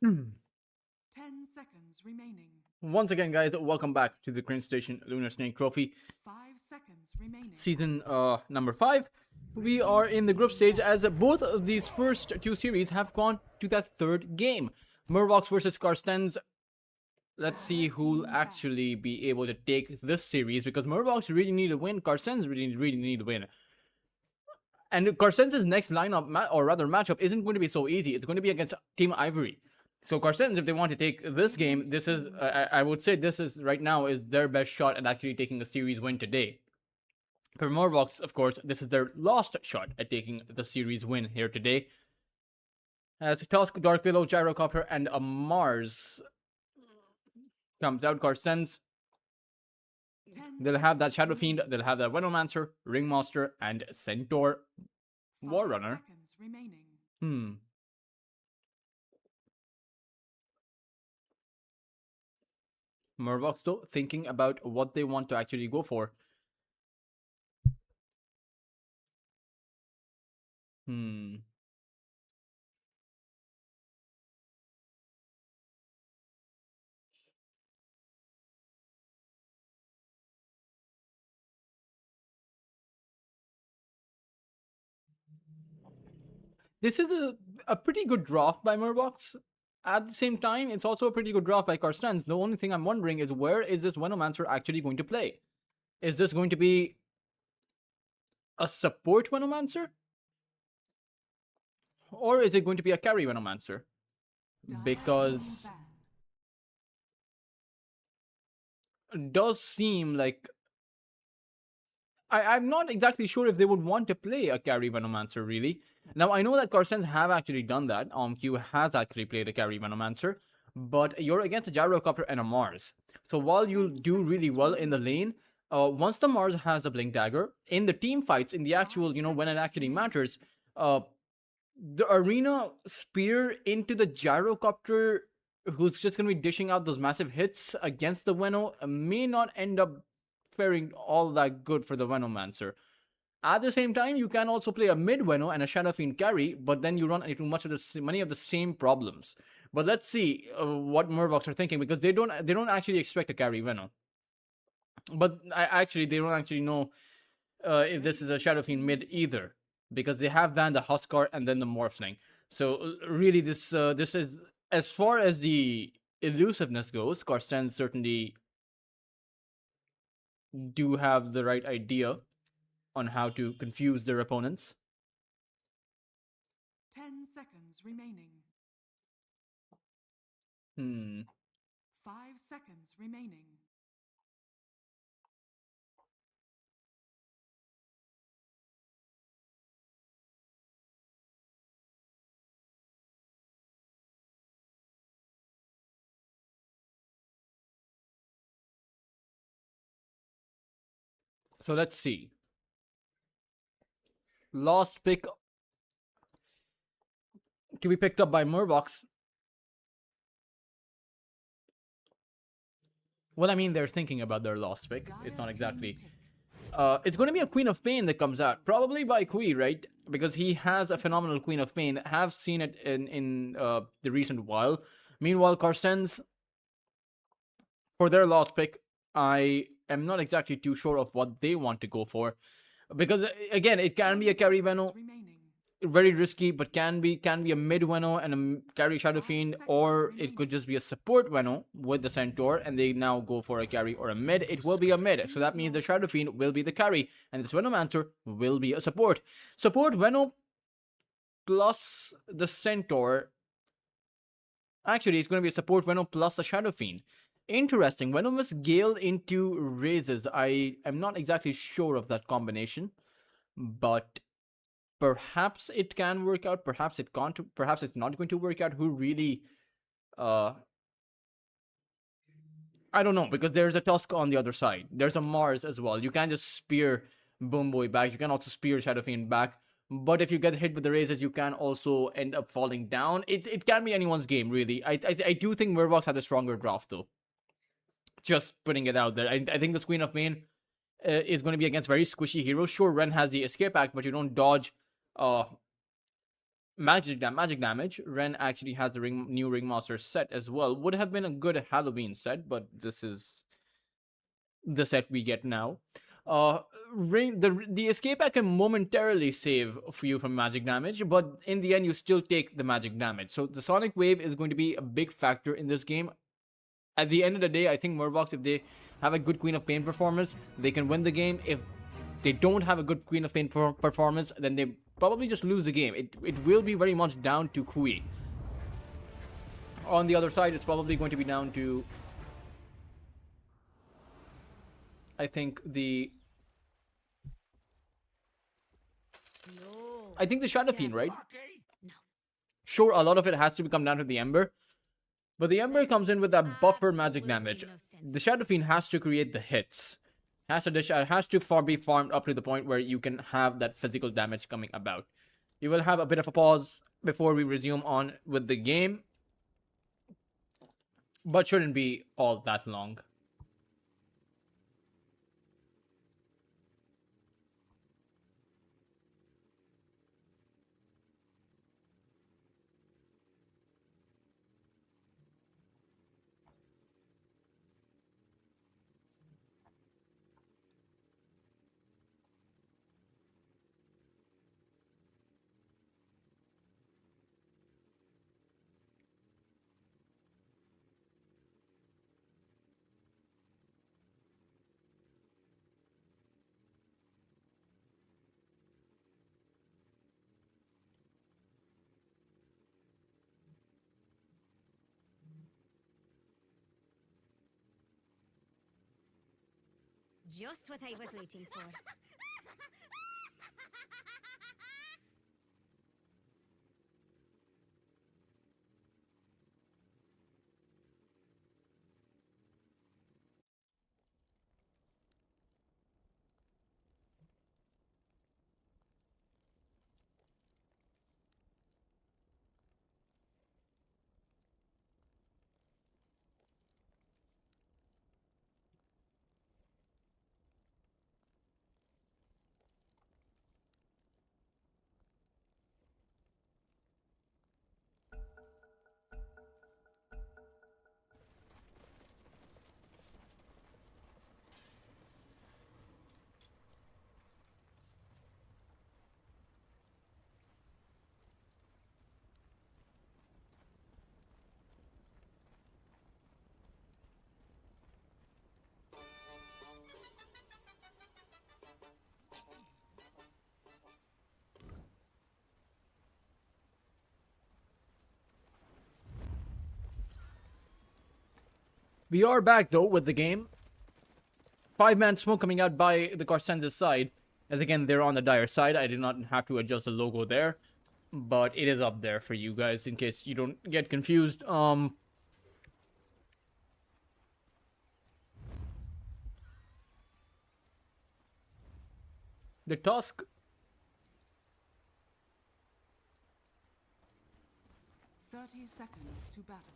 10 seconds remaining. Once again, guys, welcome back to the Crane Station Lunar Snake Trophy 5 seconds remaining. season number 5. We are in the group stage as both of these first two series have gone to that third game. Mervox versus Cartesnsz. Let's see who'll actually be able to take this series, because Mervox really need to win. Cartesnsz really need to win. And Carteснsz's next lineup, or rather matchup, isn't going to be so easy. It's going to be against Team Ivory. So Cartesnsz, if they want to take this game, this is, I would say this is, right now, is their best shot at actually taking a series win today. For Mervox, of course, this is their last shot at taking the series win here today. As Tusk, Dark Willow, Gyrocopter, and a Mars comes out, Cartesnz. They'll have that Shadow Fiend, they'll have that Venomancer, Ringmaster, and Centaur Warrunner. Seconds remaining. Mervox, though, thinking about what they want to actually go for. This is a pretty good draft by Mervox. At the same time, it's also a pretty good draft by Cartesnsz. The only thing I'm wondering is, where is this Venomancer actually going to play? Is this going to be a support Venomancer? Or is it going to be a carry Venomancer? Because it does seem like... I'm not exactly sure if they would want to play a carry Venomancer, really. Now, I know that Cartesnsz have actually done that. Q has actually played a carry Venomancer. But you're against a Gyrocopter and a Mars. So while you do really well in the lane, once the Mars has a Blink Dagger, in the team fights, in the actual, when it actually matters, the arena spear into the Gyrocopter, who's just going to be dishing out those massive hits against the Veno, may not end up faring all that good for the Venomancer. At the same time, you can also play a mid Veno and a Shadow Fiend carry, but then you run into many of the same problems. But let's see what Mervox are thinking, because they don't actually expect to carry Veno. But they don't actually know if this is a Shadow Fiend mid either, because they have banned the Huskar and then the Morphling. So really, this is, as far as the elusiveness goes, Cartesnsz certainly do have the right idea on how to confuse their opponents. 10 seconds remaining. 5 seconds remaining. So let's see. Last pick to be picked up by Mervox. Well, I mean, they're thinking about their last pick. It's not exactly... it's going to be a Queen of Pain that comes out. Probably by Kui, right? Because he has a phenomenal Queen of Pain. Have seen it in the recent while. Meanwhile, Cartesnsz, for their last pick, I am not exactly too sure of what they want to go for. Because, again, it can be a carry Veno. Very risky, but can be a mid Veno and a carry Shadow Fiend, or it could just be a support Veno with the Centaur, and they now go for a carry or a mid. It will be a mid, so that means the Shadow Fiend will be the carry, and this Venomancer will be a support. Support Veno plus the Centaur. Actually, it's going to be a support Veno plus a Shadow Fiend. Interesting. Venomous Gale into Raises. I am not exactly sure of that combination, but perhaps it can work out, perhaps it can't, perhaps it's not going to work out. Who really... I don't know, because there's a Tusk on the other side. There's a Mars as well. You can't just spear Boom Boy back. You can also spear Shadow Fiend back. But if you get hit with the Raises, you can also end up falling down. It can be anyone's game, really. I do think Mervox had a stronger draft, though. Just putting it out there. I think the Queen of Pain is going to be against very squishy heroes. Sure, Ren has the Escape Act, but you don't dodge magic damage. Ren actually has the new Ringmaster set as well. Would have been a good Halloween set, but this is the set we get now. Uh, the escape I can momentarily save for you from magic damage, but in the end you still take the magic damage. So the Sonic Wave is going to be a big factor in this game. At the end of the day, I think Mervox, if they have a good Queen of Pain performance, they can win the game. If they don't have a good Queen of Pain performance, then they probably just lose the game. It will be very much down to Kui. On the other side, it's probably going to be down to, I think the Shadow Fiend, right? Sure, a lot of it has to come down to the Ember, but the Ember comes in with that buffer magic damage. The Shadow Fiend has to create the hits. Has to be farmed up to the point where you can have that physical damage coming about. You will have a bit of a pause before we resume on with the game, but shouldn't be all that long. Just what I was waiting for. We are back though with the game. 5-man smoke coming out by the Cartesnsz side. As again, they're on the dire side. I did not have to adjust the logo there, but it is up there for you guys in case you don't get confused. The Tusk. 30 seconds to battle.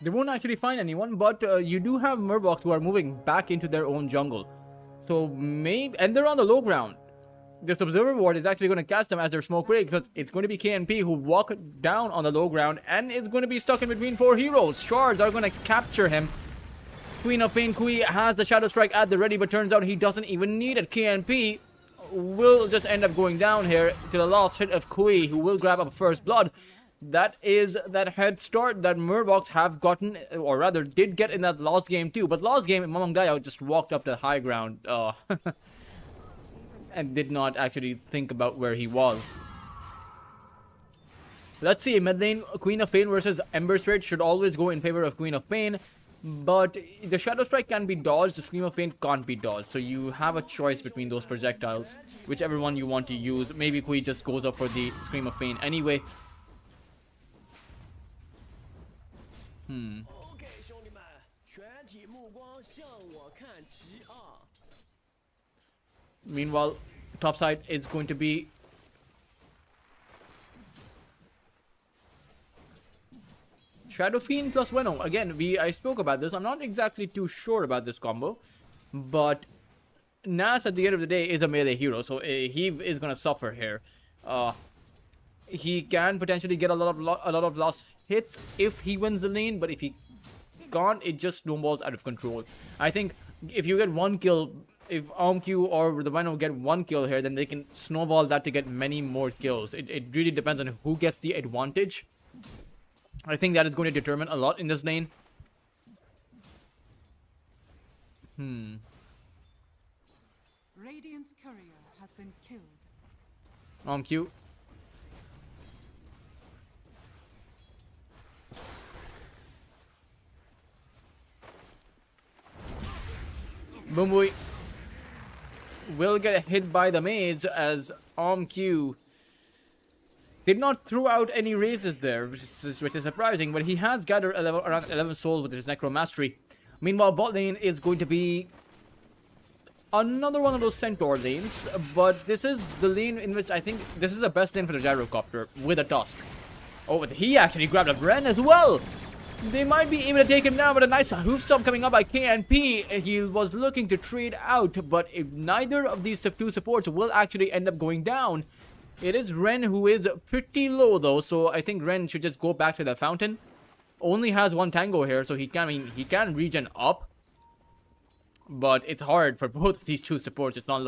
They won't actually find anyone, but you do have Mervox who are moving back into their own jungle. So maybe, and they're on the low ground. This observer ward is actually going to cast them as their smoke break because it's going to be KNP who walk down on the low ground and is going to be stuck in between 4 heroes. Shards are going to capture him. Queen of Pain Kui has the Shadow Strike at the ready, but turns out he doesn't even need it. KNP will just end up going down here to the last hit of Kui, who will grab up first blood. That is that head start that Mervox have gotten, or rather did get in that last game too. But last game, Mamang Dayo just walked up to the high ground and did not actually think about where he was. Let's see, mid lane, Queen of Pain versus Ember Spirit should always go in favor of Queen of Pain. But the Shadow Strike can be dodged, the Scream of Pain can't be dodged. So you have a choice between those projectiles, whichever one you want to use. Maybe Kui just goes up for the Scream of Pain anyway. Meanwhile, topside is going to be Shadow Fiend plus Venom. Again, I spoke about this. I'm not exactly too sure about this combo, but Nas at the end of the day is a melee hero, so he is gonna suffer here. He can potentially get a lot of lost hits if he wins the lane, but if he can't, it just snowballs out of control. I think if you get one kill, if Q or the Venom get one kill here, then they can snowball that to get many more kills. It really depends on who gets the advantage. I think that is going to determine a lot in this lane. Radiant's courier has been killed. Q. Boomboy will get hit by the mage as Q did not throw out any raises there, which is surprising, but he has gathered around 11 souls with his Necromastery. Meanwhile, bot lane is going to be another one of those Centaur lanes, but this is the lane in which I think this is the best lane for the Gyrocopter with a Tusk. Oh, but he actually grabbed a Bren as well! They might be able to take him down, but a nice hoofstomp coming up by KNP. He was looking to trade out, but if neither of these two supports will actually end up going down. It is Ren who is pretty low though, so I think Ren should just go back to the fountain. Only has one tango here, so he can regen up. But it's hard for both of these two supports. It's not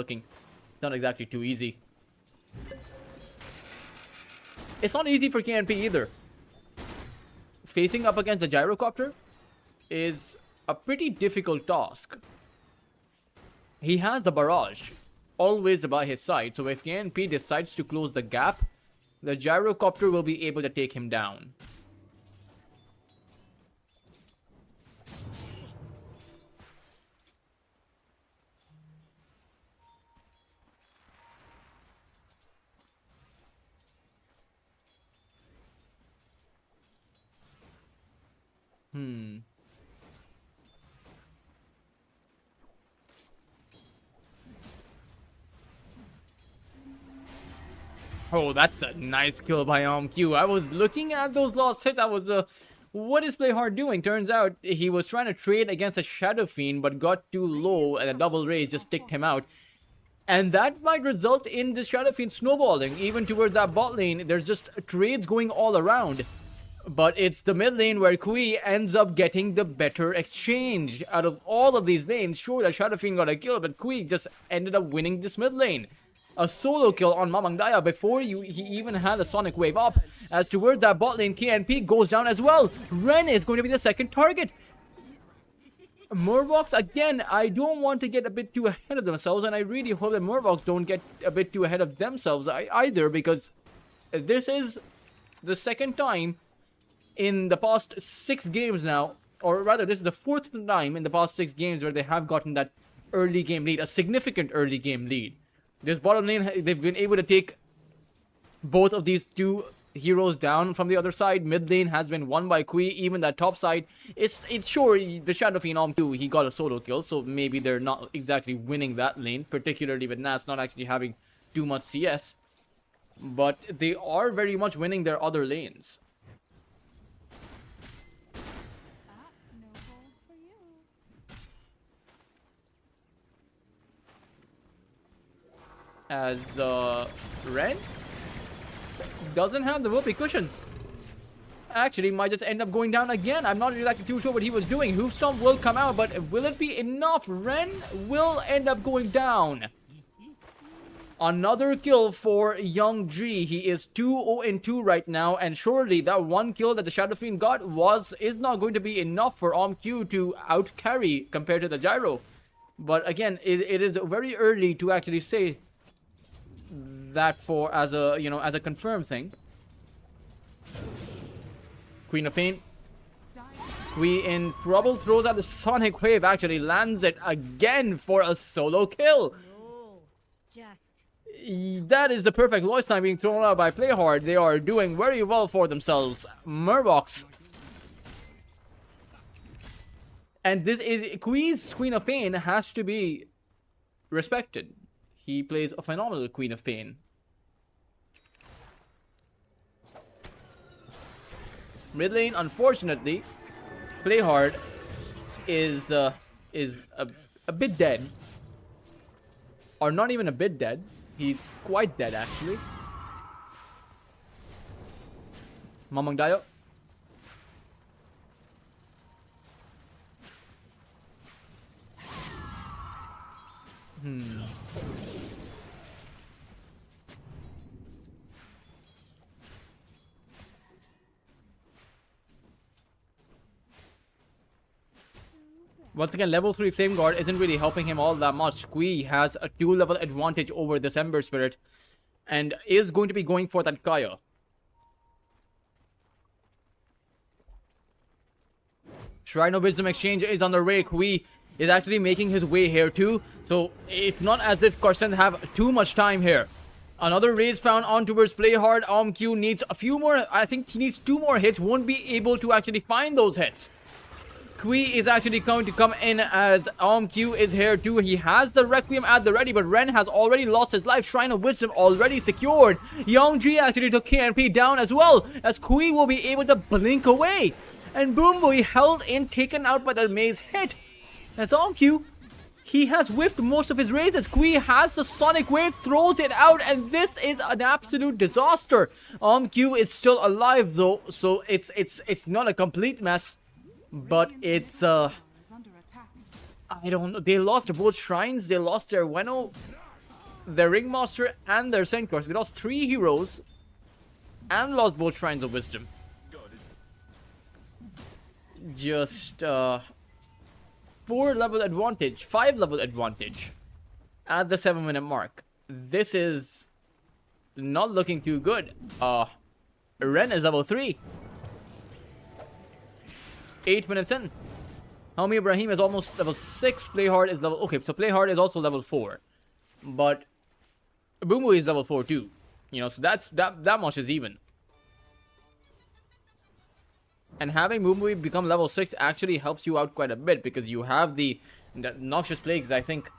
exactly too easy. It's not easy for KNP either. Facing up against the Gyrocopter is a pretty difficult task. He has the barrage always by his side, so if KNP decides to close the gap, the Gyrocopter will be able to take him down. Oh, that's a nice kill by Q. I was looking at those lost hits. I was, what is Playhard doing? Turns out he was trying to trade against a Shadow Fiend, but got too low, and a double raise just ticked him out. And that might result in the Shadow Fiend snowballing, even towards that bot lane. There's just trades going all around. But it's the mid lane where Kui ends up getting the better exchange. Out of all of these lanes, sure, that Shadow Fiend got a kill, but Kui just ended up winning this mid lane. A solo kill on Mamang Daya before he even had the Sonic Wave up. As towards that bot lane, KNP goes down as well. Ren is going to be the second target. Mervox, again, I don't want to get a bit too ahead of themselves, and I really hope that Mervox don't get a bit too ahead of themselves either, because this is the second time in the past 6 games now, or rather this is the 4th time in the past 6 games where they have gotten that early game lead, a significant early game lead. This bottom lane, they've been able to take both of these two heroes down from the other side. Mid lane has been won by Kui. Even that top side, it's sure the Shadow Fiend too, he got a solo kill, so maybe they're not exactly winning that lane, particularly with Nas not actually having too much CS. But they are very much winning their other lanes. No gold for you. As the Ren doesn't have the whoopee cushion. Actually, might just end up going down again. I'm not exactly too sure what he was doing. Hoofstomp will come out, but will it be enough? Ren will end up going down. Another kill for Young G. He is 2-0-2 right now, and surely that one kill that the Shadow Fiend got is not going to be enough for Q to outcarry compared to the Gyro. But again, it is very early to actually say that as a confirmed thing. Queen of Pain. Kui in trouble, throws out the Sonic Wave, actually lands it again for a solo kill. No, just That is the perfect Lois time being thrown out by Playhard. They are doing very well for themselves. Mervox. And this is Kui's Queen of Pain has to be respected. He plays a phenomenal Queen of Pain. Mid lane, unfortunately, Play Hard is a bit dead. Or not even a bit dead. He's quite dead, actually. Mamang Dayo. Once again, level 3 Flame Guard isn't really helping him all that much. Squee has a 2-level advantage over this Ember Spirit and is going to be going for that Kaya. Shrine of Wisdom exchange is on the way. Squee is actually making his way here too. So it's not as if Cartesnsz have too much time here. Another raise found on towards Play Hard. Q needs a few more. I think he needs 2 more hits. Won't be able to actually find those hits. Kui is actually going to come in as Q is here too. He has the Requiem at the ready, but Ren has already lost his life. Shrine of Wisdom already secured. Yongji actually took KNP down as well, as Kui will be able to blink away. And Boombui held in, taken out by the maze hit. As Q, he has whiffed most of his raises. Kui has the Sonic Wave, throws it out, and this is an absolute disaster. Q is still alive though, so it's not a complete mess. But it's, I don't know. They lost both shrines. They lost their Weno, their Ringmaster, and their Saint Course. They lost 3 heroes and lost both shrines of wisdom. Just 4-level advantage, 5-level advantage at the 7-minute mark. This is not looking too good. Ren is level 3. 8 minutes in. Helmi Ibrahim is almost level 6. Play Hard is level... Okay, so Play Hard is also level 4. But Boombui is level 4 too. You know, so that much is even. And having Boombui become level 6 actually helps you out quite a bit, because you have the Noxious Plagues, I think.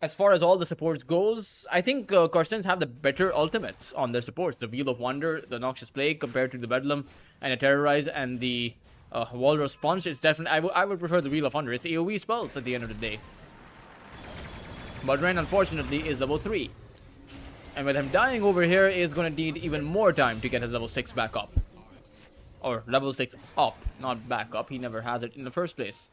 As far as all the supports goes, I think Cartesnz have the better ultimates on their supports. The Wheel of Wonder, the Noxious Plague compared to the Bedlam and the Terrorize and the Walrus Punch. It's definitely, I would prefer the Wheel of Wonder. It's AoE spells at the end of the day. But Ren, unfortunately, is level 3. And with him dying over here, is going to need even more time to get his level 6 back up. Or level 6 up, not back up. He never had it in the first place.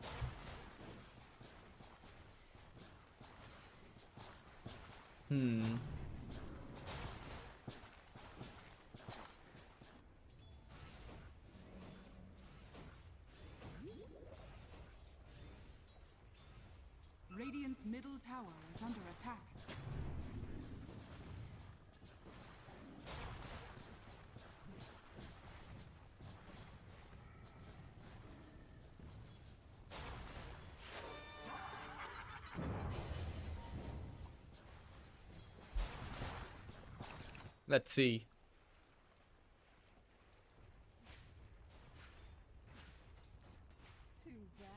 Radiant's middle tower is under attack. Let's see. Too bad.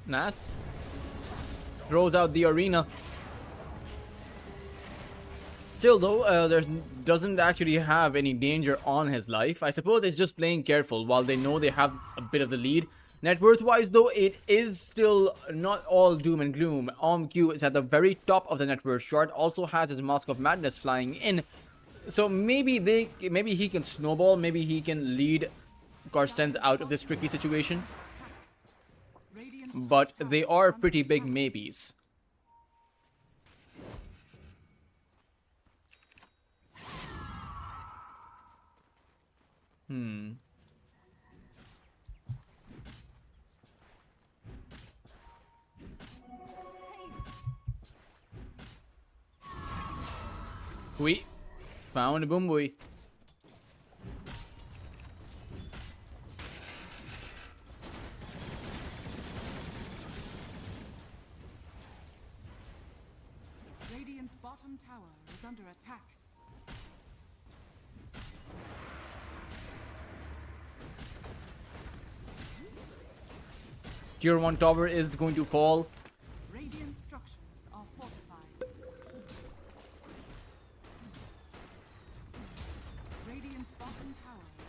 Nas throws out the arena. Still though, doesn't actually have any danger on his life. I suppose it's just playing careful while they know they have a bit of the lead. Net worth wise though, it is still not all doom and gloom. Q is at the very top of the net worth chart, also has his Mask of Madness flying in. So maybe he can snowball, maybe he can lead Cartesnz out of this tricky situation. But they are pretty big maybes. We found Boombui. Radiant's bottom tower is under attack. Tier 1 tower is going to fall. Radiant structures are fortified.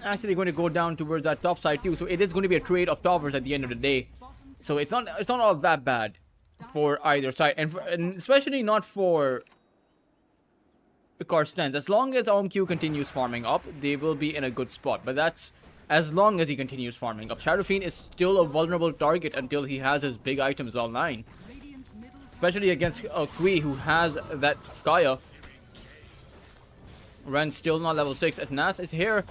actually going to go down towards that top side too. So it is going to be a trade of towers at the end of the day. So it's not all that bad for either side, and especially not for Cartesnsz. As long as OMQ continues farming up, they will be in a good spot. But that's as long as he continues farming up. Shadow Fiend is still a vulnerable target until he has his big items online. Radiant's middle tower Especially against Kui, who has that Gaia. Ren still not level 6 as Nas is here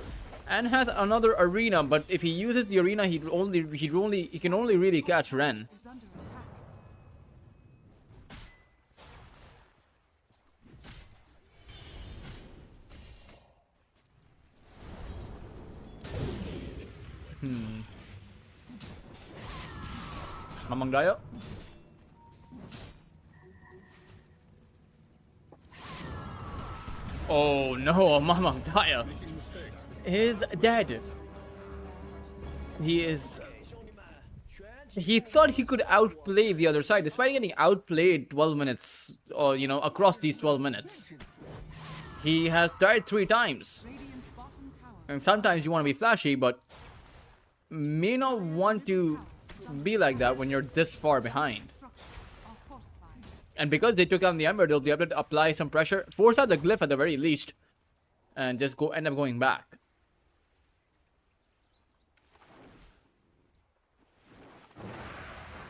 and has another arena, but if he uses the arena, he can only really catch Ren. is under attack. Mamang Daya. Oh no, Mamang Daya is dead. He thought he could outplay the other side, despite getting outplayed 12 minutes, or across these 12 minutes. He has died 3 times. Radiant's bottom tower And sometimes you want to be flashy, but may not want to be like that when you're this far behind. structures are fortified. And because they took down the Ember, they'll be able to apply some pressure, force out the glyph at the very least, and just end up going back.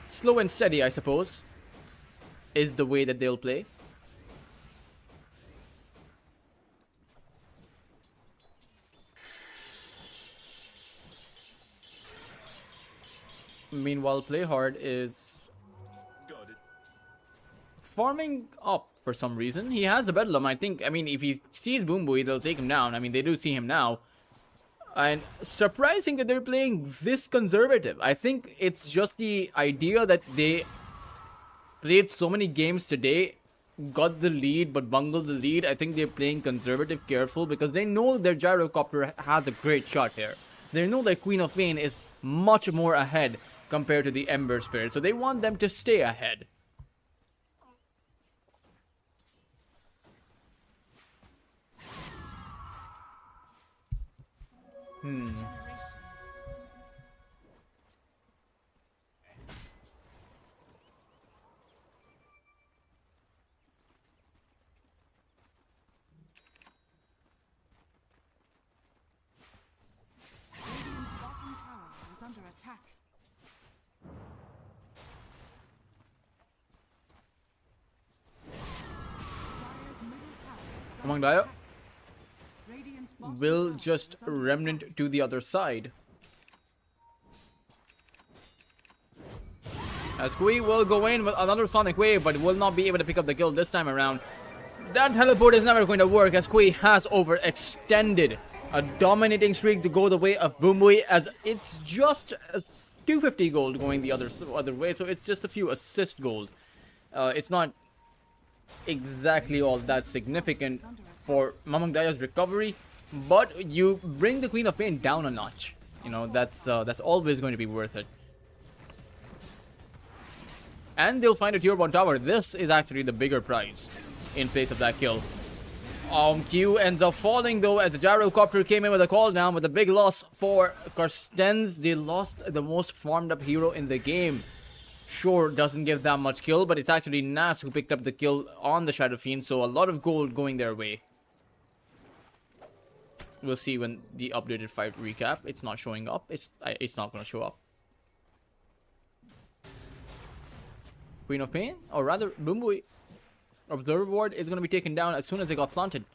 Slow and steady, I suppose, is the way that they'll play. Meanwhile, Play Hard is Got it. farming up for some reason. He has the Bedlam. I mean, if he sees Boombui, they'll take him down. I mean, they do see him now. And surprising that they're playing this conservative. I think it's just the idea that they played so many games today, got the lead, but bungled the lead. I think they're playing conservative, careful, because they know their Gyrocopter has a great shot here. They know that Queen of Pain is much more ahead compared to the Ember Spirit, so they want them to stay ahead. Generation. Radiant's bottom tower is under attack. Dire's middle tower is Among under Daya attack. Radiant's bottom will tower just is under remnant attack. to the other side. As Kui will go in with another Sonic Wave, but will not be able to pick up the kill this time around. That teleport is never going to work, as Kui has overextended a dominating streak to go the way of Boombui, as it's just 250 gold going the other way, so it's just a few assist gold. It's not exactly all that significant for Mamang Daya's recovery, but you bring the Queen of Pain down a notch. That's always going to be worth it. And they'll find a tier 1 tower. This is actually the bigger prize in place of that kill. Q ends up falling though, as the Gyrocopter came in with a call down, with a big loss for Cartesnsz. They lost the most farmed up hero in the game. Sure, doesn't give that much kill, but it's actually Nas who picked up the kill on the Shadow Fiend, so a lot of gold going their way. We'll see when the updated fight recap. It's not showing up. It's not going to show up. Queen of Pain, or rather Boombui Observer Ward is going to be taken down as soon as they got planted.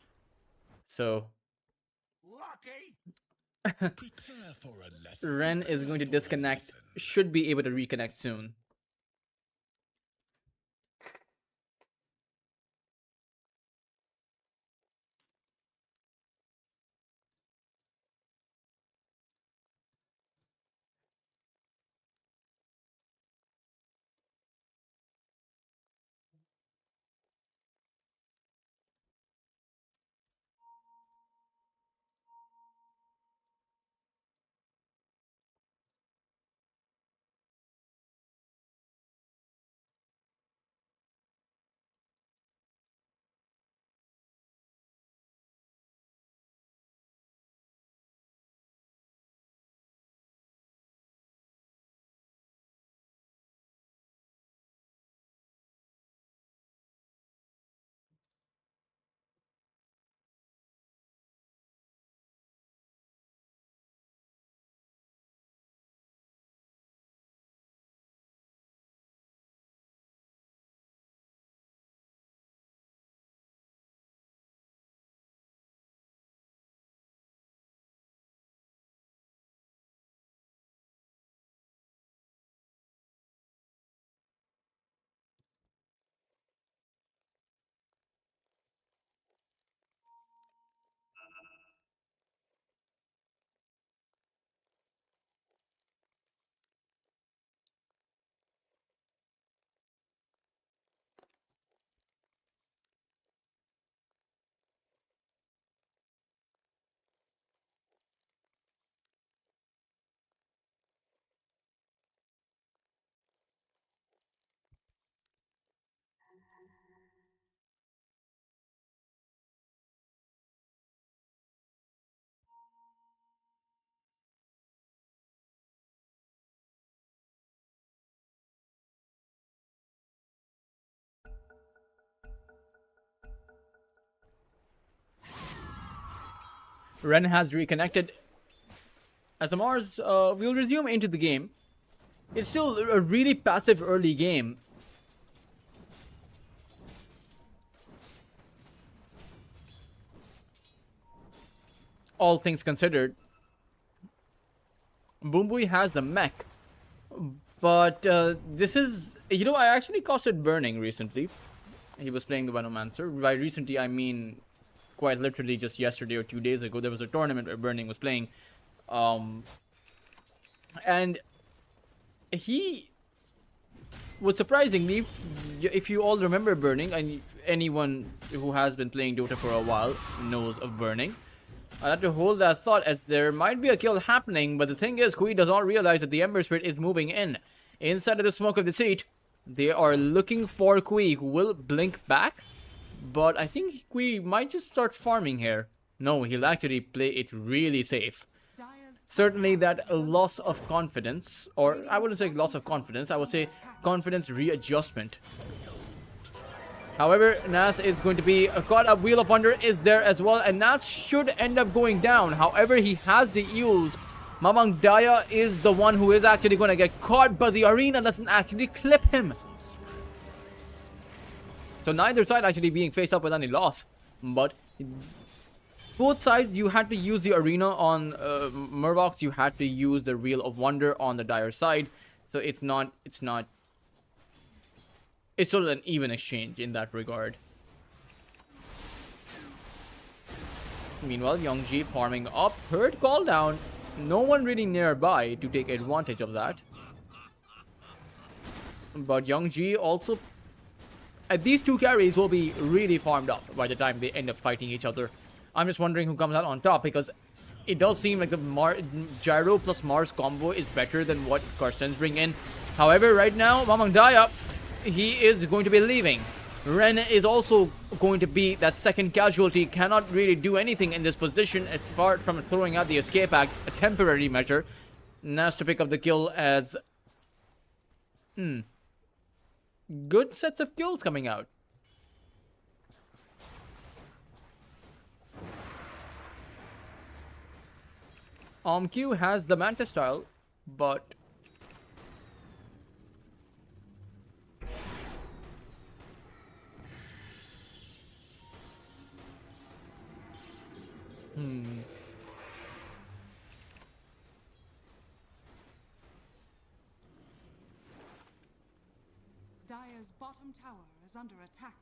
So Lucky. Prepare for a lesson. Ren is going to disconnect, should be able to reconnect soon. Ren has reconnected. As the Mars will resume into the game. It's still a really passive early game. All things considered. Boombui has the mech. But this is... You know, I actually costed Burning recently. He was playing the Venomancer. By recently, I mean quite literally just yesterday or 2 days ago. There was a tournament where Burning was playing. And he was surprisingly, if you all remember Burning, and anyone who has been playing Dota for a while knows of Burning. I had to hold that thought as there might be a kill happening, but the thing is, Kui does not realize that the Ember Spirit is moving in. Inside of the smoke of the seat, they are looking for Kui, who will blink back. But I think Kui might just start farming here. No, he'll actually play it really safe. Certainly that loss of confidence, or I wouldn't say loss of confidence, I would say confidence readjustment. However, Nas is going to be caught up. Wheel of Wonder is there as well, and Nas should end up going down. However, he has the Eels. Mamang Daya is the one who is actually going to get caught, but the arena doesn't actually clip him. So neither side actually being faced up with any loss. But both sides, you had to use the arena on Mervox. You had to use the Wheel of Wonder on the Dire side. So it's sort of an even exchange in that regard. Meanwhile, Youngji farming up. Third call down. No one really nearby to take advantage of that. But Youngji also... these two carries will be really farmed up by the time they end up fighting each other. I'm just wondering who comes out on top, because it does seem like the Gyro plus Mars combo is better than what Cartesnsz bring in. However, right now, Mamang Daya, he is going to be leaving. Ren is also going to be that second casualty. Cannot really do anything in this position as far from throwing out the escape act, a temporary measure. Nas to pick up the kill as... good sets of kills coming out. Q has the Manta style, but... Dire's bottom tower is under attack.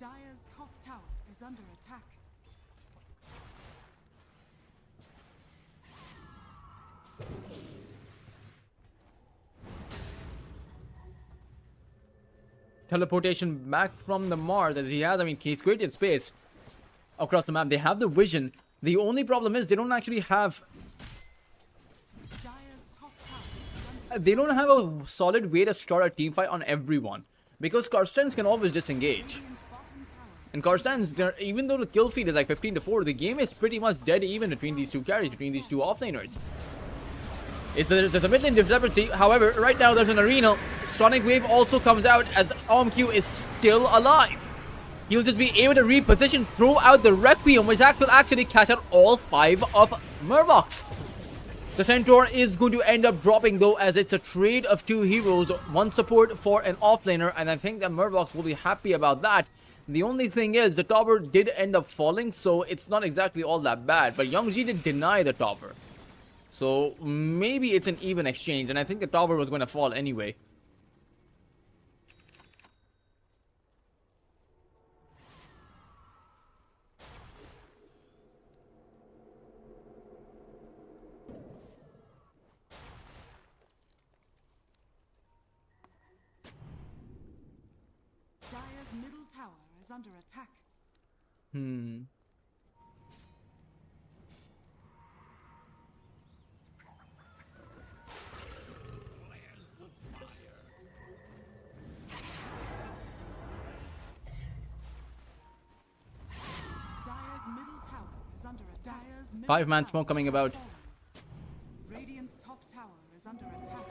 Dire's top tower is under attack. Teleportation back from the Mars that he has. I mean, he's created space across the map. They have the vision. The only problem is they don't actually have... Dire's top tower is under They don't have a solid way to start a team fight on everyone. Because Cartesnsz can always disengage. Radiant's bottom tower. And Cartesnz, even though the kill feed is like 15-4, the game is pretty much dead even between these two carries, between these two offlaners. There's a mid lane discrepancy. However, right now there's an arena. Sonic Wave also comes out as OMQ is still alive. He'll just be able to reposition, throw out the Requiem, which will actually catch out all 5 of Mervox. The Centaur is going to end up dropping though, as it's a trade of 2 heroes, 1 support for an offlaner, and I think that Mervox will be happy about that. The only thing is, the tower did end up falling, so it's not exactly all that bad, but Youngji did deny the tower. So maybe it's an even exchange, and I think the tower was going to fall anyway. Dire's middle tower is under attack. Dire's middle tower is under attack. Dire's middle 5-man tower smoke coming has about. fallen. Radiant's top tower is under attack.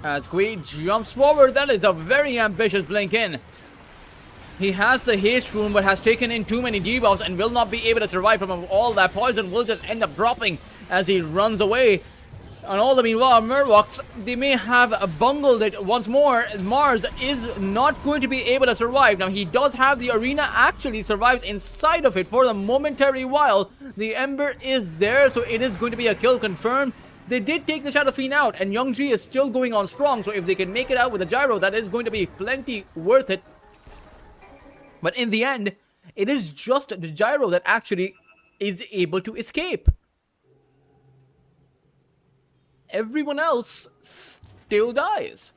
As Kui jumps forward, that is a very ambitious blink in. He has the haste rune but has taken in too many debuffs and will not be able to survive from all that poison. Will just end up dropping as he runs away. And all the meanwhile, Mervox, they may have bungled it once more. Mars is not going to be able to survive. Now, he does have the arena, actually survives inside of it for the momentary while. The Ember is there, so it is going to be a kill confirmed. They did take the Shadow Fiend out, and Youngji is still going on strong, so if they can make it out with a gyro, that is going to be plenty worth it. But in the end, it is just the gyro that actually is able to escape. Everyone else still dies.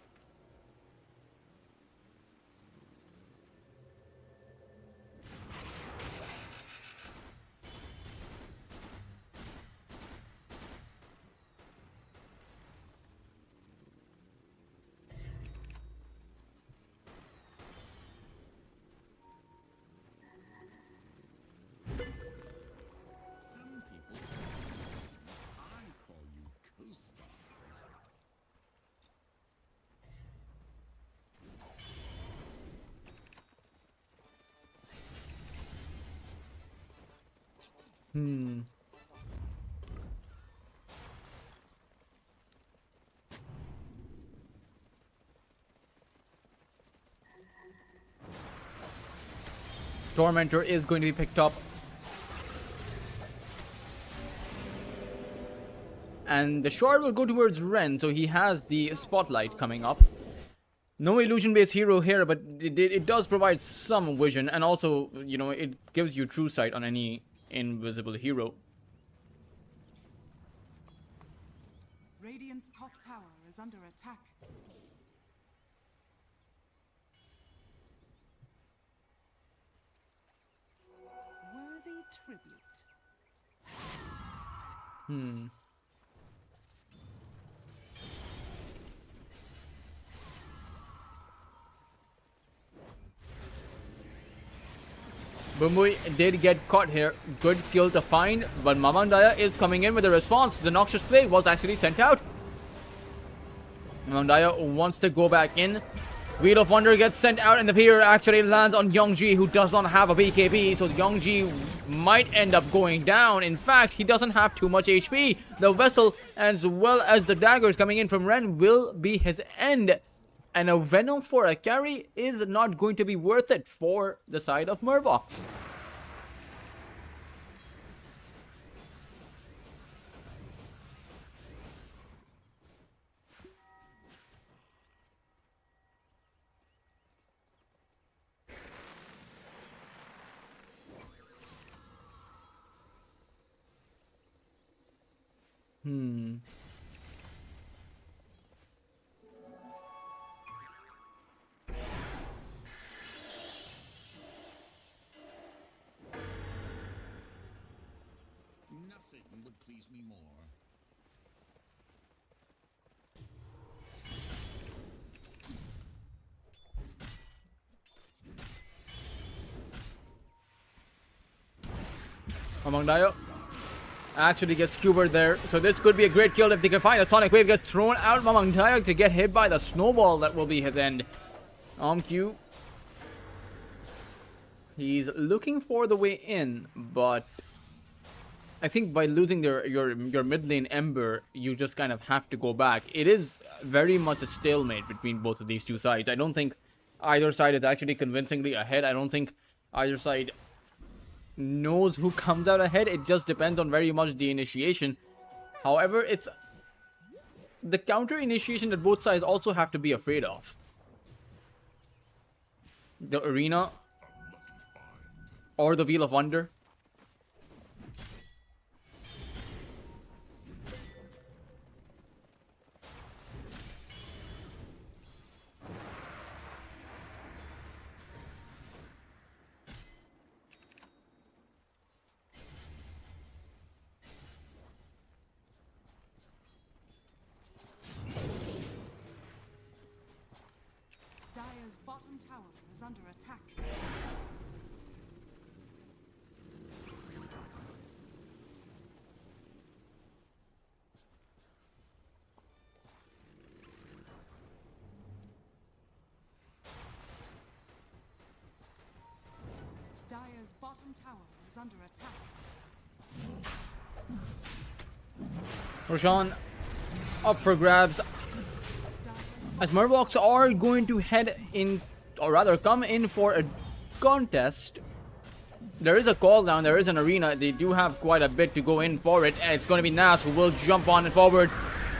Some people I call you co-stars. Tormentor is going to be picked up. And the shard will go towards Ren, so he has the spotlight coming up. No illusion-based hero here, but it does provide some vision, and also, you know, it gives you true sight on any invisible hero. Radiant's top tower is under attack. Worthy tribute. Bumui did get caught here. Good kill to find, but Mamang Daya is coming in with a response. The Noxious Plague was actually sent out. Mamang Daya wants to go back in. Wheel of Wonder gets sent out, and the fear actually lands on Youngji, who does not have a BKB, so Youngji might end up going down. In fact, he doesn't have too much HP. The Vessel, as well as the daggers coming in from Ren, will be his end. And a Venom for a carry is not going to be worth it for the side of Mervox. Nothing would please me more. Mamang Daya actually gets skewered there, so this could be a great kill if they can find a Sonic Wave. Gets thrown out. Mamang Daya to get hit by the snowball. That will be his end. Q. He's looking for the way in, but I think by losing your mid lane Ember, you just kind of have to go back. It is very much a stalemate between both of these two sides. I don't think either side is actually convincingly ahead. I don't think either side knows who comes out ahead. It just depends on very much the initiation. However, it's the counter initiation that both sides also have to be afraid of. The arena or the Wheel of Wonder. Dire's bottom tower is under attack. bottom tower is under attack. Roshan up for grabs. As Mervox are going to head in, or rather come in for a contest. There is a call down, there is an arena. They do have quite a bit to go in for it. And it's going to be Nas who will jump on it forward.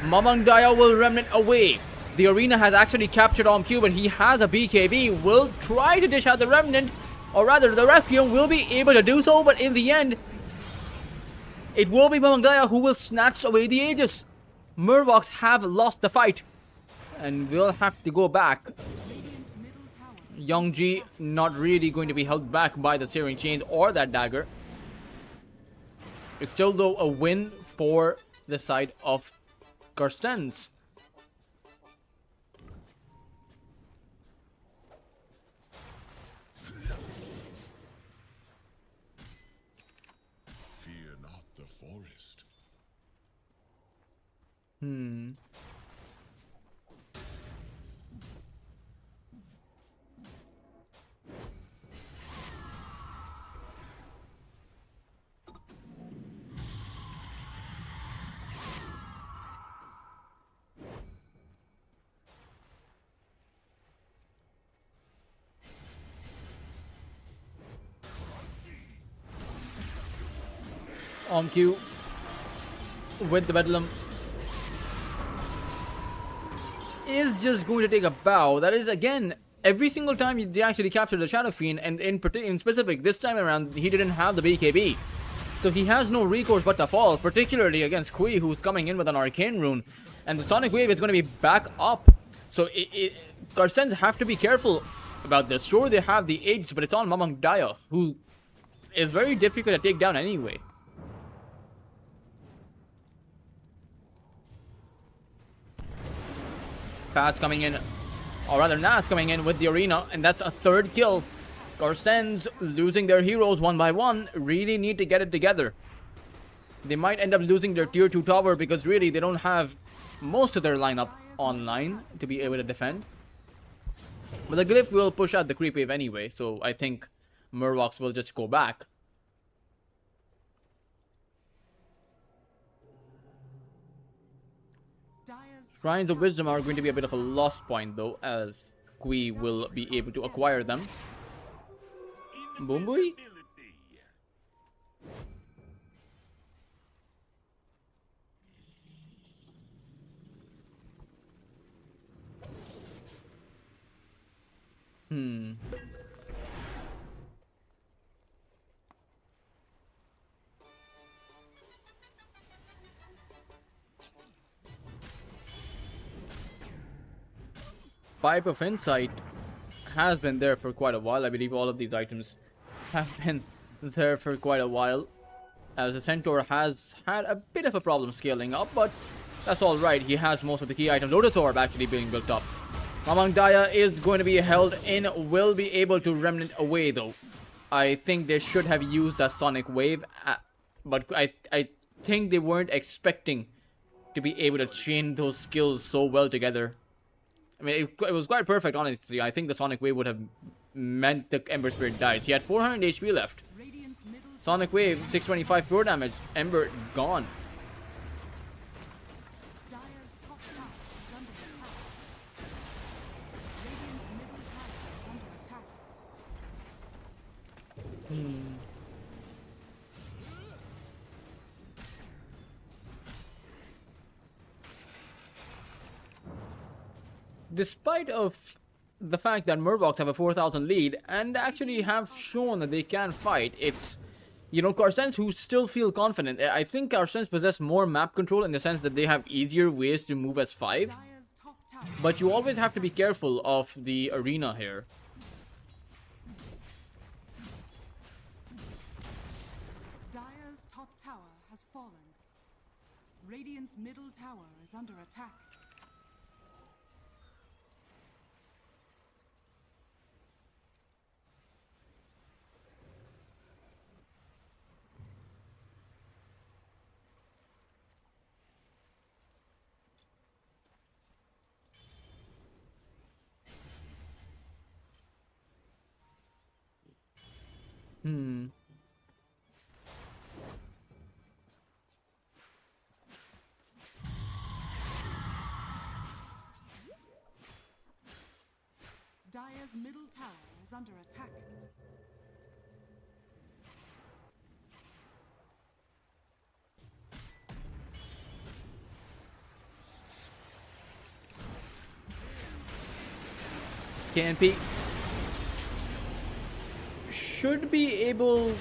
Mamang Daya will remnant away. The arena has actually captured on cue, but he has a BKB. Will try to dish out the remnant, or rather the Requiem will be able to do so, but in the end, it will be Mamang Daya who will snatch away the Aegis. Mervox have lost the fight, and will have to go back. Radiant's middle tower Youngji not really going to be held back by the Searing Chains or that dagger. It's still though a win for the side of Cartesnsz. Fear not the forest. On cue with the Bedlam is just going to take a bow. That is, again, every single time they actually capture the Shadow Fiend, and in specific this time around he didn't have the BKB, so he has no recourse but to fall, particularly against Kui, who's coming in with an Arcane Rune, and the Sonic Wave is going to be back up. So Cartesnsz have to be careful about this. Sure, they have the Aegis, but it's on Mamang Daya, who is very difficult to take down anyway. Pass coming in, or rather Nas coming in with the arena, and that's a third kill. Cartesnsz losing their heroes one by one, really need to get it together. They might end up losing their tier 2 tower because really they don't have most of their lineup online to be able to defend. But the Glyph will push out the creep wave anyway, so I think Mervox will just go back. Dire's Shrines of Wisdom are going to be a bit of a lost point though, as Kui will be able to acquire them. Boombui? Pipe of Insight has been there for quite a while. I believe all of these items have been there for quite a while, as the Centaur has had a bit of a problem scaling up, but that's alright. He has most of the key items. Lotus Orb actually being built up. Mamang Daya is going to be held in, will be able to remnant away though. I think they should have used a Sonic Wave, but I think they weren't expecting to be able to chain those skills so well together. I mean, it was quite perfect, honestly. I think the Sonic Wave would have meant the Ember Spirit died. He had 400 HP left. Radiant's middle Sonic Wave, 625 pure damage. Ember gone. Dire's top tower is under attack. Radiant's middle tower is under attack. Despite of the fact that Mervox have a 4,000 lead and actually have shown that they can fight, it's, you know, Cartesnsz who still feel confident. I think Cartesnsz possess more map control in the sense that they have easier ways to move as 5. Dire's top tower. But you always have to be careful of the arena here. Dire's top tower has fallen. Radiant's middle tower is under attack. Dire's middle tower is under attack. KNP should be able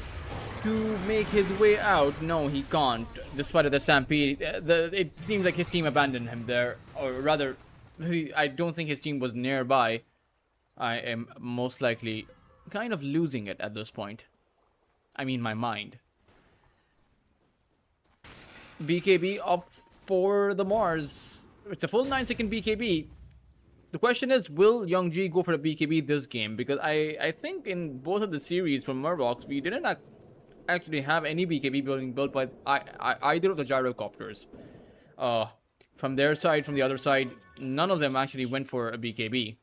to make his way out. No, he can't. Despite the stampede, it seems like his team abandoned him there, or rather, I don't think his team was nearby. I am most likely kind of losing it at this point. I mean, my mind. BKB up for the Mars. It's a full 9-second BKB. The question is, will Youngji go for a BKB this game? Because I think in both of the series from Mervox, we didn't actually have any BKB being built by either of the gyrocopters. From their side, from the other side, none of them actually went for a BKB.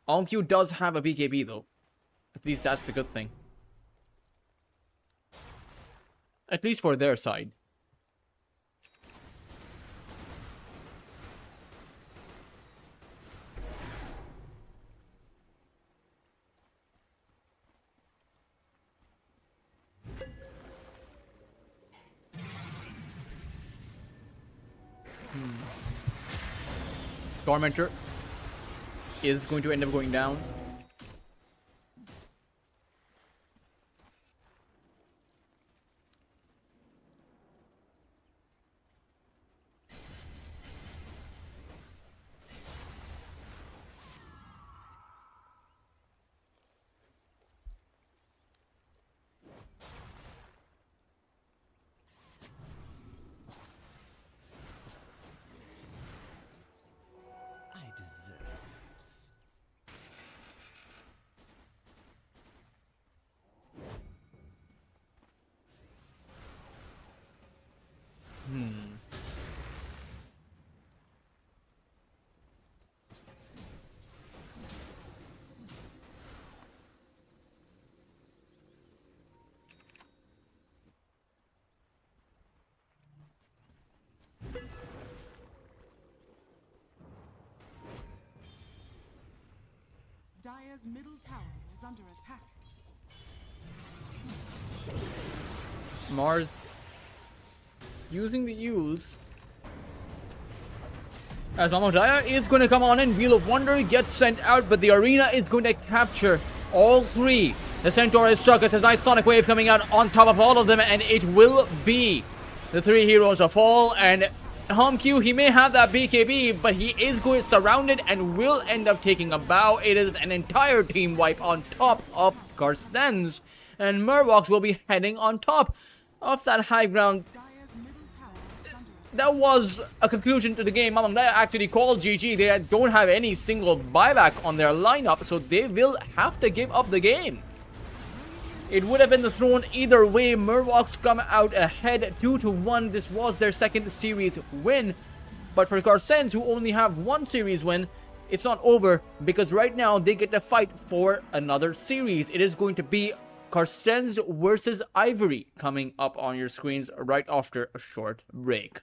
OnQ does have a BKB though. At least that's the good thing. At least for their side. Tormentor is going to end up going down. I deserve this. Dire's middle tower is under attack. Mars using the Yules. As Mamodaya is going to come on in, Wheel of Wonder gets sent out, but the arena is going to capture all three. The Centaur is struck as a nice Sonic Wave coming out on top of all of them, and it will be the three heroes a fall. And HomeQ, he may have that BKB, but he is going surrounded and will end up taking a bow. It is an entire team wipe on top of Cartesnsz, and Mervox will be heading on top of that high ground. Dire's middle tower is under attack. That was a conclusion to the game. Mamamdaya actually called GG. They don't have any single buyback on their lineup, so they will have to give up the game. It would have been the throne either way. Mervox come out ahead 2-1. This was their second series win. But for Cartesnsz, who only have one series win, it's not over, because right now they get to fight for another series. It is going to be Cartesnsz versus Ivory coming up on your screens right after a short break.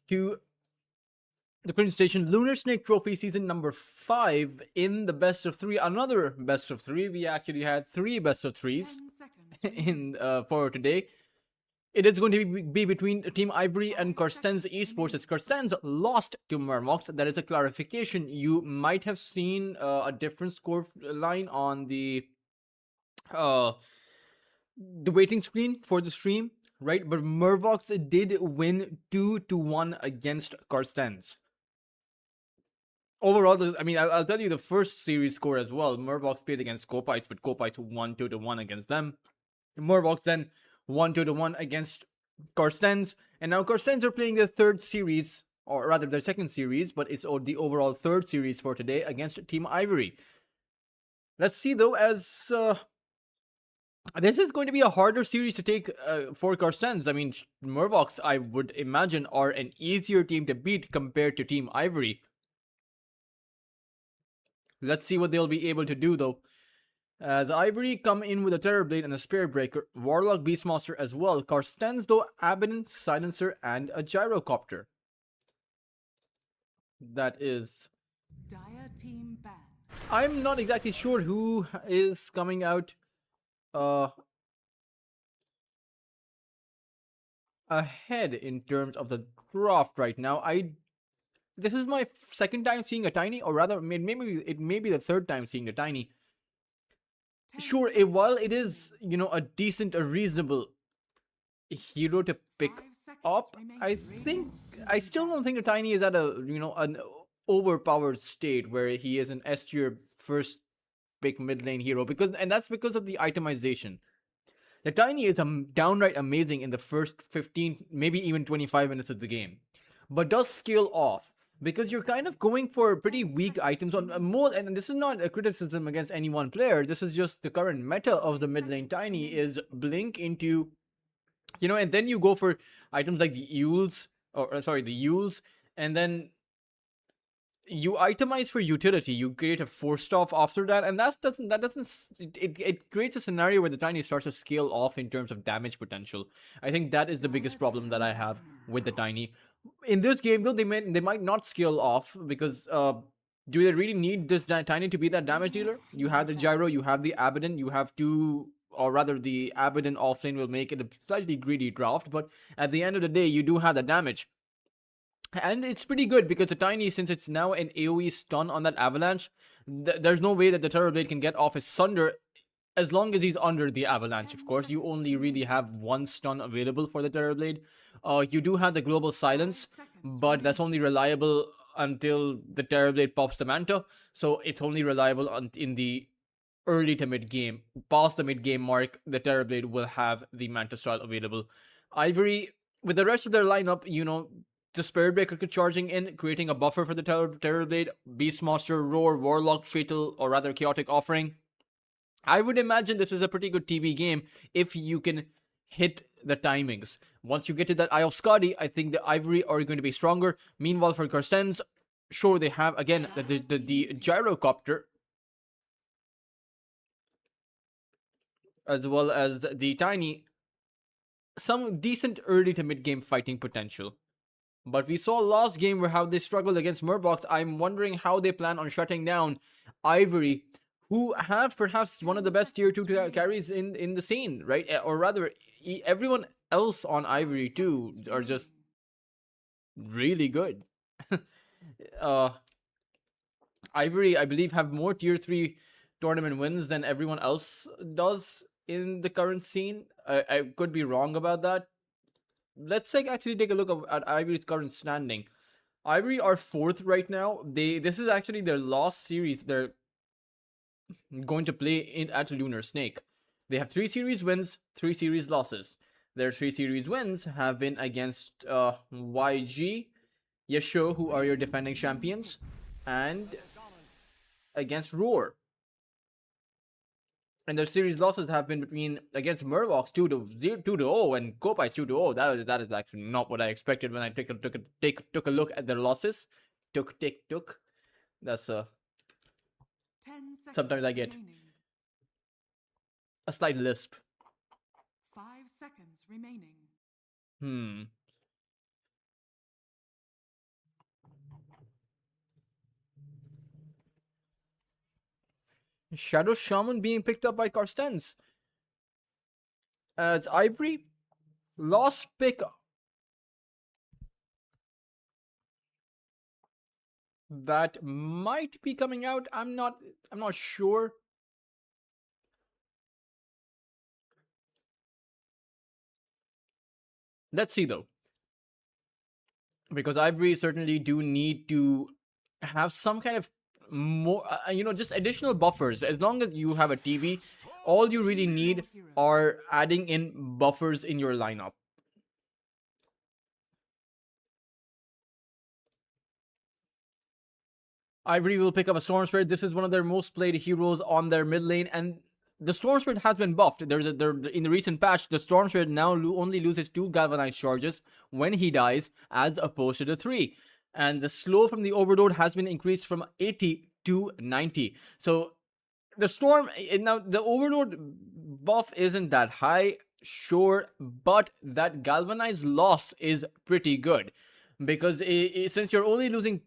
to the Cringe Station Lunar Snake Trophy Season number 5 in the best of 3. Another best of 3. We actually had 3 best of 3s 10 seconds in for today. It is going to be between Team Ivory and Cartesnsz Esports. As Cartesnz lost to Mervox. That is a clarification. You might have seen a different score line on the waiting screen for the stream, right? But Mervox did win 2-1 against Cartesnz. Overall, I mean, I'll tell you the first series score as well. Mervox played against Kopites, but Kopites won 2-1 against them. Mervox then won 2-1 against Cartesnz, and now Cartesnz are playing their third series, or rather their second series, but it's the overall third series for today against Team Ivory. Let's see though, as this is going to be a harder series to take for Cartesnz. I mean, Mervox, I would imagine, are an easier team to beat compared to Team Ivory. Let's see what they'll be able to do though. As Ivory come in with a Terrorblade and a Spirit Breaker, Warlock Beastmaster as well. Cartesnz though, Abaddon, Silencer, and a Gyrocopter. That is... Dire team ban. I'm not exactly sure who is coming out ahead in terms of the draft right now. This is my second time seeing a Tiny, or rather, maybe it may be the third time seeing the Tiny. Sure, while it is, you know, a decent, a reasonable hero to pick 5 seconds up, remaining. I still don't think the Tiny is at a, you know, an overpowered state where he is an S tier first pick mid lane hero, and that's because of the itemization. The Tiny is downright amazing in the first 15, maybe even 25 minutes of the game, but does scale off because you're kind of going for pretty weak items on more. And this is not a criticism against any one player. This is just the current meta of the mid lane Tiny is blink into, you know, and then you go for items like the Euls, or sorry, the Euls, and then you itemize for utility. You create a force staff after that, and it creates a scenario where the Tiny starts to scale off in terms of damage potential. I think that is the biggest problem that I have with the Tiny. In this game though, they might not scale off because do they really need this Tiny to be that damage dealer? You have the Gyro, you have the Abaddon, you have two, or rather the Abaddon offlane will make it a slightly greedy draft, but at the end of the day you do have the damage. And it's pretty good because the Tiny, since it's now an AoE stun on that Avalanche, there's no way that the Terrorblade can get off his Sunder as long as he's under the Avalanche. Of course, you only really have one stun available for the Terrorblade. You do have the Global Silence, but that's only reliable until the Terrorblade pops the Manta, so it's only reliable in the early to mid game. Past the mid game mark, the Terrorblade will have the Manta style available. Ivory, with the rest of their lineup, you know, the Spirit Breaker charging in, creating a buffer for the Terrorblade, Beastmaster, Roar, Warlock, Fatal, or rather Chaotic Offering. I would imagine this is a pretty good TB game if you can hit the timings. Once you get to that Eye of Skadi, I think the Ivory are going to be stronger. Meanwhile, for Cartesnz, sure, they have, again, the Gyrocopter, as well as the Tiny, some decent early to mid game fighting potential. But we saw last game where how they struggled against Mervox. I'm wondering how they plan on shutting down Ivory, who have perhaps one of the best tier 2 carries in the scene, right? Or rather, everyone else on Ivory too are just really good. Ivory, I believe, have more tier 3 tournament wins than everyone else does in the current scene. I could be wrong about that. Let's actually take a look at Ivory's current standing. Ivory are 4th right now. This is actually their last series they're going to play at Lunar Snake. They have 3 series wins, 3 series losses. Their 3 series wins have been against YG, Yesho, who are your defending champions, and against Roar. And their series losses have been between against Mervox 2-0 and Kopites 2-0. That is actually not what I expected when I took a look at their losses. Took. That's 10 seconds sometimes I get remaining. a slight lisp. 5 seconds remaining. Shadow Shaman being picked up by Cartesnsz. As Ivory, lost pick. That might be coming out. I'm not sure. Let's see though. Because Ivory certainly do need to have some kind of more, just additional buffers. As long as you have a TV, all you really need are adding in buffers in your lineup. Ivory will pick up a Storm Spirit. This is one of their most played heroes on their mid lane, and the Storm Spirit has been buffed. In the recent patch, the Storm Spirit now only loses 2 galvanized charges when he dies, as opposed to the 3. And the slow from the Overload has been increased from 80 to 90. So the Storm, now the Overload buff isn't that high, sure, but that galvanized loss is pretty good. Because since you're only losing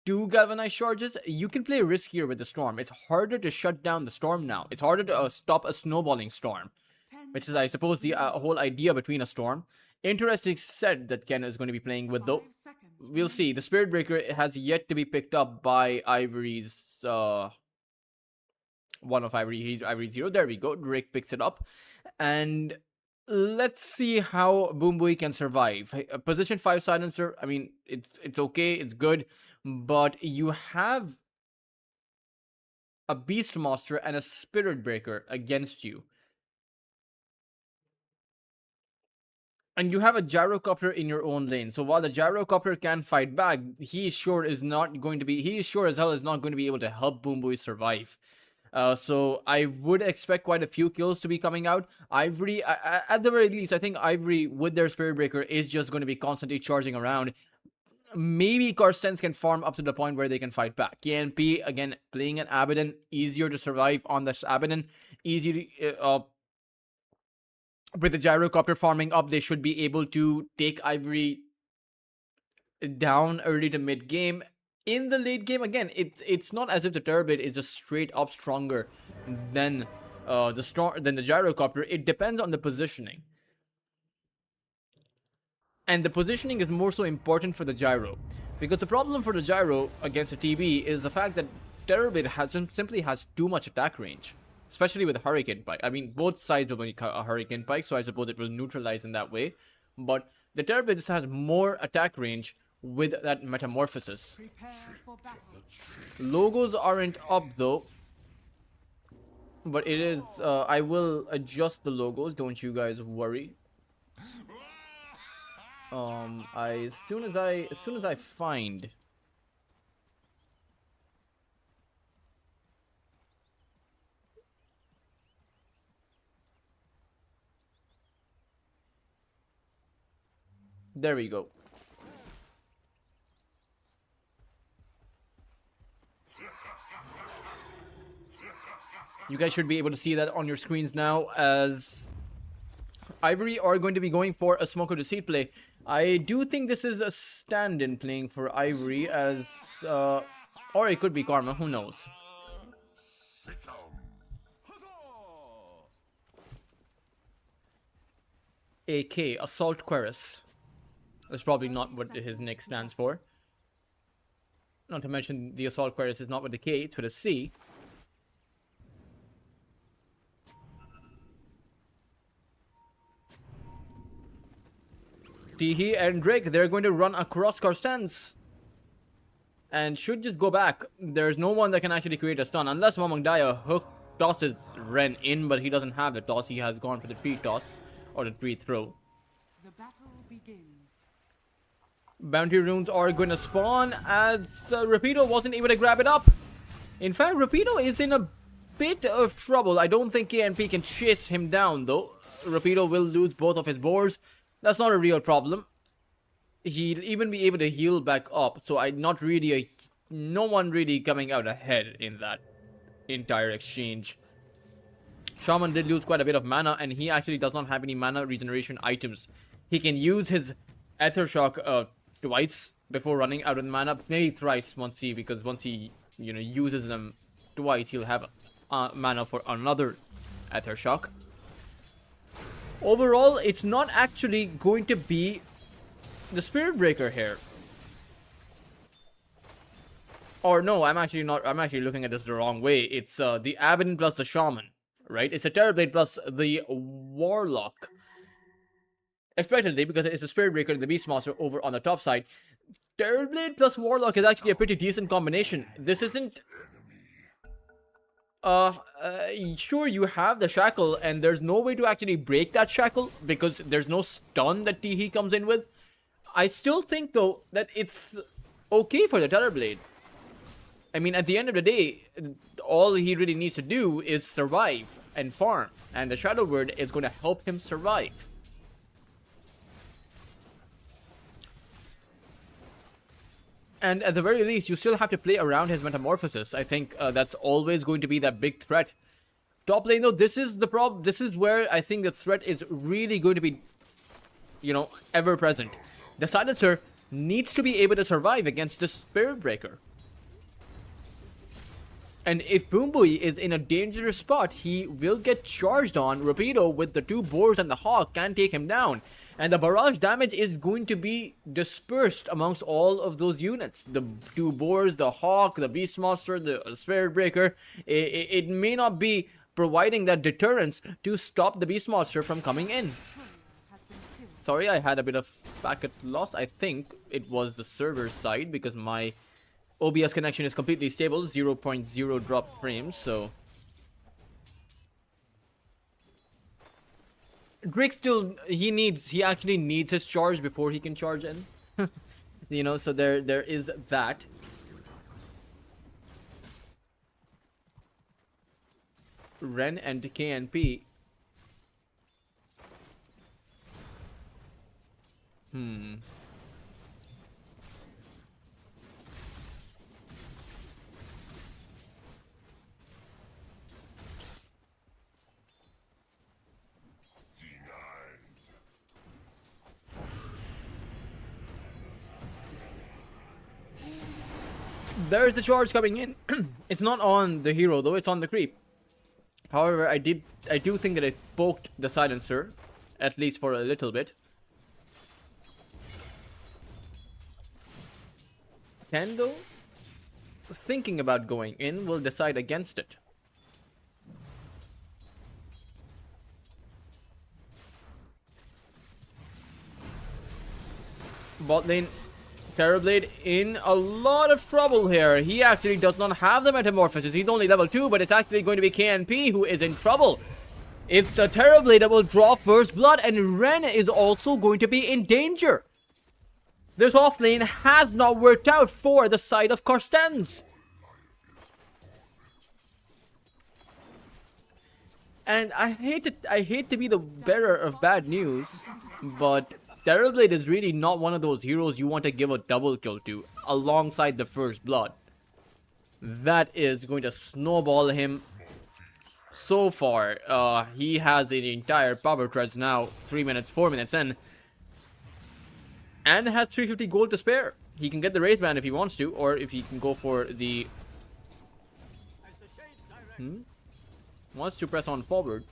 2 galvanized charges, you can play riskier with the Storm. It's harder to shut down the Storm now. It's harder to stop a snowballing Storm, which is, I suppose, the whole idea between a Storm. Interesting set that Ken is going to be playing with, though. We'll see. The Spirit Breaker has yet to be picked up by Ivory's one of Ivory. He's Ivory 0. There we go. Drake picks it up, and let's see how Boombui can survive. Position 5 silencer. I mean, it's okay. It's good. But you have a Beastmaster and a Spirit Breaker against you. And you have a Gyrocopter in your own lane. So while the Gyrocopter can fight back, he sure as hell is not going to be able to help Boombui survive. So I would expect quite a few kills to be coming out. Ivory, at the very least, I think Ivory with their Spirit Breaker is just going to be constantly charging around. Maybe Cartesnz can farm up to the point where they can fight back. KNP, again, playing an Abaddon, easier to survive on this Abaddon. Easy to, with the Gyrocopter farming up, they should be able to take Ivory down early to mid game. In the late game, again, it's not as if the Turbid is just straight up stronger than the Gyrocopter. It depends on the positioning. And the positioning is more so important for the Gyro. Because the problem for the Gyro against the TB is the fact that Turbid simply has too much attack range. Especially with Hurricane Pike. I mean, both sides will be a Hurricane Pike, so I suppose it will neutralize in that way. But the Turbid just has more attack range with that Metamorphosis. Logos aren't up though. But it is, I will adjust the logos, don't you guys worry. As soon as I find there we go. You guys should be able to see that on your screens now, as Ivory are going to be going for a Smoke of Deceit play. I do think this is a stand-in playing for Ivory, as or it could be Karma, who knows. AK, Assault Querus. That's probably not what his nick stands for. Not to mention the Assault Querus is not with a K, it's with a C. Teehee and Drake, they're going to run across Cartesnsz and should just go back. There's no one that can actually create a stun unless Mamang Daya hook tosses Ren in, but he doesn't have the toss. He has gone for the tree toss or the tree throw. The battle begins. Bounty runes are going to spawn as Rapido wasn't able to grab it up. In fact, Rapido is in a bit of trouble. I don't think KNP can chase him down though. Rapido will lose both of his boars. That's not a real problem. He'll even be able to heal back up. So no one really coming out ahead in that entire exchange. Shaman did lose quite a bit of mana, and he actually does not have any mana regeneration items. He can use his Ether Shock twice before running out of mana, maybe thrice once he uses them twice, he'll have mana for another Ether Shock. Overall, it's not actually going to be the Spirit Breaker here. Or no, I'm actually looking at this the wrong way. It's the Abaddon plus the Shaman, right? It's a Terrorblade plus the Warlock. Expectedly, because it's a Spirit Breaker and the Beastmaster over on the top side. Terrorblade plus Warlock is actually a pretty decent combination. This isn't... sure, you have the Shackle, and there's no way to actually break that Shackle, because there's no stun that he comes in with. I still think, though, that it's okay for the Terrorblade. I mean, at the end of the day, all he really needs to do is survive and farm, and the Shadow Word is going to help him survive. And at the very least, you still have to play around his Metamorphosis. I think that's always going to be that big threat. Top lane, though, this is the problem. This is where I think the threat is really going to be, you know, ever present. The Silencer needs to be able to survive against the Spirit Breaker. And if Boomboy is in a dangerous spot, he will get charged on. Rapido with the two boars and the hawk can take him down. And the barrage damage is going to be dispersed amongst all of those units. The two boars, the hawk, the Beastmaster, the Spirit Breaker. It may not be providing that deterrence to stop the Beastmaster from coming in. Sorry, I had a bit of packet loss. I think it was the server side because my OBS connection is completely stable, 0.0 drop frames, so... Drake still, he actually needs his charge before he can charge in. You know, so there is that. Ren and KNP. There's the charge coming in. It's not on the hero though, it's on the creep. However, I do think that it poked the Silencer, at least for a little bit. Kendo, thinking about going in, will decide against it. Bot lane, Terrorblade in a lot of trouble here. He actually does not have the Metamorphosis. He's only level 2, but it's actually going to be KNP who is in trouble. It's a Terrorblade that will draw first blood, and Ren is also going to be in danger. This offlane has not worked out for the side of Cartesnsz. And I hate to be the bearer of bad news, but Terrorblade is really not one of those heroes you want to give a double kill to alongside the first blood. That is going to snowball him so far. He has an entire power treads now, 4 minutes in. And has 350 gold to spare. He can get the Wraith Band if he wants to, or if he can go for the... Wants to press on forward.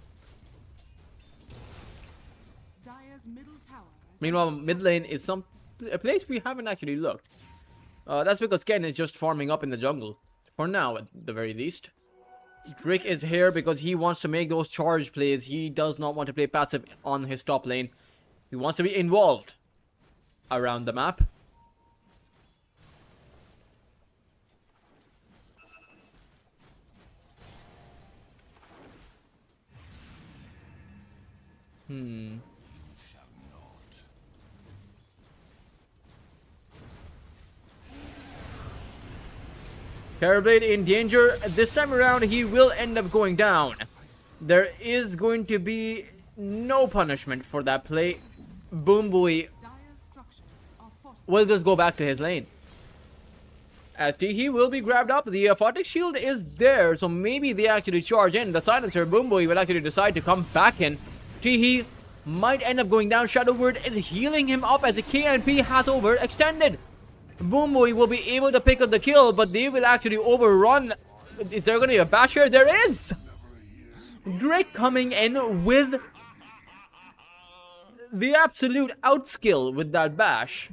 Dire's middle tower is Meanwhile, mid lane is a place we haven't actually looked. That's because Ken is just farming up in the jungle. For now, at the very least. Drake is here because he wants to make those charge plays. He does not want to play passive on his top lane. He wants to be involved around the map. Terrorblade in danger. This time around, he will end up going down. There is going to be no punishment for that play. Boomboy Dire's structures are fortified. will just go back to his lane. As Teehee will be grabbed up, the Aphotic Shield is there, so maybe they actually charge in. The Silencer, Boomboy, will actually decide to come back in. Teehee might end up going down. Shadow Word is healing him up as the KNP has overextended. Boomboy will be able to pick up the kill, but they will actually overrun Is there going to be a bash here? There is! Drake coming in with the absolute outskill with that bash.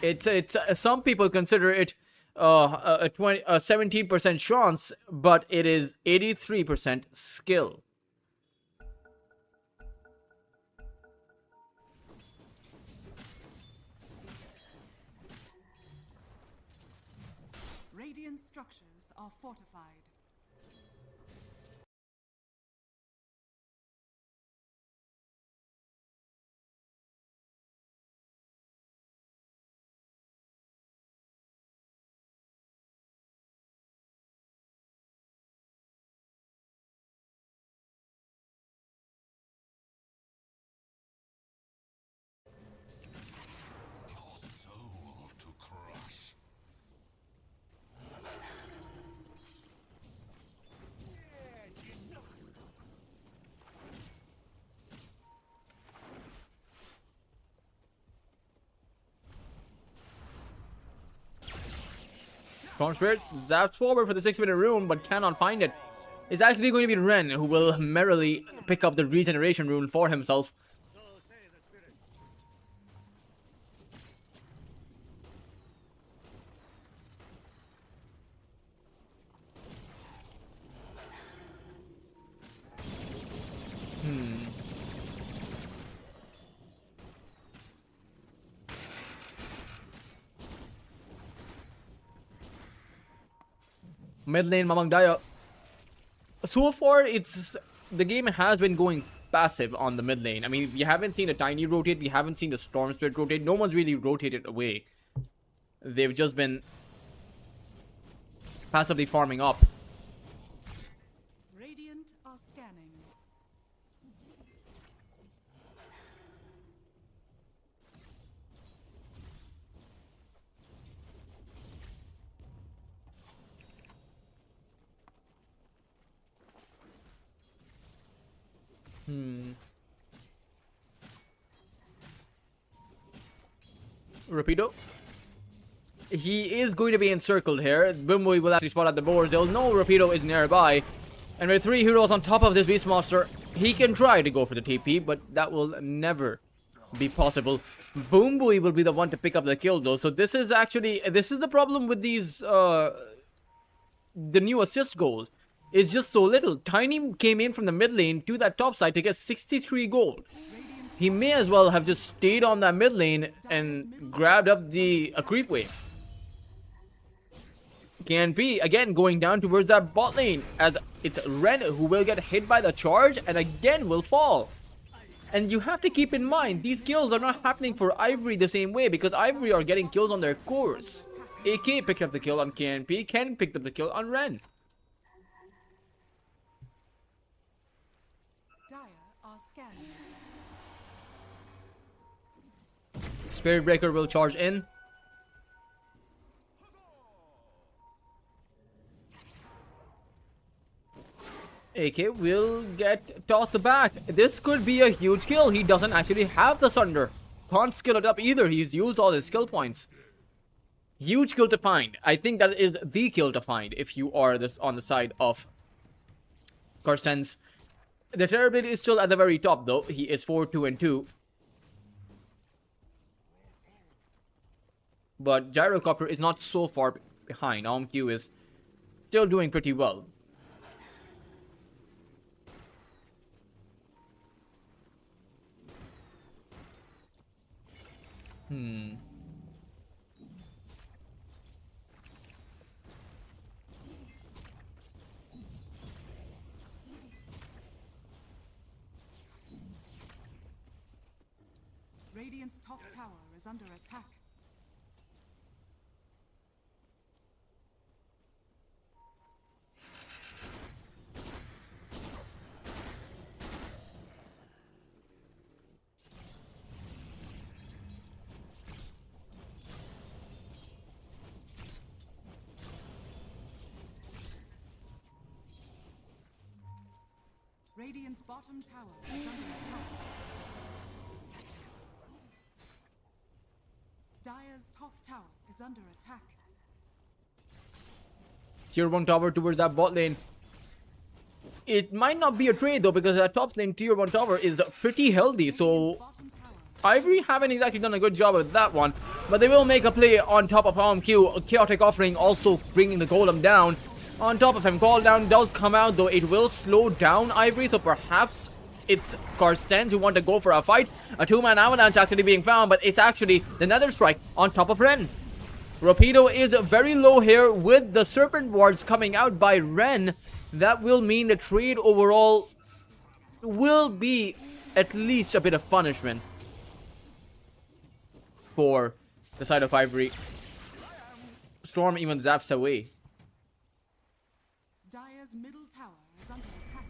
It's some people consider it a 17% chance, but it is 83% skill. Radiant structures are fortified. Soul to crush. Storm Spirit zaps forward for the 6-minute rune, but cannot find it. It's actually going to be Ren who will merrily pick up the regeneration rune for himself. Mid lane Mamang Daya. So far, the game has been going passive on the mid lane. I mean, we haven't seen a Tiny rotate, we haven't seen the Storm Spirit rotate. No one's really rotated away. They've just been passively farming up. Radiant are scanning. Rapido. He is going to be encircled here. Bumui will actually spot at the boards. They'll know Rapido is nearby. And with 3 heroes on top of this Beastmaster, he can try to go for the TP, but that will never be possible. Boombui will be the one to pick up the kill though. So this is the problem with these, the new assist gold. It's just so little. Tiny came in from the mid lane to that top side to get 63 gold. He may as well have just stayed on that mid lane and grabbed up the creep wave. KNP again going down towards that bot lane as it's Ren who will get hit by the charge and again will fall. And you have to keep in mind these kills are not happening for Ivory the same way because Ivory are getting kills on their cores. AK picked up the kill on KNP, Ken picked up the kill on Ren. Dire are scanning. Spirit Breaker will charge in. AK will get tossed back. This could be a huge kill. He doesn't actually have the Sunder. Can't skill it up either. He's used all his skill points. Huge kill to find. I think that is the kill to find if you are on the side of Cartesnsz. The Terrorblade is still at the very top though. He is 4-2-2. But Gyrocopter is not so far behind. OMQ is still doing pretty well. Radiant's top tower is under attack. Radiant's bottom tower is under attack. Dire's top tower is under attack. Tier 1 tower towards that bot lane. It might not be a trade though, because that top lane tier 1 tower is pretty healthy, so Bottom tower Ivory haven't exactly done a good job with that one, but they will make a play on top of RMQ. Chaotic Offering also bringing the golem down. On top of him, call down does come out, though it will slow down Ivory, so perhaps it's Cartesnsz who want to go for a fight. A two-man avalanche actually being found, but it's actually the Nether Strike on top of Ren. Rapido is very low here with the Serpent Wards coming out by Ren. That will mean the trade overall will be at least a bit of punishment for the side of Ivory. Storm even zaps away. Dire's middle tower is under attack.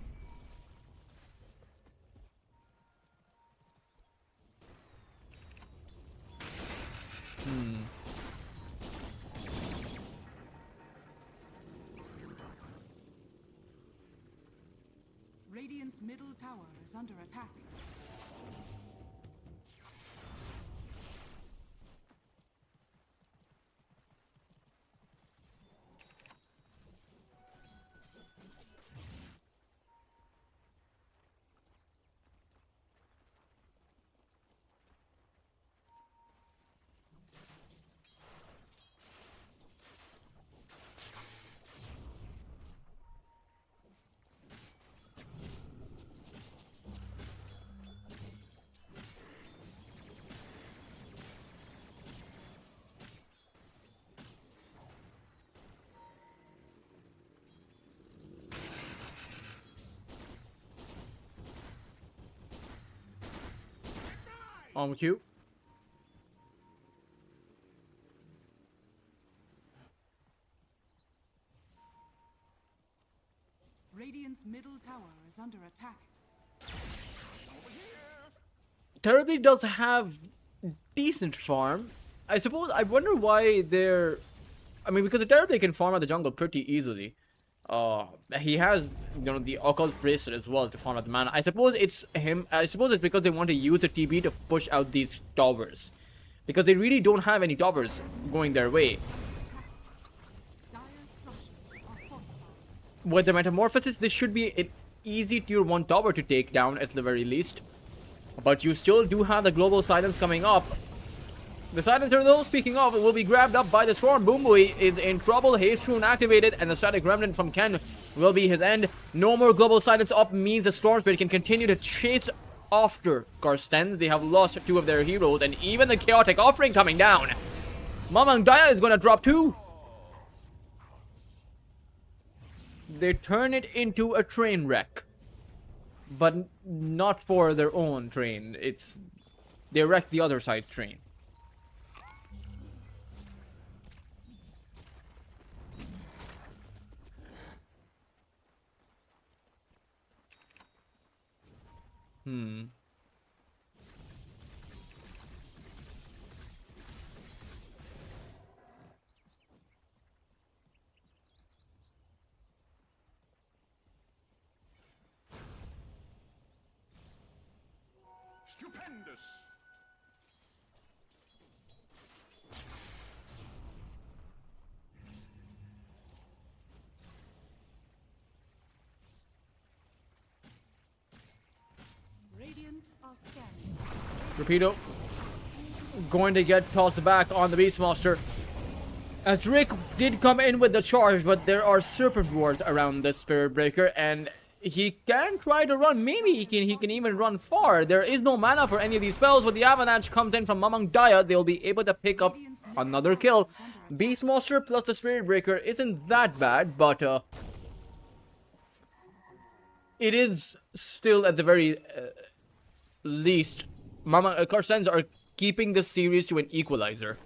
Radiant's middle tower is under attack. On cue. Radiant's middle tower is under attack. Terribly does have decent farm. I suppose I wonder why they're... I mean, because the Terribly can farm out the jungle pretty easily. He has, you know, the Occult Bracelet as well to farm out the mana. I suppose it's him. I suppose it's because they want to use the TB to push out these towers. Because they really don't have any towers going their way. Dire's structures are fortified. With the Metamorphosis, this should be an easy tier 1 tower to take down at the very least. But you still do have the Global Silence coming up. The Silencer, though, speaking of, will be grabbed up by the Storm. Boomboy is in trouble. Haste Rune activated, and the Static Remnant from Ken will be his end. No more Global Silence up means the Storm Spirit can continue to chase after Cartesnsz. They have lost 2 of their heroes, and even the Chaotic Offering coming down. Mamang Daya is going to drop 2. They turn it into a train wreck. But not for their own train. They wreck the other side's train. Stupendous! Radiant are scanning. Rapido going to get tossed back on the Beastmaster. As Drake did come in with the charge, but there are Serpent Wards around the Spirit Breaker, and he can try to run. Maybe he can even run far. There is no mana for any of these spells, but the Avalanche comes in from Mamang Daya. They'll be able to pick up another kill. Beastmaster plus the Spirit Breaker isn't that bad, but it is still at the very least. Cartesnsz are keeping the series to an equalizer.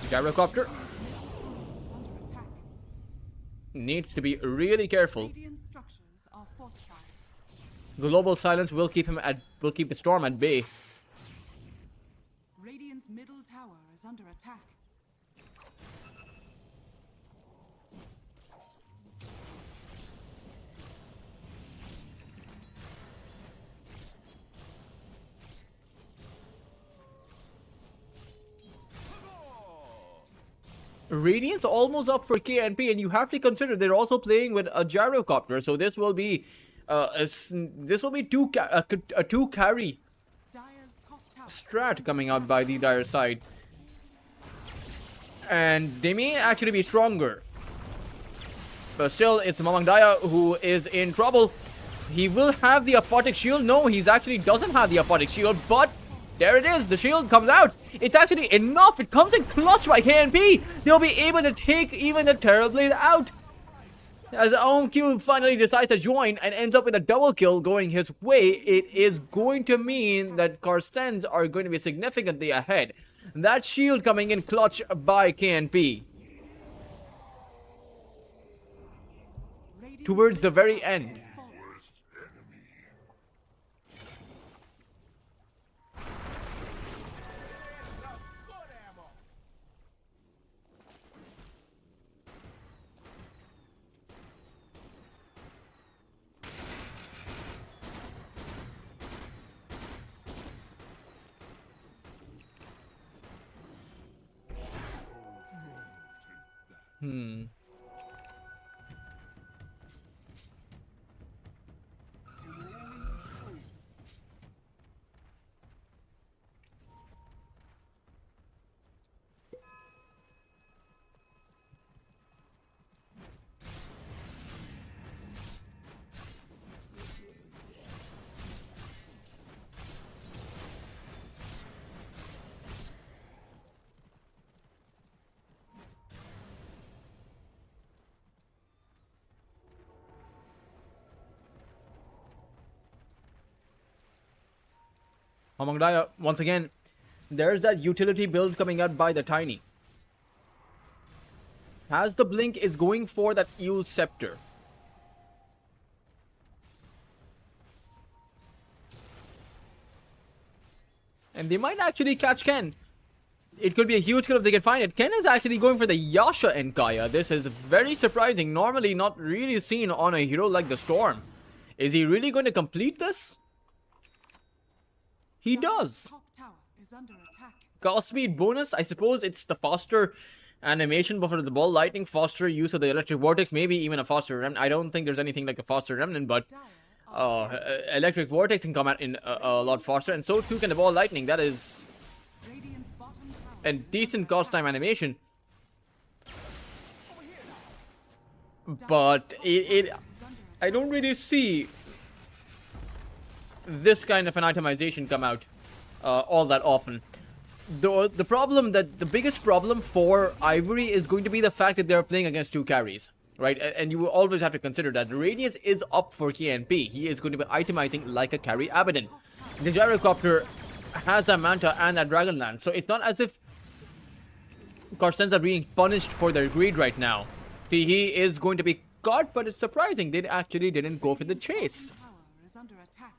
Gyrocopter Is under attack. needs to be really careful. Radiant structures are fortified. Global Silence will keep the storm at bay. Radiant's middle tower is under attack. Radiance almost up for KNP, and you have to consider they're also playing with a gyrocopter, so this will be a two carry Dire's top tower. strat coming out by the Dire side, and they may actually be stronger. But still, it's Mamang Daya who is in trouble. He will have the aphotic shield. No, he's actually doesn't have the aphotic shield, but there it is. The shield comes out. It's actually enough. It comes in clutch by KNP. They'll be able to take even the Terrorblade out. As OMQ finally decides to join and ends up with a double kill going his way, it is going to mean that Cartesnsz are going to be significantly ahead. That shield coming in clutch by KNP. Radiant's Towards the very tower end. has fallen. Mamang Daya, once again, there's that utility build coming out by the Tiny. As the Blink is going for that Eel Scepter. And they might actually catch Ken. It could be a huge kill if they can find it. Ken is actually going for the Yasha and Kaya. This is very surprising. Normally not really seen on a hero like the Storm. Is he really going to complete this? He does. Top tower is under attack. Cast speed bonus, I suppose it's the faster animation buffer of the ball lightning, faster use of the electric vortex, maybe even a faster remnant. I don't think there's anything like a faster remnant, but electric vortex can come out in a lot faster, and so too can the ball lightning. That is Radiant's bottom tower a decent cost time animation, but I don't really see this kind of an itemization come out all that often. The problem that the biggest problem for Ivory is going to be the fact that they're playing against two carries, right? And you will always have to consider that the Radiance is up for KNP. He is going to be itemizing like a carry Abaddon. The Gyrocopter has a Manta and a Dragonlance, so it's not as if Cartesnsz are being punished for their greed right now. He is going to be caught, but it's surprising they actually didn't go for the chase. tower is under attack.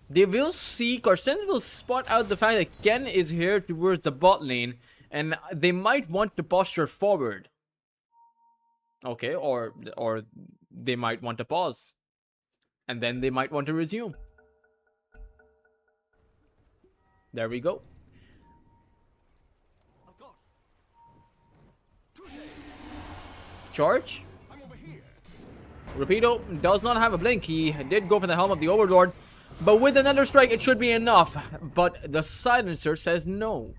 They will see, Cartesnz will spot out the fact that Ken is here towards the bot lane, and they might want to posture forward. Okay, or they might want to pause. And then they might want to resume. There we go. Charge. Rapido does not have a blink. He did go for the Helm of the Overlord. But with another strike, it should be enough. But the Silencer says no.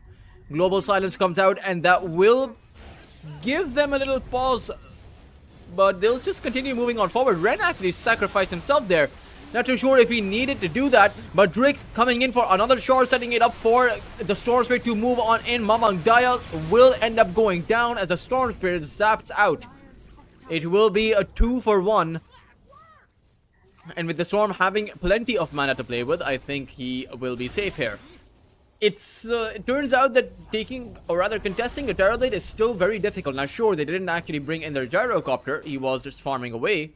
Global Silence comes out, and that will give them a little pause. But they'll just continue moving on forward. Ren actually sacrificed himself there. Not too sure if he needed to do that. But Drake coming in for another shard, setting it up for the Storm Spirit to move on in. Mamang Daya will end up going down as the Storm Spirit zaps out. It will be a 2-for-1. And with the Storm having plenty of mana to play with, I think he will be safe here. It turns out that taking, or rather contesting the Terrorblade is still very difficult. Now sure, they didn't actually bring in their Gyrocopter. He was just farming away.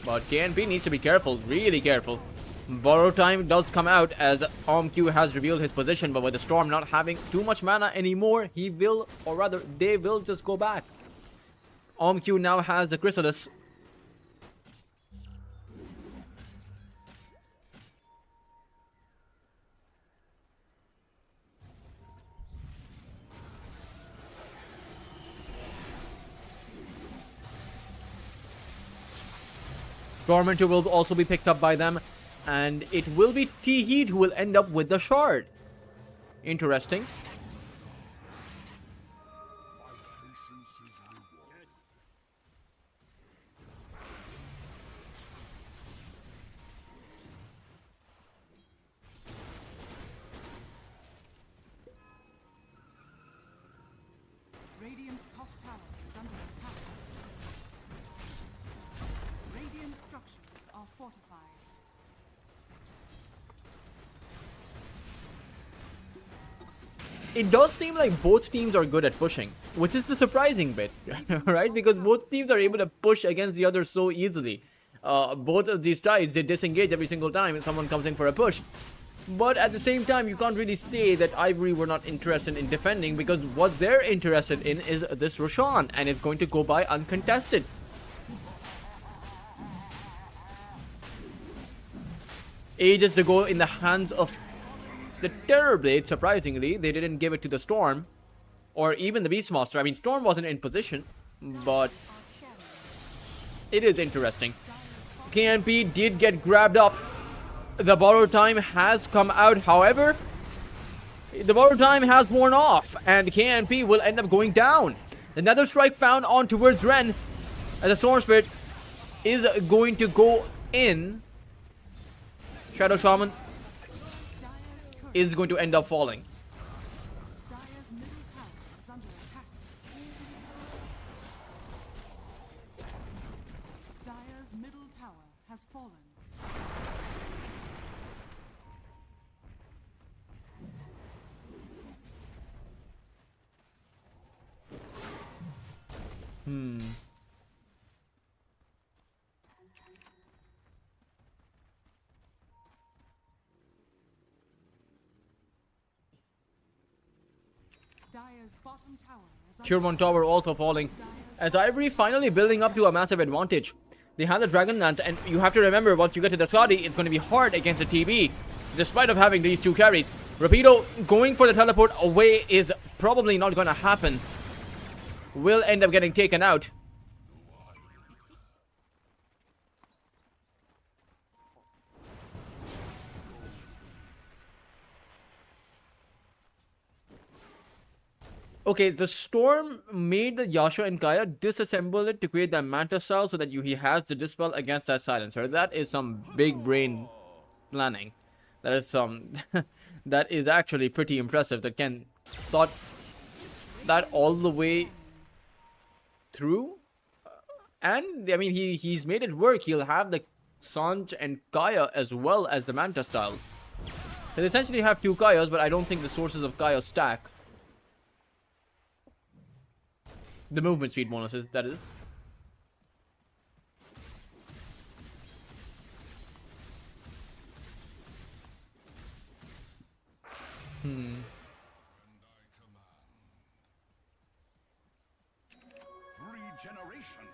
But KNP needs to be careful, really careful. Borrow time does come out as OMQ has revealed his position, but with the Storm not having too much mana anymore, he will, or rather, they will just go back. OMQ now has a Chrysalis. Tormentor will also be picked up by them. And it will be T-Heat who will end up with the shard. Interesting. Patience is rewarded. Radiant's top tower is under attack. Radiant structures are fortified. It does seem like both teams are good at pushing, which is the surprising bit, right? Because both teams are able to push against the other so easily. Both of these sides, they disengage every single time someone comes in for a push. But at the same time, you can't really say that Ivory were not interested in defending, because what they're interested in is this Roshan, and it's going to go by uncontested. Ages to go in the hands of the Terrorblade. Surprisingly, they didn't give it to the Storm or even the Beastmaster. I mean, Storm wasn't in position, but it is interesting. KNP did get grabbed up. The borrow time has come out. However, the borrow time has worn off, and KNP will end up going down. Another strike found on towards Ren, as the Storm Spirit is going to go in. Shadow Shaman is going to end up falling. Dire's middle tower is under attack. Dire's middle tower has fallen. Dire's bottom tower is under Tier 1 tower also falling, as Ivory finally building up to a massive advantage. They have the Dragon Lance, and you have to remember, once you get to the Skadi, it's going to be hard against the TB, despite of having these two carries. Rapido going for the teleport away is probably not going to happen. Will end up getting taken out. Okay, the Storm made the Yasha and Kaya disassemble it to create that Manta style so that he has the Dispel against that Silencer. That is some big brain planning. That is that is actually pretty impressive. That Ken thought that all the way through. And, I mean, he's made it work. He'll have the Sanj and Kaya as well as the Manta style. They essentially have two Kayas, but I don't think the sources of Kaya stack. The movement speed bonuses, that is. Regeneration.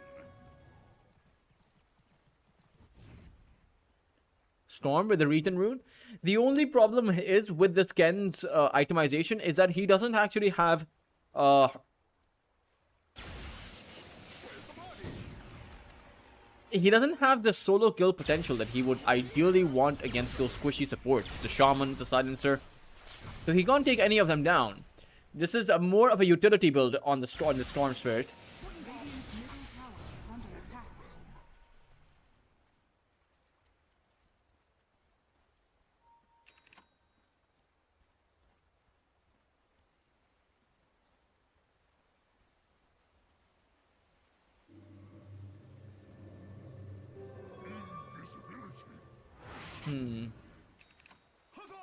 Storm with the Regen Rune. The only problem is with this Ken's itemization is that he doesn't actually have he doesn't have the solo kill potential that he would ideally want against those squishy supports, the Shaman, the Silencer. So he can't take any of them down. This is more of a utility build on the Storm Spirit. Radiant's middle tower is under attack. Invisibility. Huzzah!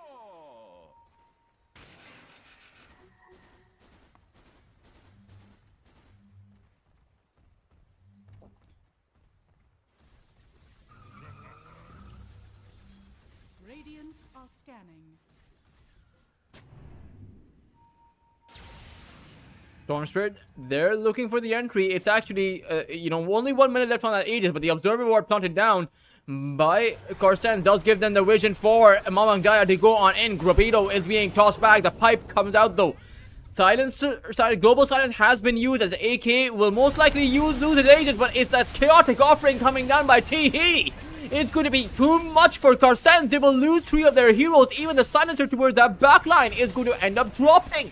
Radiant are scanning. Storm Spirit, they're looking for the entry. It's actually, only 1 minute left on that Aegis, but the Observer Ward planted down by Cartesnsz does give them the vision for Mama and Gaia to go on in. Rapido is being tossed back. The pipe comes out though. Global Silence has been used as AK will most likely lose his agents, but it's that chaotic offering coming down by Teehee. It's going to be too much for Cartesnsz. They will lose 3 of their heroes. Even the silencer towards that backline is going to end up dropping.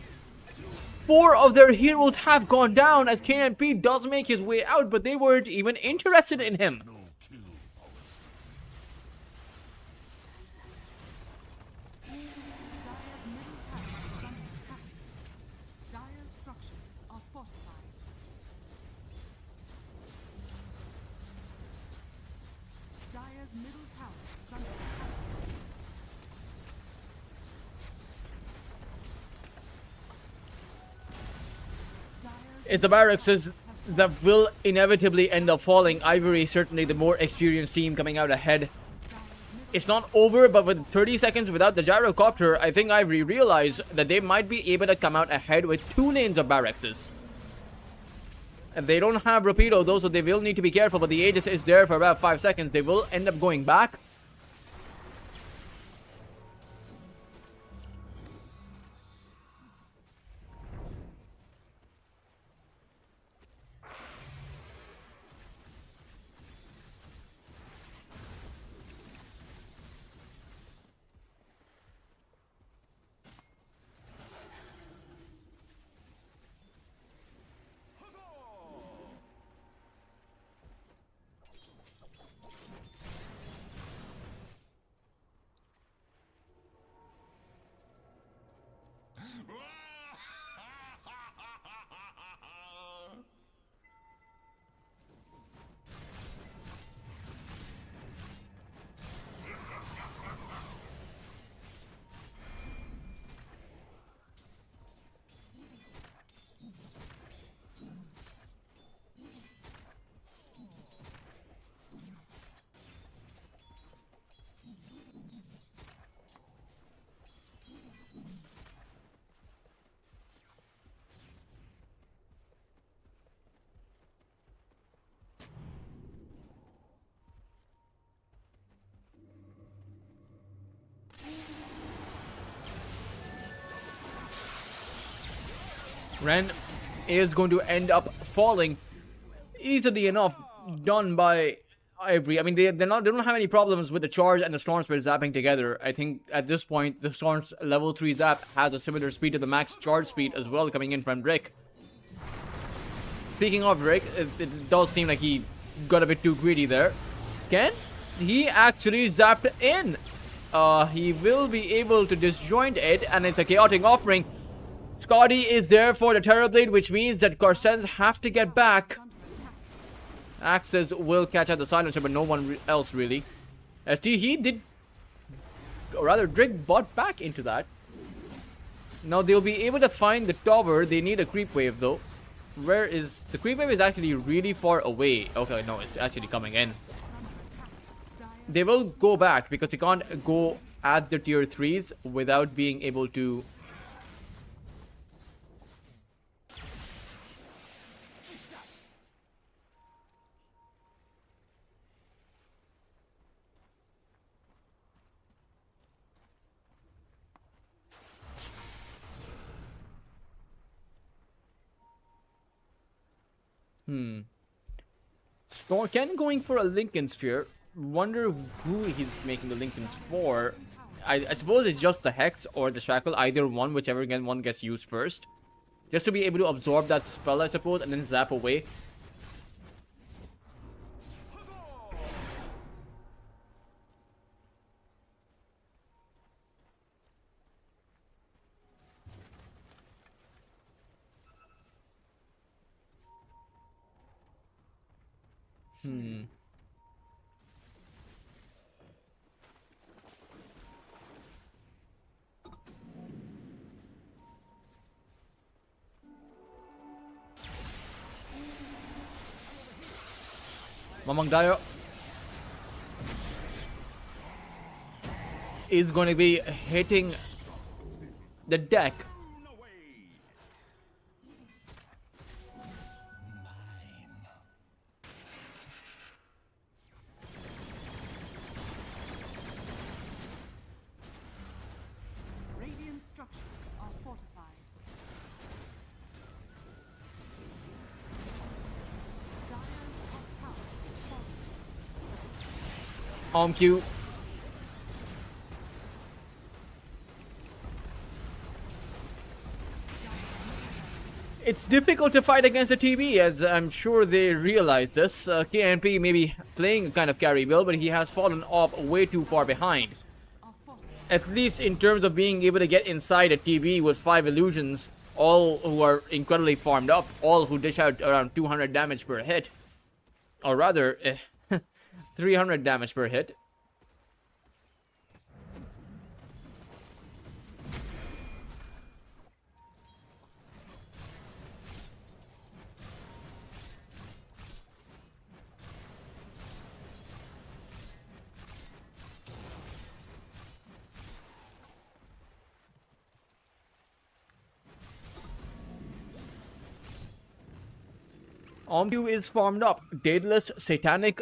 4 of their heroes have gone down as KNP does make his way out, but they weren't even interested in him. Dire's middle tower is under attack. Dire's structures are fortified. Dire's middle tower is under attack. Dire's It's the barracks that will inevitably end up falling. Ivory is certainly the more experienced team coming out ahead. It's not over, but with 30 seconds without the gyrocopter, I think Ivory realized that they might be able to come out ahead with 2 lanes of barracks. And they don't have Rapido though, so they will need to be careful, but the Aegis is there for about 5 seconds. They will end up going back. Ren is going to end up falling easily enough, done by Ivory. I mean, they don't have any problems with the charge and the Storm Spirit zapping together. I think at this point, the Storm's level 3 zap has a similar speed to the max charge speed as well, coming in from Rick. Speaking of Rick, it does seem like he got a bit too greedy there. Can he actually zapped in? He will be able to disjoint it, and it's a chaotic offering. Scotty is there for the Terrorblade, which means that Cartesnsz have to get back. Axes will catch out the silencer, but no one else really. ST, he did, or rather Drake bought back into that. Now they'll be able to find the tower. They need a creep wave though. Where is the creep wave? Is actually really far away. Okay, no, it's actually coming in. They will go back because they can't go at the tier 3s without being able to. Ken going for a Lincoln Sphere. Wonder who he's making the Lincolns for. I suppose it's just the Hex or the Shackle, either one, whichever one gets used first. Just to be able to absorb that spell, I suppose, and then zap away. Mamang Dayo is going to be hitting the deck. Radiant structures are fortified. Q. It's difficult to fight against a TB, as I'm sure they realize this. KNP may be playing kind of carry build, but he has fallen off way too far behind. Are fortified. At least in terms of being able to get inside a TB with 5 illusions, all who are incredibly farmed up, all who dish out around 200 damage per hit. Or rather, 300 damage per hit. Q is farmed up. Daedalus, Satanic,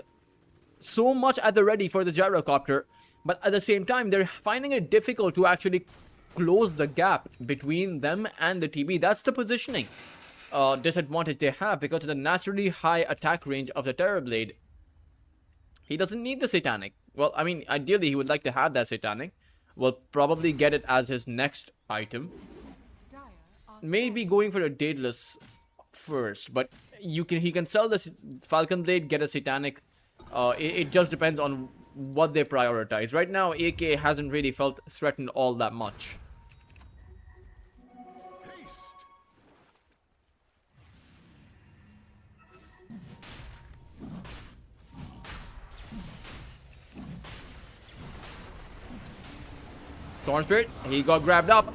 so much at the ready for the gyrocopter. But at the same time, they're finding it difficult to actually close the gap between them and the TB. That's the positioning disadvantage they have because of the naturally high attack range of the Terrorblade. He doesn't need the Satanic. Well, I mean, ideally he would like to have that Satanic. We'll probably get it as his next item. Dire are Maybe going for a Daedalus first, but he can sell the Falcon Blade, get a Satanic. It just depends on what they prioritize. Right now, AK hasn't really felt threatened all that much. Haste. Storm Spirit, he got grabbed up.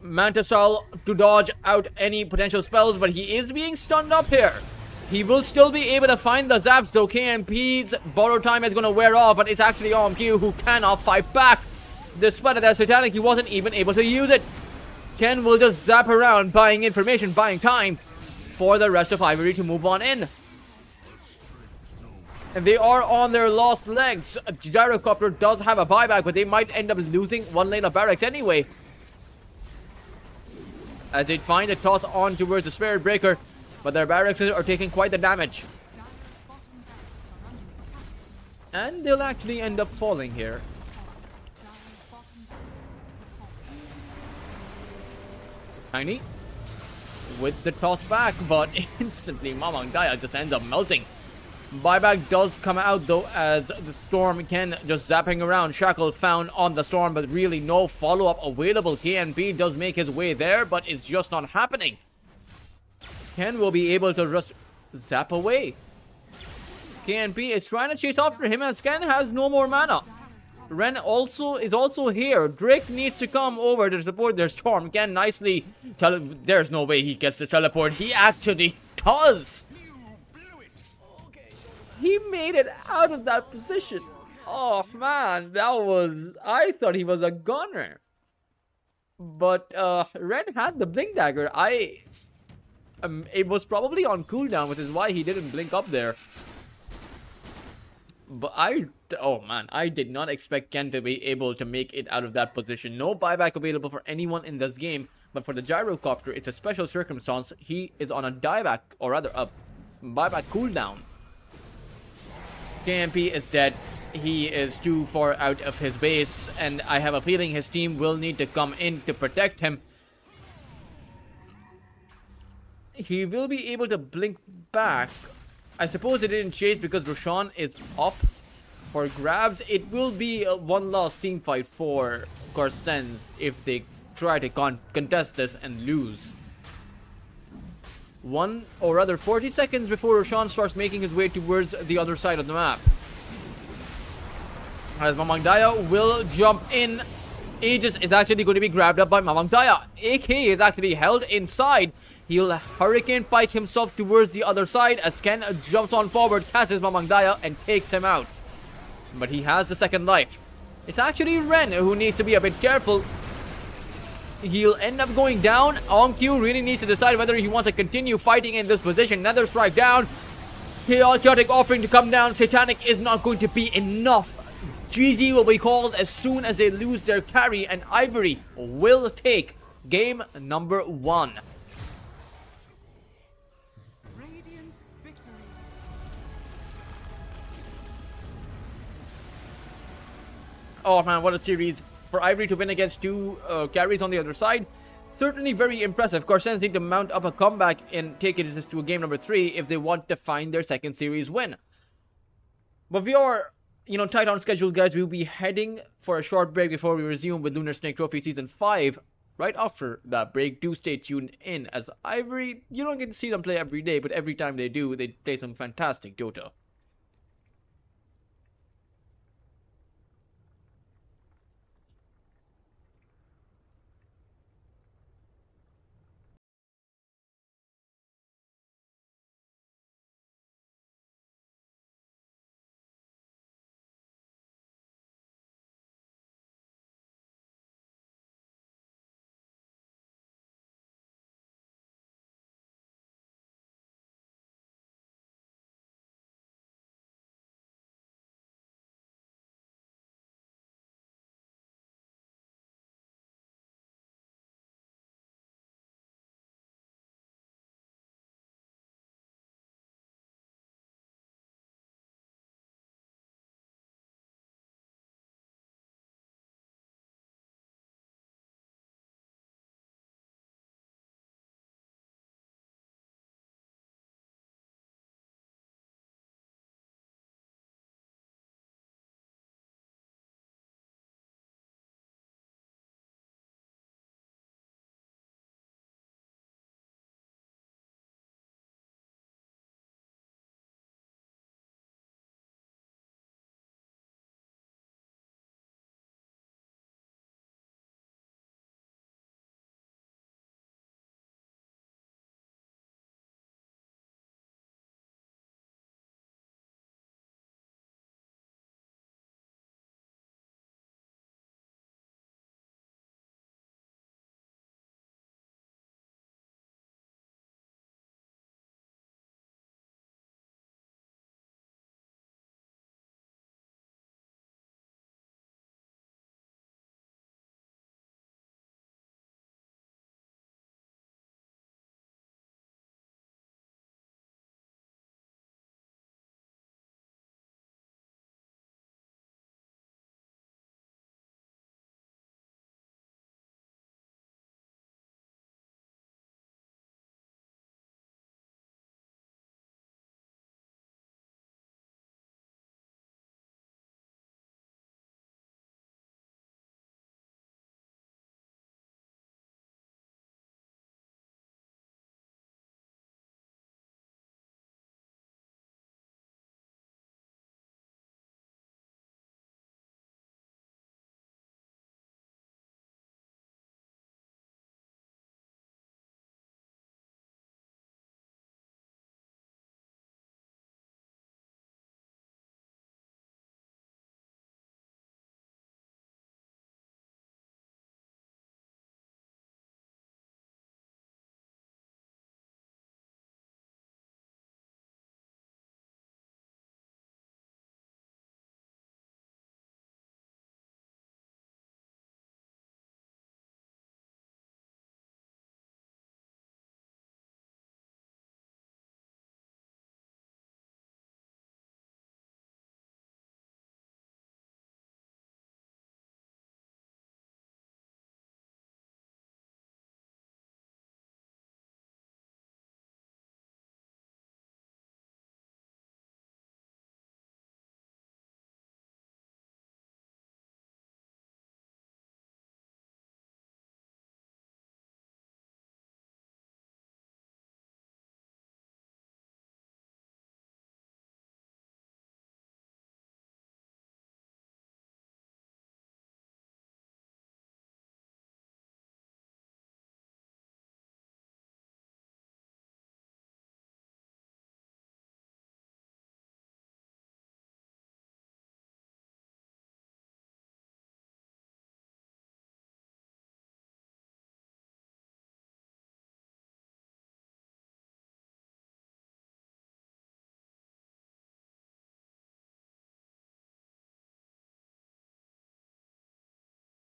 Mantisal to dodge out any potential spells, but he is being stunned up here. He will still be able to find the zaps, though KMP's borrow time is going to wear off, but it's actually Q who cannot fight back. Despite that Satanic, he wasn't even able to use it. Ken will just zap around, buying information, buying time for the rest of Ivory to move on in. And they are on their lost legs. Gyrocopter does have a buyback, but they might end up losing one lane of barracks anyway. As they find a toss on towards the Spirit Breaker, but their barracks are taking quite the damage. Dire's bottom barracks are under attack. And they'll actually end up falling here. Dire's bottom barracks is falling. Tiny with the toss back, but instantly Mamang Daya just ends up melting. Buyback does come out though, as the Storm Ken just zapping around. Shackle found on the Storm, but really no follow-up available. KNP does make his way there, but it's just not happening. Ken will be able to just zap away. KNP is trying to chase after him, and Ken has no more mana. Ren is also here. Drake needs to come over to support their Storm. Ken nicely there's no way he gets to teleport. He actually does. You blew it. He made it out of that position. Oh man, I thought he was a gunner. But Ren had the blink dagger. It was probably on cooldown, which is why he didn't blink up there. But oh man, I did not expect Ken to be able to make it out of that position. No buyback available for anyone in this game, but for the Gyrocopter, it's a special circumstance. He is on a dieback, or rather a buyback cooldown. KMP is dead. He is too far out of his base, and I have a feeling his team will need to come in to protect him. He will be able to blink back. I suppose it didn't chase because Roshan is up for grabs. It will be a one last team fight for Cartesnsz if they try to contest this and lose. 40 seconds before Roshan starts making his way towards the other side of the map. As Mamang Daya will jump in. Aegis is actually going to be grabbed up by Mamang Daya. AK is actually held inside. He'll Hurricane Pike himself towards the other side as Ken jumps on forward, catches Mamang Daya, and takes him out. But he has the second life. It's actually Ren who needs to be a bit careful. He'll end up going down. Q really needs to decide whether he wants to continue fighting in this position. Another strike down. Chaotic offering to come down. Satanic is not going to be enough. GG will be called as soon as they lose their carry, and Ivory will take game number 1. Radiant victory. oh man, what a series for Ivory to win against two carries on the other side. Certainly very impressive. Cartesnsz need to mount up a comeback and take it to a game number 3 if they want to find their second series win. But we are, tight on schedule, guys. We'll be heading for a short break before we resume with Lunar Snake Trophy Season 5. Right after that break, do stay tuned in, as Ivory, you don't get to see them play every day, but every time they do, they play some fantastic Dota.